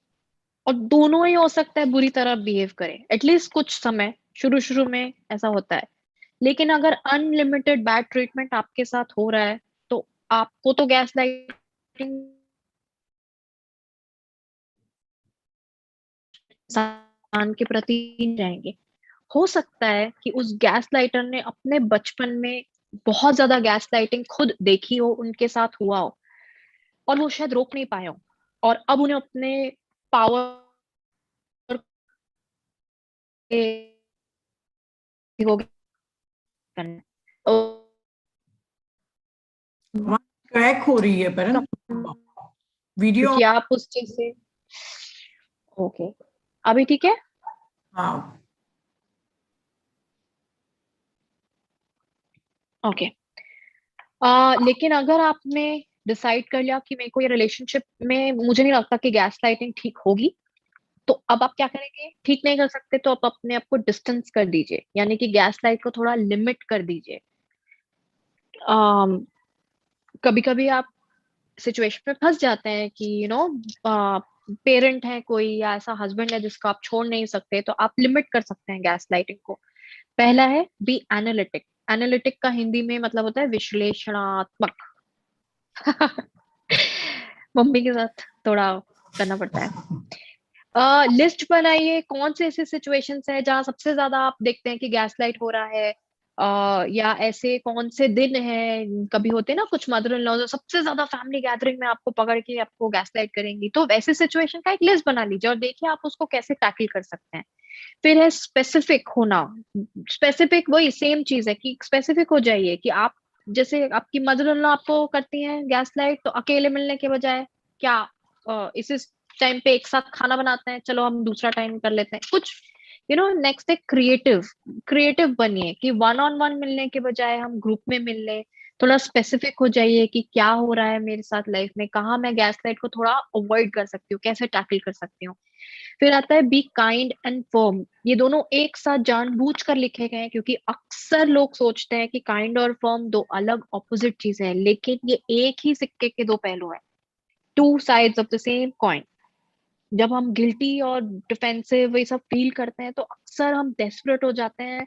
और दोनों ही हो सकता है बुरी तरह बिहेव करें, एटलीस्ट कुछ समय, शुरू शुरू में ऐसा होता है। लेकिन अगर अनलिमिटेड बैड ट्रीटमेंट आपके साथ हो रहा है, तो आपको तो गैस लाइटिंग इंसान के प्रति नहीं रहेंगे। हो सकता है कि उस गैस लाइटर ने अपने बचपन में बहुत ज्यादा गैस लाइटिंग खुद देखी हो, उनके साथ हुआ हो, और वो शायद रोक नहीं पाए हो, और अब उन्हें अपने पावर हो गया। क्रैक हो रही है परम वीडियो। क्योंकि आप उस चीज से, ओके अभी ठीक है। हाँ ओके। लेकिन अगर आपने डिसाइड कर लिया कि मेरे को ये रिलेशनशिप में मुझे नहीं लगता कि गैस लाइटिंग ठीक होगी, तो अब आप क्या करेंगे? ठीक नहीं कर सकते तो आप अपने आप को डिस्टेंस कर दीजिए, यानी कि गैस लाइट को थोड़ा लिमिट कर दीजिए। कभी कभी आप सिचुएशन में फंस जाते हैं कि पेरेंट है कोई या ऐसा हस्बैंड है जिसको आप छोड़ नहीं सकते, तो आप लिमिट कर सकते हैं गैस लाइटिंग को। पहला है बी एनालिटिक। एनालिटिक का हिंदी में मतलब होता है विश्लेषणात्मक। मम्मी के साथ थोड़ा करना पड़ता है। लिस्ट बनाइए कौन से ऐसे सिचुएशंस है जहां सबसे ज्यादा आप देखते हैं कि गैस लाइट हो रहा है, या ऐसे कौन से दिन है, कभी होते हैं ना कुछ मदर इन लॉ जो सबसे ज्यादा फैमिली गैदरिंग में आपको पकड़ के आपको गैस लाइट करेंगी, तो वैसे सिचुएशन का एक लिस्ट बना लीजिए और देखिए आप उसको कैसे टैकल कर सकते हैं। फिर है स्पेसिफिक होना। स्पेसिफिक वही सेम चीज है कि स्पेसिफिक हो जाइए कि आप, जैसे आपकी मदर इन लॉ आपको करती हैं गैस लाइट, तो अकेले मिलने के बजाय क्या इस टाइम पे एक साथ खाना बनाते हैं, चलो हम दूसरा टाइम कर लेते हैं कुछ। नेक्स्ट है क्रिएटिव। क्रिएटिव बनिए कि वन ऑन वन मिलने के बजाय हम ग्रुप में मिल लें। थोड़ा स्पेसिफिक हो जाइए कि क्या हो रहा है मेरे साथ लाइफ में, कहाँ मैं गैस लाइट को थोड़ा अवॉइड कर सकती हूँ, कैसे टैकल कर सकती हूँ। फिर आता है बी काइंड एंड फर्म। ये दोनों एक साथ जानबूझ कर लिखे गए हैं क्योंकि अक्सर लोग सोचते हैं कि काइंड और फर्म दो अलग ऑपोजिट चीजें हैं, लेकिन ये एक ही सिक्के के दो पहलू हैं, two sides of the same coin. जब हम गिल्टी और डिफेंसिव ये सब फील करते हैं तो अक्सर हम डेस्परेट हो जाते हैं,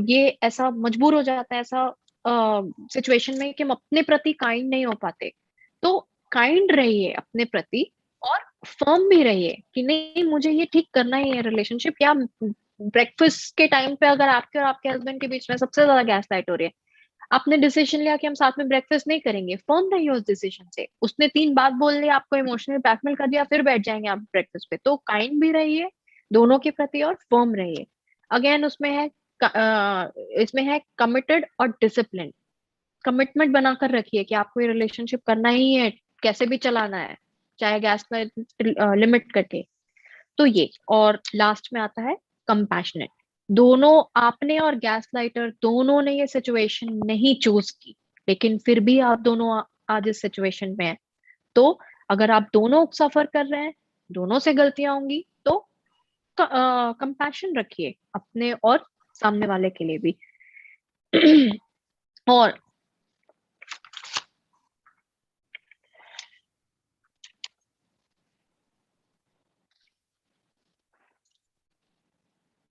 ये ऐसा मजबूर हो जाता है ऐसा सिचुएशन में कि हम अपने प्रति काइंड नहीं हो पाते। तो काइंड रहिए अपने प्रति और फर्म भी रहिए कि नहीं मुझे ये ठीक करना ही है रिलेशनशिप। या ब्रेकफास्ट के टाइम पे अगर आपके और आपके हस्बैंड के बीच में सबसे ज्यादा गैस लाइट हो रही है, आपने डिसीजन लिया कि हम साथ में ब्रेकफास्ट नहीं करेंगे, फर्म नहीं हो उस डिसीजन से, उसने 3 बात बोल ली, आपको इमोशनली ब्लैकमेल कर दिया, फिर बैठ जाएंगे आप ब्रेकफास्ट पे, तो काइंड भी रहिए दोनों के प्रति और फर्म रहिए। अगेन उसमें है इसमें है कमिटेड और डिसिप्लिन। कमिटमेंट बनाकर रखिए कि आपको ये रिलेशनशिप करना ही है, कैसे भी चलाना है, चाहे गैस में लिमिट करके। तो ये, और लास्ट में आता है कंपैशनेट। दोनों, आपने और गैस लाइटर दोनों ने ये सिचुएशन नहीं चूज की, लेकिन फिर भी आप दोनों आज इस सिचुएशन में हैं। तो अगर आप दोनों सफर कर रहे हैं, दोनों से गलतियां होंगी, तो कंपैशन रखिए अपने और सामने वाले के लिए भी। और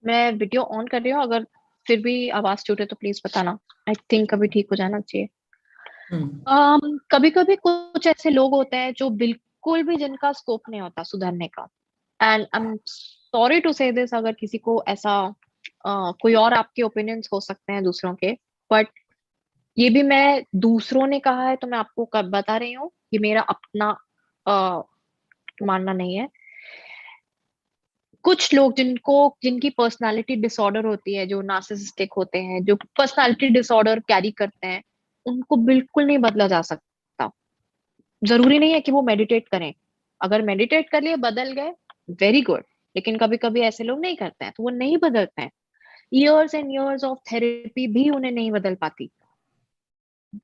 मैं वीडियो ऑन कर रही हूँ, अगर फिर भी आवाज छूटे तो प्लीज बताना। आई थिंक अभी ठीक हो जाना चाहिए। कभी कभी कुछ ऐसे लोग होते हैं जो बिल्कुल भी, जिनका स्कोप नहीं होता सुधरने का। And I am sorry to say this, अगर किसी को ऐसा कोई और आपके ओपिनियंस हो सकते हैं दूसरों के, बट ये भी मैं, दूसरों ने कहा है तो मैं आपको कब बता रही हूँ, ये मेरा अपना अ, मानना नहीं है। कुछ लोग जिनकी पर्सनालिटी डिसऑर्डर होती है, जो नार्सिसिस्टिक होते हैं, जो पर्सनालिटी डिसऑर्डर कैरी करते हैं, उनको बिल्कुल नहीं बदला जा सकता। जरूरी नहीं है कि वो मेडिटेट करें। अगर मेडिटेट कर लिए, बदल गए, वेरी गुड। लेकिन कभी कभी ऐसे लोग नहीं करते हैं तो वो नहीं बदलते हैं। Years and years of therapy भी उन्हें नहीं बदल पाती।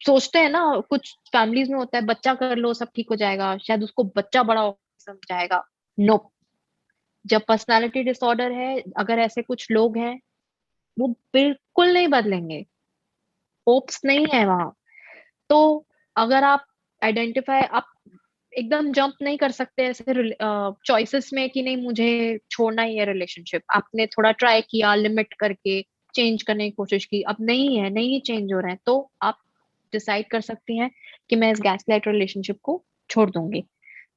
सोचते हैं ना, कुछ फैमिलीज में होता है, बच्चा कर लो सब ठीक हो जाएगा, शायद उसको बच्चा बड़ा समझाएगा। नो, जब पर्सनालिटी डिसऑर्डर है, अगर ऐसे कुछ लोग हैं, वो बिल्कुल नहीं बदलेंगे। होप्स नहीं है वहां। तो अगर आप आइडेंटिफाई, आप एकदम जंप नहीं कर सकते ऐसे चॉइसेस में कि नहीं मुझे छोड़ना ही है रिलेशनशिप। आपने थोड़ा ट्राई किया, लिमिट करके चेंज करने की कोशिश की, अब नहीं है, नहीं चेंज हो रहे हैं, तो आप डिसाइड कर सकती हैं कि मैं इस गैसलाइट रिलेशनशिप को छोड़ दूंगी।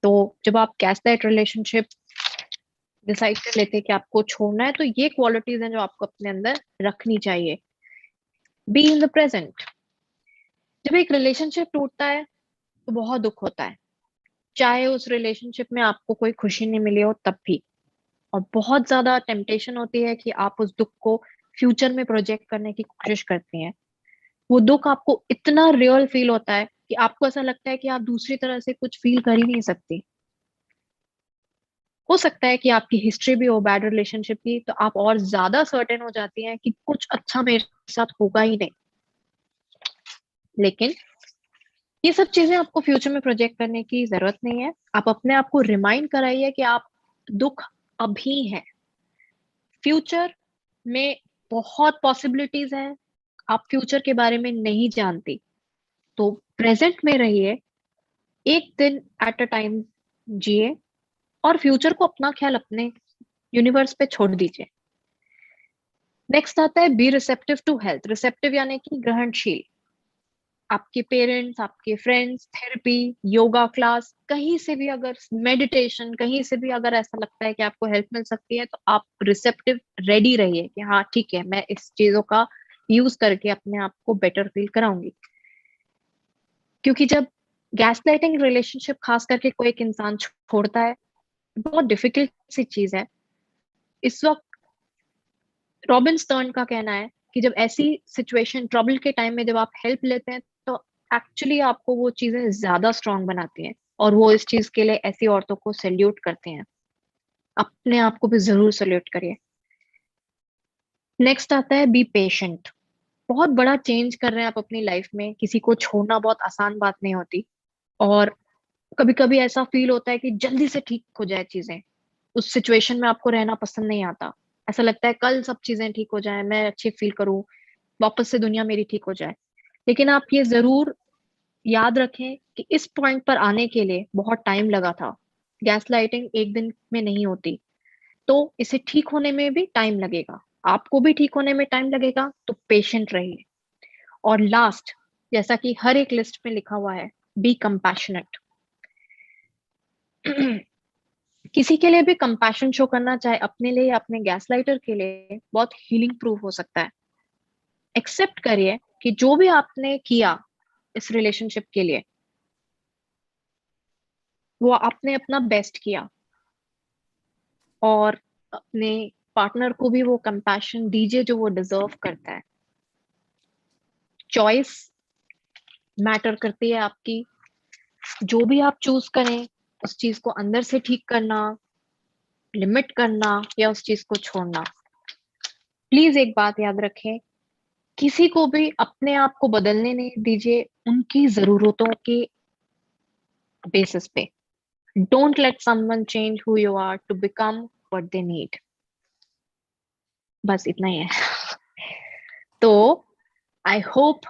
तो जब आप गैसलाइट रिलेशनशिप डिसाइड कर लेते हैं कि आपको छोड़ना है, तो ये क्वालिटीज हैं जो आपको अपने अंदर रखनी चाहिए। Be in the present. जब एक रिलेशनशिप टूटता है तो बहुत दुख होता है, चाहे उस रिलेशनशिप में आपको कोई खुशी नहीं मिली हो तब भी। और बहुत ज्यादा टेम्पटेशन होती है कि आप उस दुख को फ्यूचर में प्रोजेक्ट करने की कोशिश करती हैं। वो दुख आपको इतना रियल फील होता है कि आपको ऐसा लगता है कि आप दूसरी तरह से कुछ फील कर ही नहीं सकती। हो सकता है कि आपकी हिस्ट्री भी हो बैड रिलेशनशिप की, तो आप और ज्यादा सर्टेन हो जाती हैं कि कुछ अच्छा मेरे साथ होगा ही नहीं। लेकिन ये सब चीजें आपको फ्यूचर में प्रोजेक्ट करने की जरूरत नहीं है। आप अपने आप को रिमाइंड कराइए कि आप, दुख अभी है, फ्यूचर में बहुत पॉसिबिलिटीज हैं, आप फ्यूचर के बारे में नहीं जानती। तो प्रेजेंट में रहिए, एक दिन एट अ टाइम जिए, और फ्यूचर को अपना ख्याल अपने यूनिवर्स पे छोड़ दीजिए। नेक्स्ट आता है be receptive to health. Receptive यानी कि ग्रहणशील। आपके पेरेंट्स, आपके फ्रेंड्स, थेरेपी, योगा क्लास, कहीं से भी अगर मेडिटेशन, कहीं से भी अगर ऐसा लगता है कि आपको हेल्प मिल सकती है, तो आप रिसेप्टिव रेडी रहिए कि हाँ ठीक है, मैं इस चीजों का यूज करके अपने आप को बेटर फील कराऊंगी। क्योंकि जब गैस लाइटिंग रिलेशनशिप खास करके कोई एक इंसान छोड़ता है, बहुत डिफिकल्ट सी चीज है। इस वक्त रॉबिन स्टर्न का कहना है कि जब ऐसी सिचुएशन, ट्रबल के टाइम में जब आप हेल्प लेते हैं, तो एक्चुअली आपको वो चीजें ज्यादा स्ट्रांग बनाती हैं, और वो इस चीज के लिए ऐसी औरतों को सैल्यूट करते हैं। अपने आप को भी जरूर सैल्यूट करिए। नेक्स्ट आता है बी पेशेंट। बहुत बड़ा चेंज कर रहे हैं आप अपनी लाइफ में, किसी को छोड़ना बहुत आसान बात नहीं होती। और कभी कभी ऐसा फील होता है कि जल्दी से ठीक हो जाए चीजें, उस सिचुएशन में आपको रहना पसंद नहीं आता। ऐसा लगता है कल सब चीजें ठीक हो जाए, मैं अच्छे फील करूं, वापस से दुनिया मेरी ठीक हो जाए। लेकिन आप ये जरूर याद रखें कि इस पॉइंट पर आने के लिए बहुत टाइम लगा था। गैस लाइटिंग एक दिन में नहीं होती, तो इसे ठीक होने में भी टाइम लगेगा, आपको भी ठीक होने में टाइम लगेगा। तो पेशेंट रहिए। और लास्ट, जैसा कि हर एक लिस्ट में लिखा हुआ है, बी कंपैशनेट। किसी के लिए भी कंपैशन शो करना, चाहे अपने लिए या अपने गैस लाइटर के लिए, बहुत हीलिंग प्रूफ हो सकता है। एक्सेप्ट करिए कि जो भी आपने किया इस रिलेशनशिप के लिए, वो आपने अपना बेस्ट किया, और अपने पार्टनर को भी वो कंपैशन दीजिए जो वो डिजर्व करता है। चॉइस मैटर करती है आपकी, जो भी आप चूज करें उस चीज को अंदर से ठीक करना, लिमिट करना या उस चीज को छोड़ना। प्लीज एक बात याद रखें, किसी को भी अपने आप को बदलने नहीं दीजिए उनकी जरूरतों के बेसिस पे। Don't let someone change who you are to become what they need. बस इतना ही है। तो आई होप